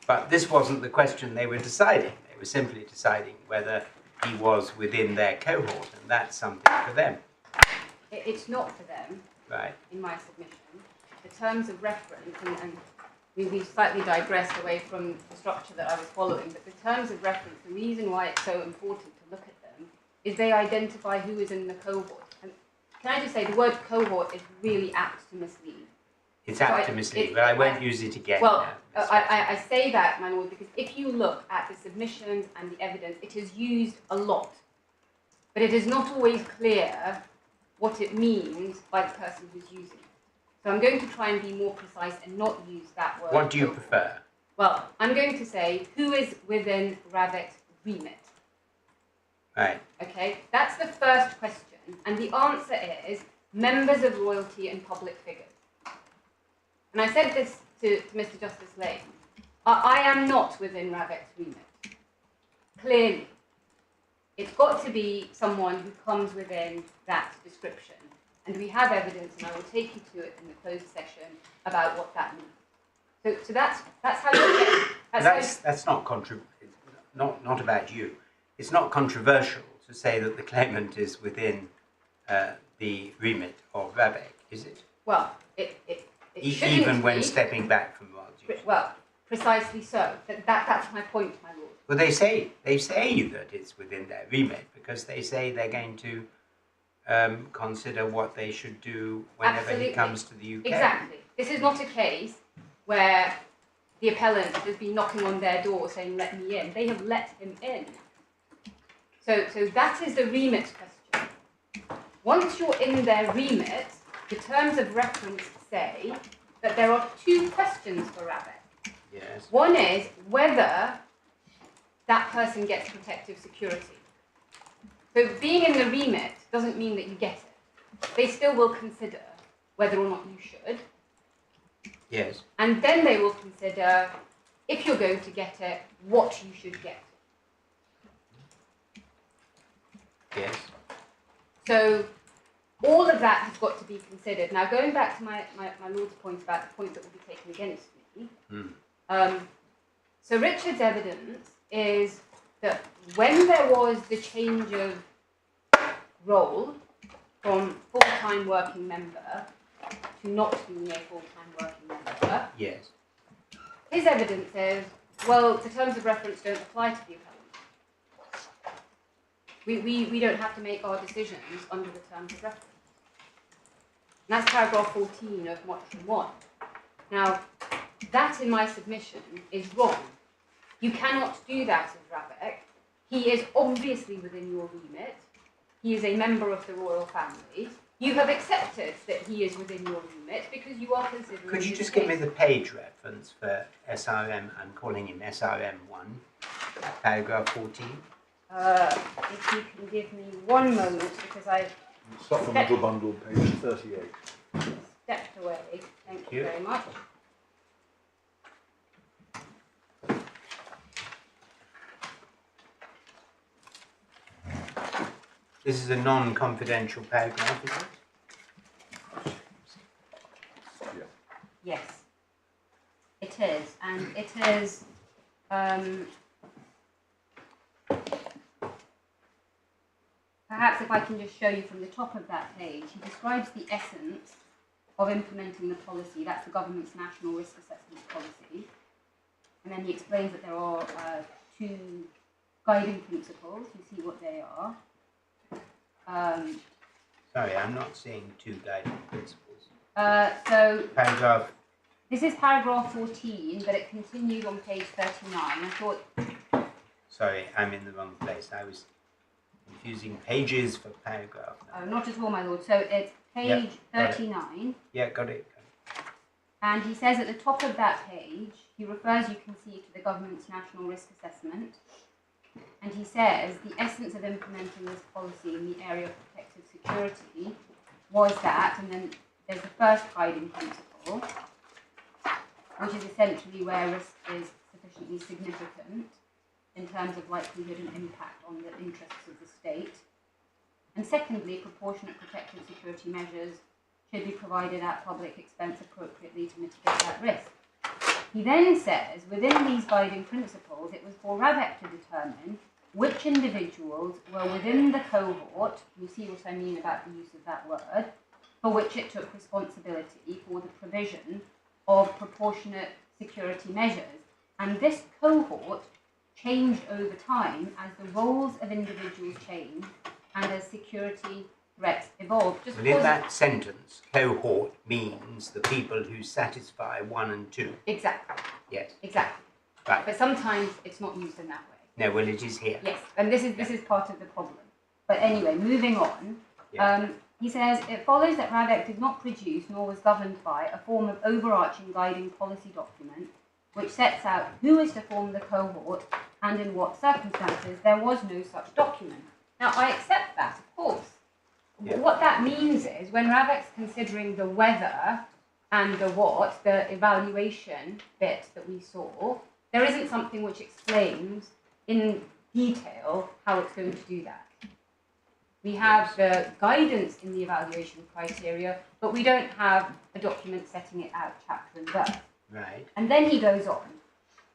Speaker 2: But this wasn't the question they were deciding. They were simply deciding whether he was within their cohort, and that's something for them.
Speaker 1: It's not for them,
Speaker 2: right?
Speaker 1: In my submission. The terms of reference, and we slightly digressed away from the structure that I was following, but the terms of reference, the reason why it's so important to look at them is they identify who is in the cohort. And can I just say, the word cohort is really apt to mislead.
Speaker 2: It's apt to mislead, but I won't use it again.
Speaker 1: Well, I say that, my lord, because if you look at the submissions and the evidence, it is used a lot. But it is not always clear what it means by the person who's using it. So I'm going to try and be more precise and not use that word.
Speaker 2: What do you prefer?
Speaker 1: Well, I'm going to say who is within RAVEC's remit.
Speaker 2: Right.
Speaker 1: Okay, that's the first question. And the answer is members of royalty and public figures. And I said this to Mr. Justice Lane. I am not within RAVEC's remit. Clearly. It's got to be someone who comes within that description. And we have evidence, and I will take you to it in the closed session, about what that means. So that's how you get...
Speaker 2: That's not about you. It's not controversial to say that the claimant is within the remit of RAVEC, is it?
Speaker 1: Well, It shouldn't
Speaker 2: even when
Speaker 1: be.
Speaker 2: stepping back from royal duty.
Speaker 1: Well, precisely so. That's my point, my lord.
Speaker 2: Well, they say that it's within their remit because they say they're going to consider what they should do whenever
Speaker 1: Absolutely.
Speaker 2: he comes to the UK.
Speaker 1: Exactly. This is not a case where the appellant has been knocking on their door saying, "Let me in." They have let him in. So that is the remit question. Once you're in their remit, the terms of reference say that there are two questions for RAVEC.
Speaker 2: Yes.
Speaker 1: One is whether that person gets protective security. So being in the remit doesn't mean that you get it. They still will consider whether or not you should.
Speaker 2: Yes.
Speaker 1: And then they will consider, if you're going to get it, what you should get.
Speaker 2: Yes.
Speaker 1: So all of that has got to be considered. Now, going back to my lord's point about the point that will be taken against me, so Richard's evidence is that when there was the change of role from full-time working member to not being a full-time working member,
Speaker 2: Yes.
Speaker 1: his evidence is, well, the terms of reference don't apply to the appellant. We don't have to make our decisions under the terms of reference. And that's paragraph 14 of Motion 1. Now, that in my submission is wrong. You cannot do that as RAVEC. He is obviously within your remit. He is a member of the royal family. You have accepted that he is within your remit because you are considering.
Speaker 2: Could you
Speaker 1: his
Speaker 2: just give me
Speaker 1: case.
Speaker 2: the page reference for SRM? I'm calling him SRM 1, paragraph 14.
Speaker 1: If you can give me one moment because I've
Speaker 3: Supplemental bundle, page 38.
Speaker 1: stepped away. Thank you very much.
Speaker 2: This is a non-confidential paragraph, is it?
Speaker 3: Yeah.
Speaker 1: Yes, it is, and it is. Perhaps if I can just show you from the top of that page, he describes the essence of implementing the policy. That's the government's national risk assessment policy, and then he explains that there are two guiding principles. You see what they are.
Speaker 2: Sorry, I'm not seeing two guiding principles.
Speaker 1: So
Speaker 2: Paragraph.
Speaker 1: this is paragraph 14, but it continues on page 39. I thought.
Speaker 2: Sorry, I'm in the wrong place. I was confusing pages for paragraph.
Speaker 1: Not at all, my lord. So it's page 39.
Speaker 2: Yeah, got it.
Speaker 1: And he says at the top of that page, he refers, you can see, to the government's national risk assessment. And he says the essence of implementing this policy in the area of protective security was that, and then there's the first guiding principle, which is essentially where risk is sufficiently significant in terms of likelihood and impact on the interests of the state. And secondly, proportionate protective security measures should be provided at public expense appropriately to mitigate that risk. He then says, within these guiding principles, it was for RAVEC to determine which individuals were within the cohort, you see what I mean about the use of that word, for which it took responsibility for the provision of proportionate security measures. And this cohort changed over time as the roles of individuals changed and as security threats evolved. Just
Speaker 2: Within that sentence, cohort means the people who satisfy 1 and 2.
Speaker 1: Exactly.
Speaker 2: Yes.
Speaker 1: Exactly.
Speaker 2: Right.
Speaker 1: But sometimes it's not used in that way.
Speaker 2: No, well, it is here.
Speaker 1: Yes, and this is part of the problem. But anyway, moving on.
Speaker 2: Yeah.
Speaker 1: He says, it follows that RAVEC did not produce nor was governed by a form of overarching guiding policy document which sets out who is to form the cohort and in what circumstances. There was no such document. Now, I accept that, of course.
Speaker 2: Yeah.
Speaker 1: What that means is when RAVEC's considering the whether and the what, the evaluation bit that we saw, there isn't something which explains in detail how it's going to do that. We have the guidance in the evaluation criteria, but we don't have a document setting it out chapter and verse.
Speaker 2: Right.
Speaker 1: And then he goes on.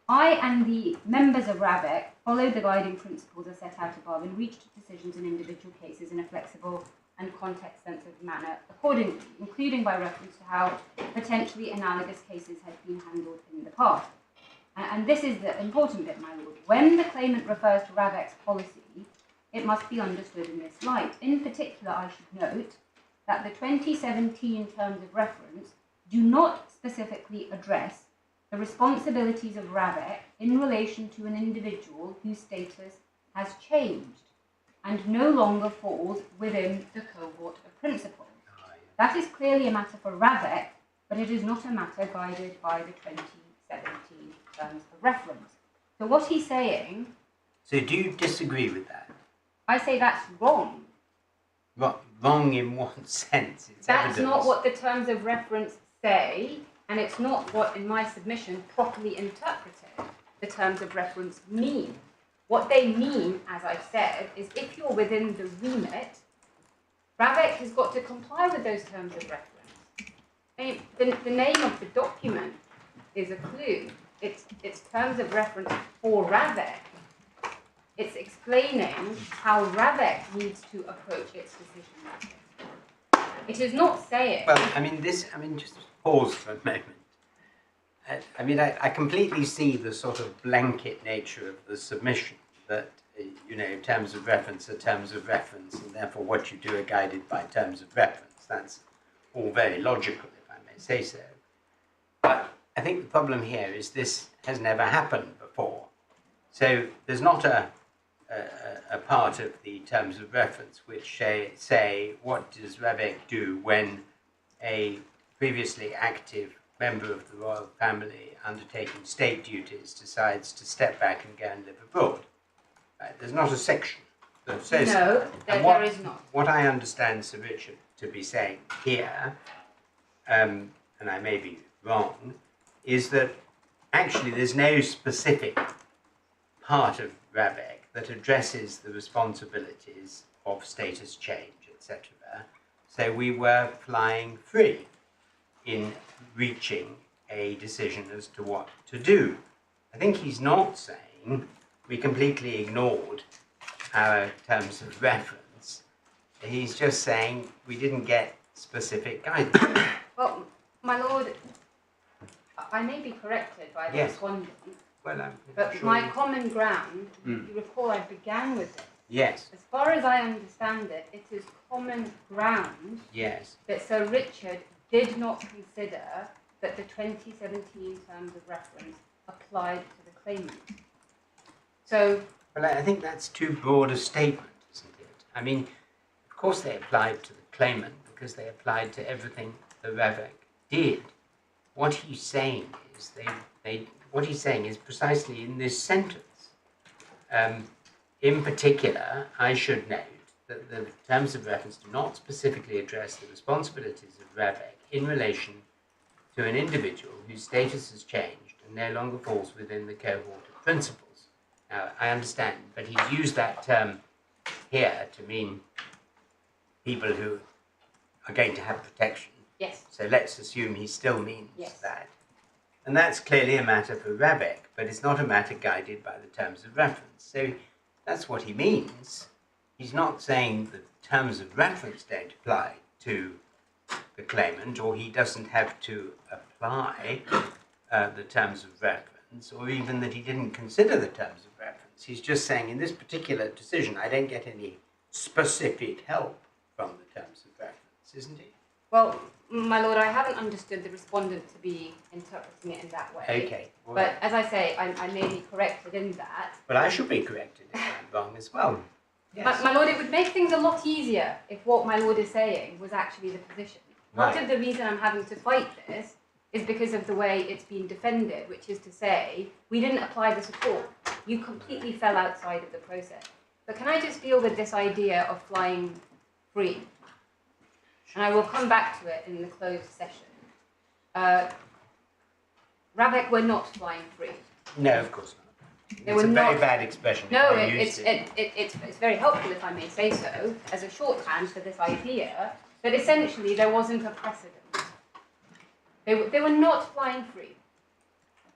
Speaker 1: I and the members of RAVEC followed the guiding principles as set out above and reached decisions in individual cases in a flexible and context-sensitive manner accordingly, including by reference to how potentially analogous cases had been handled in the past. And this is the important bit, my lord. When the claimant refers to RAVEC's policy, it must be understood in this light. In particular, I should note that the 2017 terms of reference do not specifically address the responsibilities of RAVEC in relation to an individual whose status has changed and no longer falls within the cohort of principles. That is clearly a matter for RAVEC, but it is not a matter guided by the 2017 terms of reference. So what he's saying...
Speaker 2: So do you disagree with that?
Speaker 1: I say that's wrong.
Speaker 2: Wrong in what sense? It's
Speaker 1: That's
Speaker 2: evidence.
Speaker 1: not what the terms of reference say, and it's not what, in my submission, properly interpreted the terms of reference mean. What they mean, as I've said, is if you're within the remit, RAVEC has got to comply with those terms of reference. I mean, the name of the document is a clue. It's terms of reference for RAVEC. It's explaining how RAVEC needs to approach its decision making. It is not saying...
Speaker 2: Well, just pause for a moment. I completely see the sort of blanket nature of the submission that, terms of reference are terms of reference, and therefore what you do are guided by terms of reference. That's all very logical, if I may say so. But I think the problem here is this has never happened before. So there's not a part of the terms of reference which say what does RAVEC do when a previously active member of the royal family undertaking state duties decides to step back and go and live abroad. There's not a section that says
Speaker 1: no, there is not.
Speaker 2: What I understand Sir Richard to be saying here, and I may be wrong, is that actually there's no specific part of RAVEC that addresses the responsibilities of status change, etc. So we were flying free in reaching a decision as to what to do. I think he's not saying we completely ignored our terms of reference. He's just saying we didn't get specific guidance.
Speaker 1: Well, my lord, I may be corrected by the respondent.
Speaker 2: Well,
Speaker 1: but
Speaker 2: sure
Speaker 1: my common ground, you recall I began with this.
Speaker 2: Yes.
Speaker 1: As far as I understand it, it is common ground that Sir Richard did not consider that the 2017 terms of reference applied to the claimant. So...
Speaker 2: Well, I think that's too broad a statement, isn't it? I mean, of course they applied to the claimant because they applied to everything the RAVEC did. What he's saying is what he's saying is precisely in this sentence. In particular, I should note that the terms of reference do not specifically address the responsibilities of RAVEC in relation to an individual whose status has changed and no longer falls within the cohort of principles. Now, I understand, but he's used that term here to mean people who are going to have protection.
Speaker 1: Yes.
Speaker 2: So let's assume he still means that. And that's clearly a matter for RAVEC, but it's not a matter guided by the terms of reference. So that's what he means. He's not saying the terms of reference don't apply to the claimant, or he doesn't have to apply the terms of reference, or even that he didn't consider the terms of reference. He's just saying, in this particular decision, I don't get any specific help from the terms of reference, isn't he?
Speaker 1: Well, my lord, I haven't understood the respondent to be interpreting it in that way.
Speaker 2: Okay. Well,
Speaker 1: but as I say, I may be corrected in that.
Speaker 2: Well, I should be corrected if I'm wrong as well. Yes.
Speaker 1: My lord, it would make things a lot easier if what my lord is saying was actually the position.
Speaker 2: Right.
Speaker 1: Part of the reason I'm having to fight this is because of the way it's been defended, which is to say, we didn't apply this at all. You completely fell outside of the process. But can I just deal with this idea of flying free? And I will come back to it in the closed session. RAVEC were not flying free.
Speaker 2: No, of course not.
Speaker 1: They
Speaker 2: It's
Speaker 1: were
Speaker 2: a
Speaker 1: not,
Speaker 2: very bad expression.
Speaker 1: No, it's very helpful, if I may say so, as a shorthand for this idea, that essentially there wasn't a precedent. They were not flying free.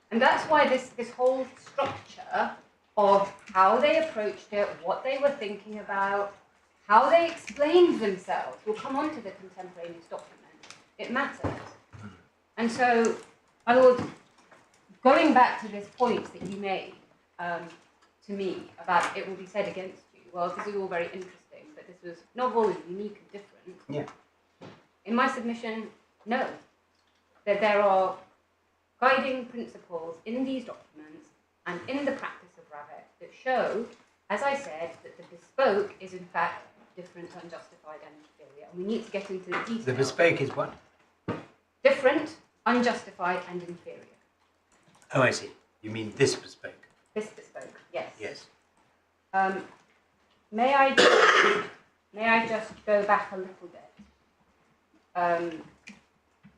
Speaker 1: And that's why this whole structure of how they approached it, what they were thinking about, how they explained themselves. We'll come on to the contemporaneous document. It matters. And so, my lord, going back to this point that you made to me about it will be said against you, well, this is all very interesting, but this was novel and unique and different.
Speaker 2: Yeah.
Speaker 1: In my submission, no. That there are guiding principles in these documents and in the practice of RAVEC that show, as I said, that the bespoke is in fact different, unjustified and inferior. And we need to get into the details.
Speaker 2: The bespoke is what?
Speaker 1: Different, unjustified and inferior.
Speaker 2: Oh, I see. You mean this bespoke?
Speaker 1: This bespoke, yes.
Speaker 2: Yes.
Speaker 1: May I just go back a little bit?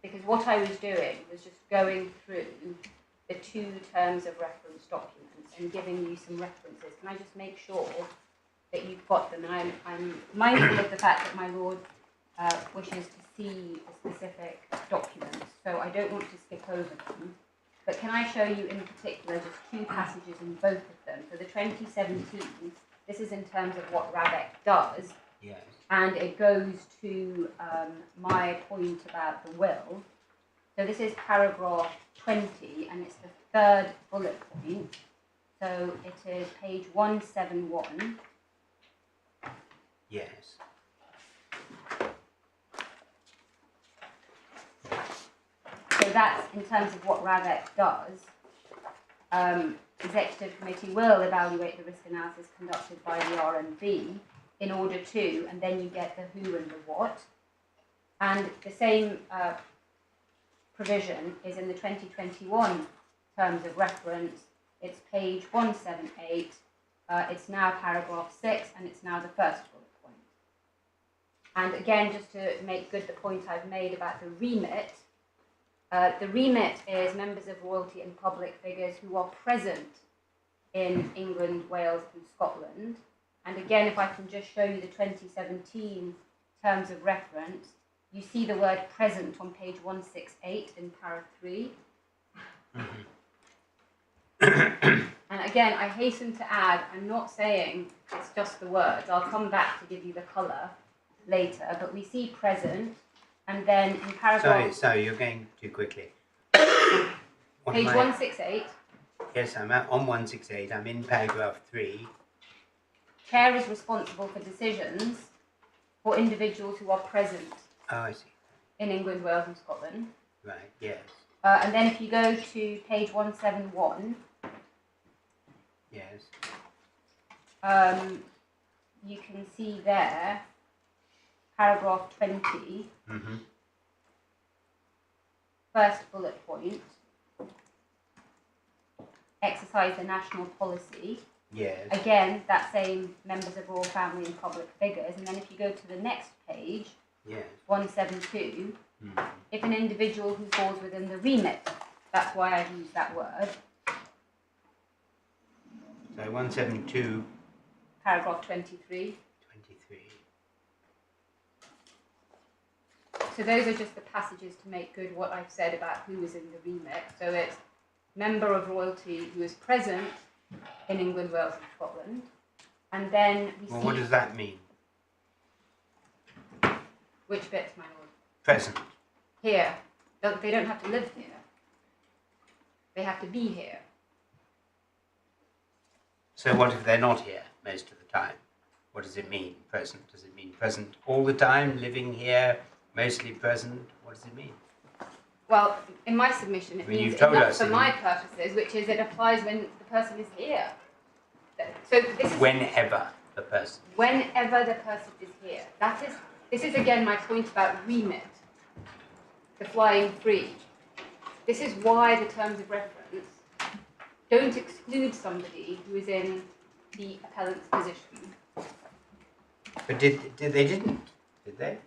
Speaker 1: Because what I was doing was just going through the two terms of reference documents and giving you some references. Can I just make sure that you've got them? And I'm mindful of the fact that my lord wishes to see the specific documents, so I don't want to skip over them. But can I show you in particular just two passages in both of them? For the 2017, this is in terms of what RAVEC does,
Speaker 2: Yes.
Speaker 1: and it goes to my point about the will. So this is paragraph 20, and it's the third bullet point. So it is page 171.
Speaker 2: Yes.
Speaker 1: So that's in terms of what RAVEC does. Executive Committee will evaluate the risk analysis conducted by the RMV in order to, and then you get the who and the what. And the same provision is in the 2021 terms of reference. It's page 178. It's now paragraph 6, and it's now the first bullet point. And again, just to make good the point I've made about the remit, the remit is members of royalty and public figures who are present in England, Wales and Scotland. And again, if I can just show you the 2017 terms of reference, you see the word present on page 168 in para 3. And again, I hasten to add, I'm not saying it's just the words. I'll come back to give you the colour later, but we see present. And then in paragraph...
Speaker 2: Sorry, you're going too quickly.
Speaker 1: Page 168.
Speaker 2: Yes, I'm on 168. I'm in paragraph 3.
Speaker 1: Chair is responsible for decisions for individuals who are present
Speaker 2: Oh, I see.
Speaker 1: in England, Wales and Scotland.
Speaker 2: Right, yes.
Speaker 1: And then if you go to page 171,
Speaker 2: Yes.
Speaker 1: you can see there, paragraph 20,
Speaker 2: Mm-hmm.
Speaker 1: first bullet point, exercise the national policy.
Speaker 2: Yes.
Speaker 1: Again, that same members of royal family and public figures. And then if you go to the next page,
Speaker 2: Yes.
Speaker 1: 172,
Speaker 2: Mm-hmm.
Speaker 1: if an individual who falls within the remit, that's why I've used that word,
Speaker 2: So 172,
Speaker 1: paragraph 23.
Speaker 2: 23.
Speaker 1: So those are just the passages to make good what I've said about who is in the remit. So it's member of royalty who is present in England, Wales and Scotland. And then we
Speaker 2: Well,
Speaker 1: see...
Speaker 2: what does that mean?
Speaker 1: Which bit, my lord?
Speaker 2: Present.
Speaker 1: Here. They don't have to live here. They have to be here.
Speaker 2: So what if they're not here most of the time? What does it mean, present? Does it mean present all the time, living here, mostly present? What does it mean?
Speaker 1: Well, in my submission, it
Speaker 2: I mean,
Speaker 1: means
Speaker 2: you've told
Speaker 1: enough
Speaker 2: us
Speaker 1: for
Speaker 2: in-
Speaker 1: my purposes, which is it applies when the person is here. So this is
Speaker 2: Whenever the person.
Speaker 1: whenever the person is here. This is again my point about remit, the flying free. This is why the terms of reference don't exclude somebody who is in the appellant's position.
Speaker 2: But they didn't, did they?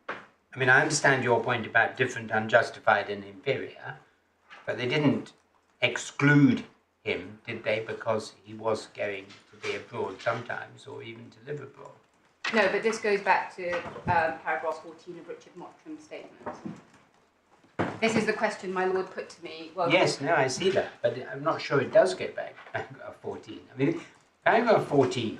Speaker 2: I mean, I understand your point about different, unjustified and inferior, but they didn't exclude him, did they, because he was going to be abroad sometimes, or even to live abroad?
Speaker 1: No, but this goes back to paragraph 14 of Richard Mottram's statement. This is the question my lord put to me. Well,
Speaker 2: Yes, no, I see that, but I'm not sure it does get back to paragraph 14. I mean, paragraph 14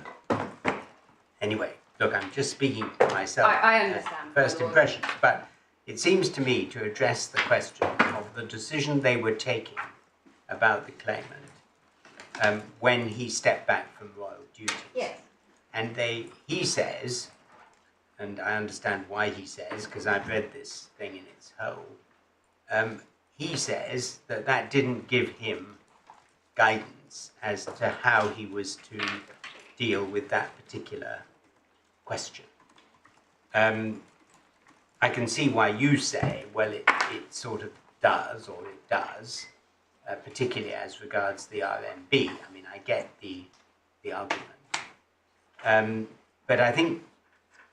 Speaker 2: Anyway, look, I'm just speaking for myself.
Speaker 1: I understand.
Speaker 2: First
Speaker 1: my lord.
Speaker 2: impressions, but it seems to me to address the question of the decision they were taking about the claimant when he stepped back from royal duties.
Speaker 1: Yes.
Speaker 2: And he says, and I understand why he says, because I've read this thing in its whole, he says that that didn't give him guidance as to how he was to deal with that particular question. I can see why you say, well, it sort of does, or it does, particularly as regards the RMB. I mean, I get the argument. But I think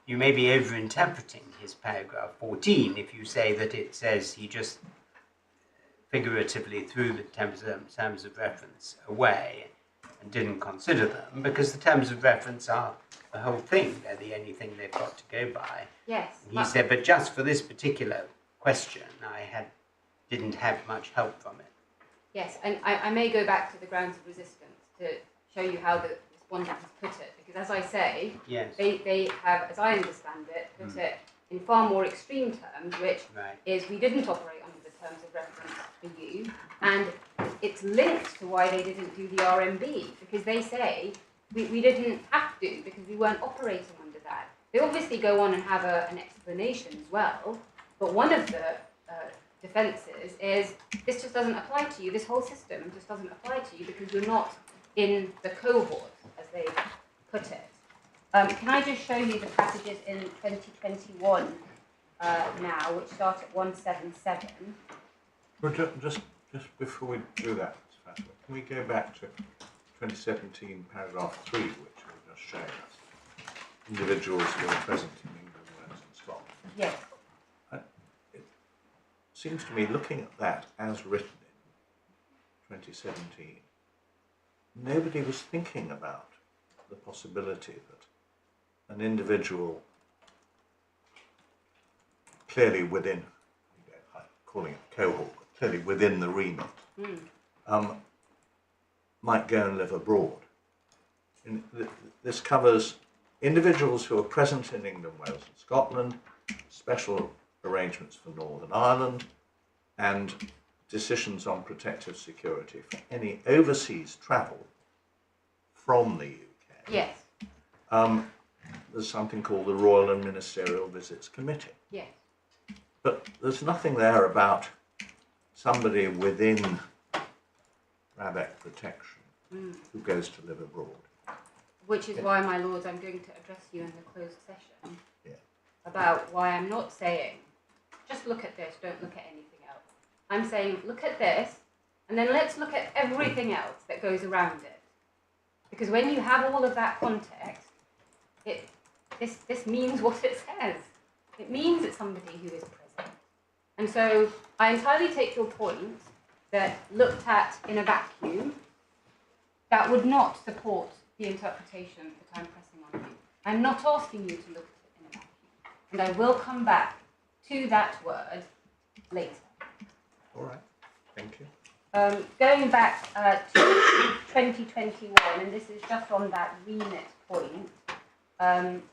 Speaker 2: you may be overinterpreting his paragraph 14 if you say that it says he just figuratively threw the terms of reference away and didn't consider them, because the terms of reference are the whole thing. They're the only thing they've got to go by.
Speaker 1: Yes.
Speaker 2: He said, but just for this particular question, I didn't have much help from it.
Speaker 1: Yes, and I may go back to the grounds of resistance to show you how the respondent has put it, because as I say,
Speaker 2: Yes.
Speaker 1: they have, as I understand it, put it in far more extreme terms, which
Speaker 2: Right.
Speaker 1: is we didn't operate under the terms of reference for you, and it's linked to why they didn't do the RMB, because they say we didn't have to because we weren't operating under that. They obviously go on and have an explanation as well, but one of the defences is this just doesn't apply to you, this whole system just doesn't apply to you because you're not in the cohort, as they put it. Can I just show you the passages in 2021 now, which start at 177?
Speaker 4: Well, just before we do that, can we go back to 2017 paragraph 3, which we just showed us? Individuals who are present in England, Wales and Scotland.
Speaker 1: Yes.
Speaker 4: It seems to me, looking at that as written in 2017, nobody was thinking about the possibility that an individual clearly within, I'm calling it cohort, but clearly within the remit, might go and live abroad. This covers individuals who are present in England, Wales and Scotland, special arrangements for Northern Ireland, and decisions on protective security for any overseas travel from the UK.
Speaker 1: Yes.
Speaker 4: There's something called the Royal and Ministerial Visits Committee.
Speaker 1: Yes.
Speaker 4: But there's nothing there about somebody within RAVEC protection who goes to live abroad.
Speaker 1: Which is why, my lords, I'm going to address you in the closed session
Speaker 4: Yeah.
Speaker 1: about why I'm not saying, just look at this, don't look at anything else. I'm saying, look at this, and then let's look at everything else that goes around it. Because when you have all of that context, this means what it says. It means it's somebody who is present. And so I entirely take your point that looked at in a vacuum, that would not support the interpretation that I'm pressing on you. I'm not asking you to look at it in a vacuum. And I will come back to that word later.
Speaker 4: All right, thank you.
Speaker 1: Going back to 2021, and this is just on that remit point,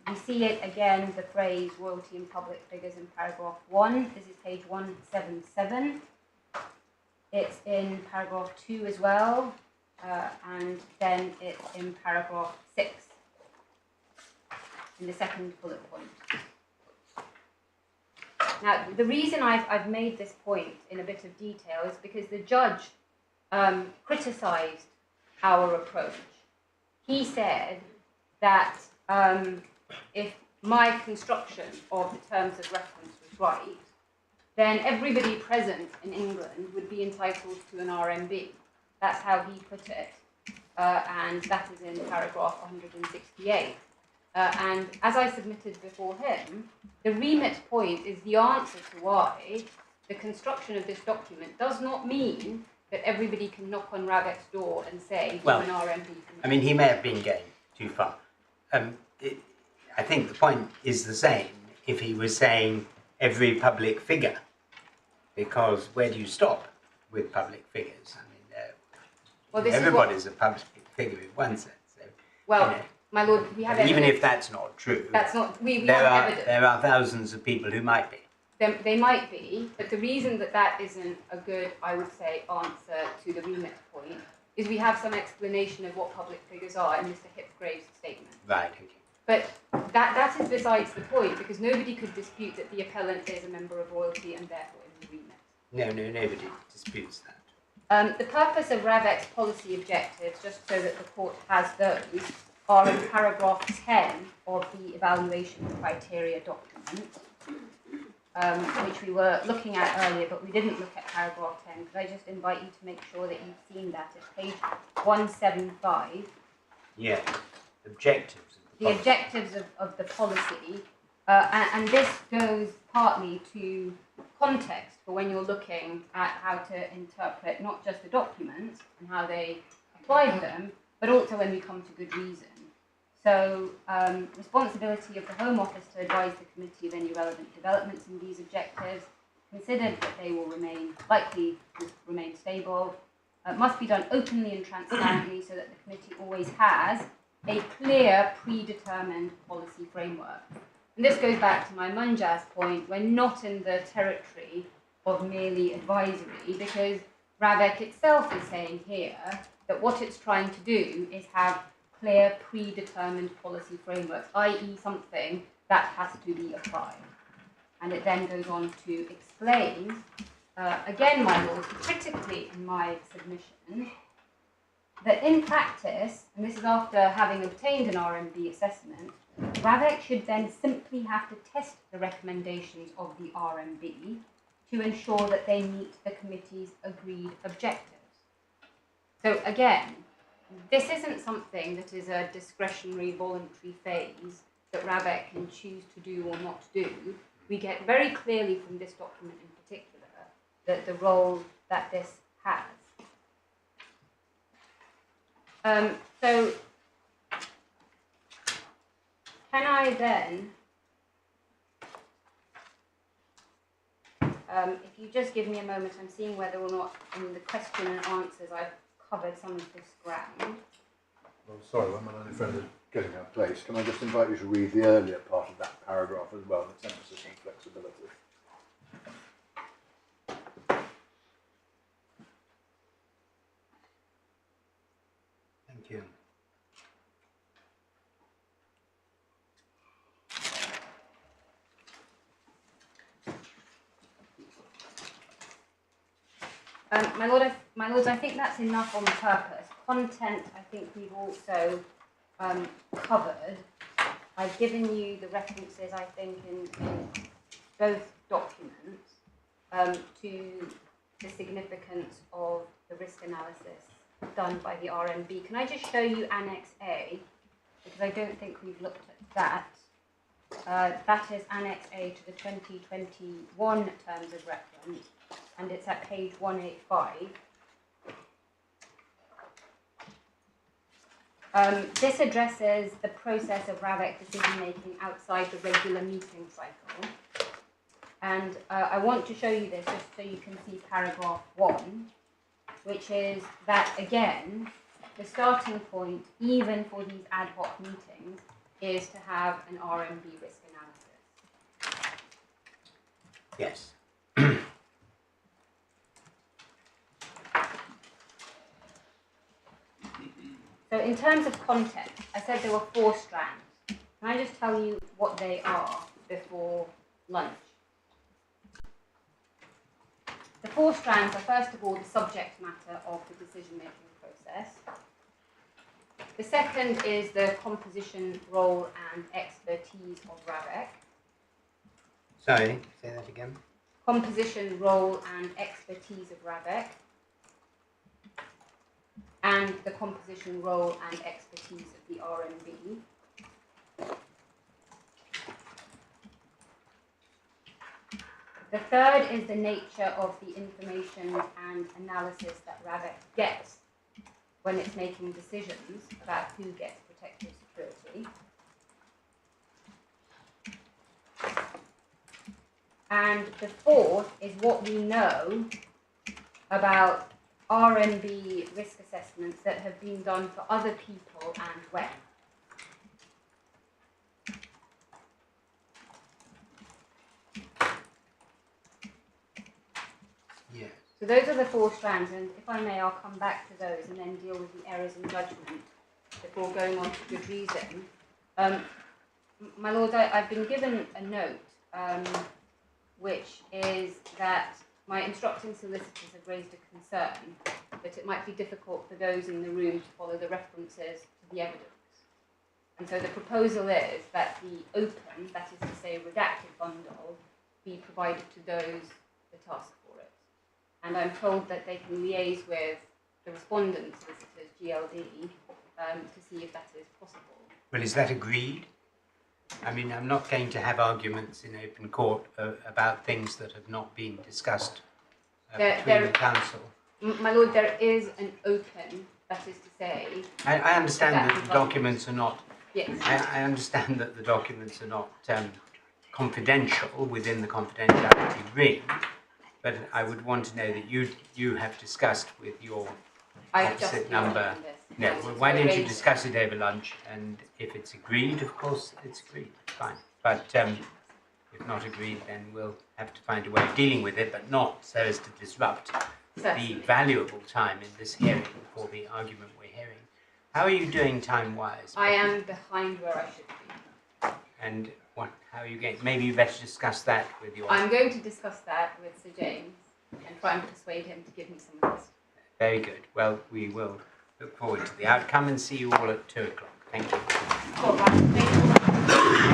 Speaker 1: we see it again, the phrase royalty in public figures in paragraph 1. This is page 177. It's in paragraph 2 as well, and then it's in paragraph 6, in the second bullet point. Now, the reason I've made this point in a bit of detail is because the judge criticised our approach. He said that if my construction of the terms of reference was right, then everybody present in England would be entitled to an RMB. That's how he put it, and that is in paragraph 168. And as I submitted before him, the remit point is the answer to why the construction of this document does not mean that everybody can knock on RAVEC's door and say,
Speaker 2: Well,
Speaker 1: an RMB.
Speaker 2: I mean, he may have been going too far. I think the point is the same if he was saying every public figure, because where do you stop with public figures? I mean,
Speaker 1: Well, this
Speaker 2: everybody's a public figure in one sense. So,
Speaker 1: Well,
Speaker 2: you know.
Speaker 1: My lord, we have
Speaker 2: But even
Speaker 1: evidence.
Speaker 2: if that's not true,
Speaker 1: That's not, we
Speaker 2: there
Speaker 1: have
Speaker 2: are
Speaker 1: evidence.
Speaker 2: there are thousands of people who might be.
Speaker 1: They might be, but the reason that that isn't a good, I would say, answer to the remit point is we have some explanation of what public figures are in Mr. Hipgrave's statement.
Speaker 2: Right. Okay.
Speaker 1: But that is besides the point, because nobody could dispute that the appellant is a member of royalty and therefore in the remit.
Speaker 2: No, nobody disputes that.
Speaker 1: The purpose of RAVEC's policy objectives, just so that the court has those, are in paragraph 10 of the evaluation criteria document, which we were looking at earlier, but we didn't look at paragraph 10. Could I just invite you to make sure that you've seen that? It's page 175.
Speaker 2: Yeah. Objectives.
Speaker 1: The objectives of the policy, and this goes partly to context for when you're looking at how to interpret not just the documents and how they apply to them, but also when we come to good reason. So, responsibility of the Home Office to advise the committee of any relevant developments in these objectives, considered that they will likely remain stable, must be done openly and transparently so that the committee always has a clear, predetermined policy framework. And this goes back to my Munjas point. We're not in the territory of merely advisory, because RAVEC itself is saying here that what it's trying to do is have clear, predetermined policy frameworks, i.e. something that has to be applied. And it then goes on to explain, again, my lord, critically in my submission, that in practice, and this is after having obtained an RMB assessment, RAVEC should then simply have to test the recommendations of the RMB to ensure that they meet the committee's agreed objectives. So again, this isn't something that is a discretionary, voluntary phase that RAVEC can choose to do or not do. We get very clearly from this document in particular that the role that this has. So, can I then, if you just give me a moment, I'm seeing whether or not in the question and answers I've covered some of this ground.
Speaker 3: Well, sorry, when my only friend is getting out of place, can I just invite you to read the earlier part of that paragraph as well, its emphasis on flexibility?
Speaker 2: Thank you.
Speaker 1: My lords, I think that's enough on purpose. Content, I think we've also covered. I've given you the references, I think, in both documents to the significance of the risk analysis done by the RMB. Can I just show you Annex A? Because I don't think we've looked at that. That is Annex A to the 2021 Terms of Reference, and it's at page 185. This addresses the process of RAVEC decision-making outside the regular meeting cycle. And I want to show you this just so you can see paragraph 1, which is that, again, the starting point, even for these ad hoc meetings, is to have an RMB risk analysis.
Speaker 2: Yes.
Speaker 1: So in terms of content, I said there were 4 strands. Can I just tell you what they are before lunch? The 4 strands are, first of all, the subject matter of the decision-making process. The second is the composition, role, and expertise of RAVEC.
Speaker 2: Sorry, say that again.
Speaker 1: Composition, role, and expertise of RAVEC. And the composition, role, and expertise of the RMB. The third is the nature of the information and analysis that RAVEC gets when it's making decisions about who gets protected security. And the fourth is what we know about RMB risk assessments that have been done for other people and when. So those are the 4 strands, and if I may, I'll come back to those and then deal with the errors in judgment before going on to good reason. My Lord, I've been given a note, which is that my instructing solicitors have raised a concern that it might be difficult for those in the room to follow the references to the evidence. And so the proposal is that the open, that is to say redacted bundle, be provided to those that ask for it. And I'm told that they can liaise with the respondent solicitors, GLD, to see if that is possible.
Speaker 2: Well, is that agreed? I mean, I'm not going to have arguments in open court about things that have not been discussed between the council.
Speaker 1: My Lord, there is an open, that is to say...
Speaker 2: I understand that the documents are not...
Speaker 1: Yes.
Speaker 2: I understand that the documents are not confidential within the confidentiality ring, but I would want to know that you have discussed with your opposite number. No, well, why don't you discuss it over lunch, and if it's agreed, of course, it's agreed, fine. But if not agreed, then we'll have to find a way of dealing with it, but not so as to disrupt the valuable time in this hearing for the argument we're hearing. How are you doing time-wise?
Speaker 1: I am behind where I should be.
Speaker 2: And how are you going? Maybe you better discuss that with your...
Speaker 1: I'm going to discuss that with Sir James and try and persuade him to give me some of this.
Speaker 2: Very good. Well, we will look forward to the outcome and see you all at 2 o'clock. Thank you.
Speaker 1: All right. Thank you.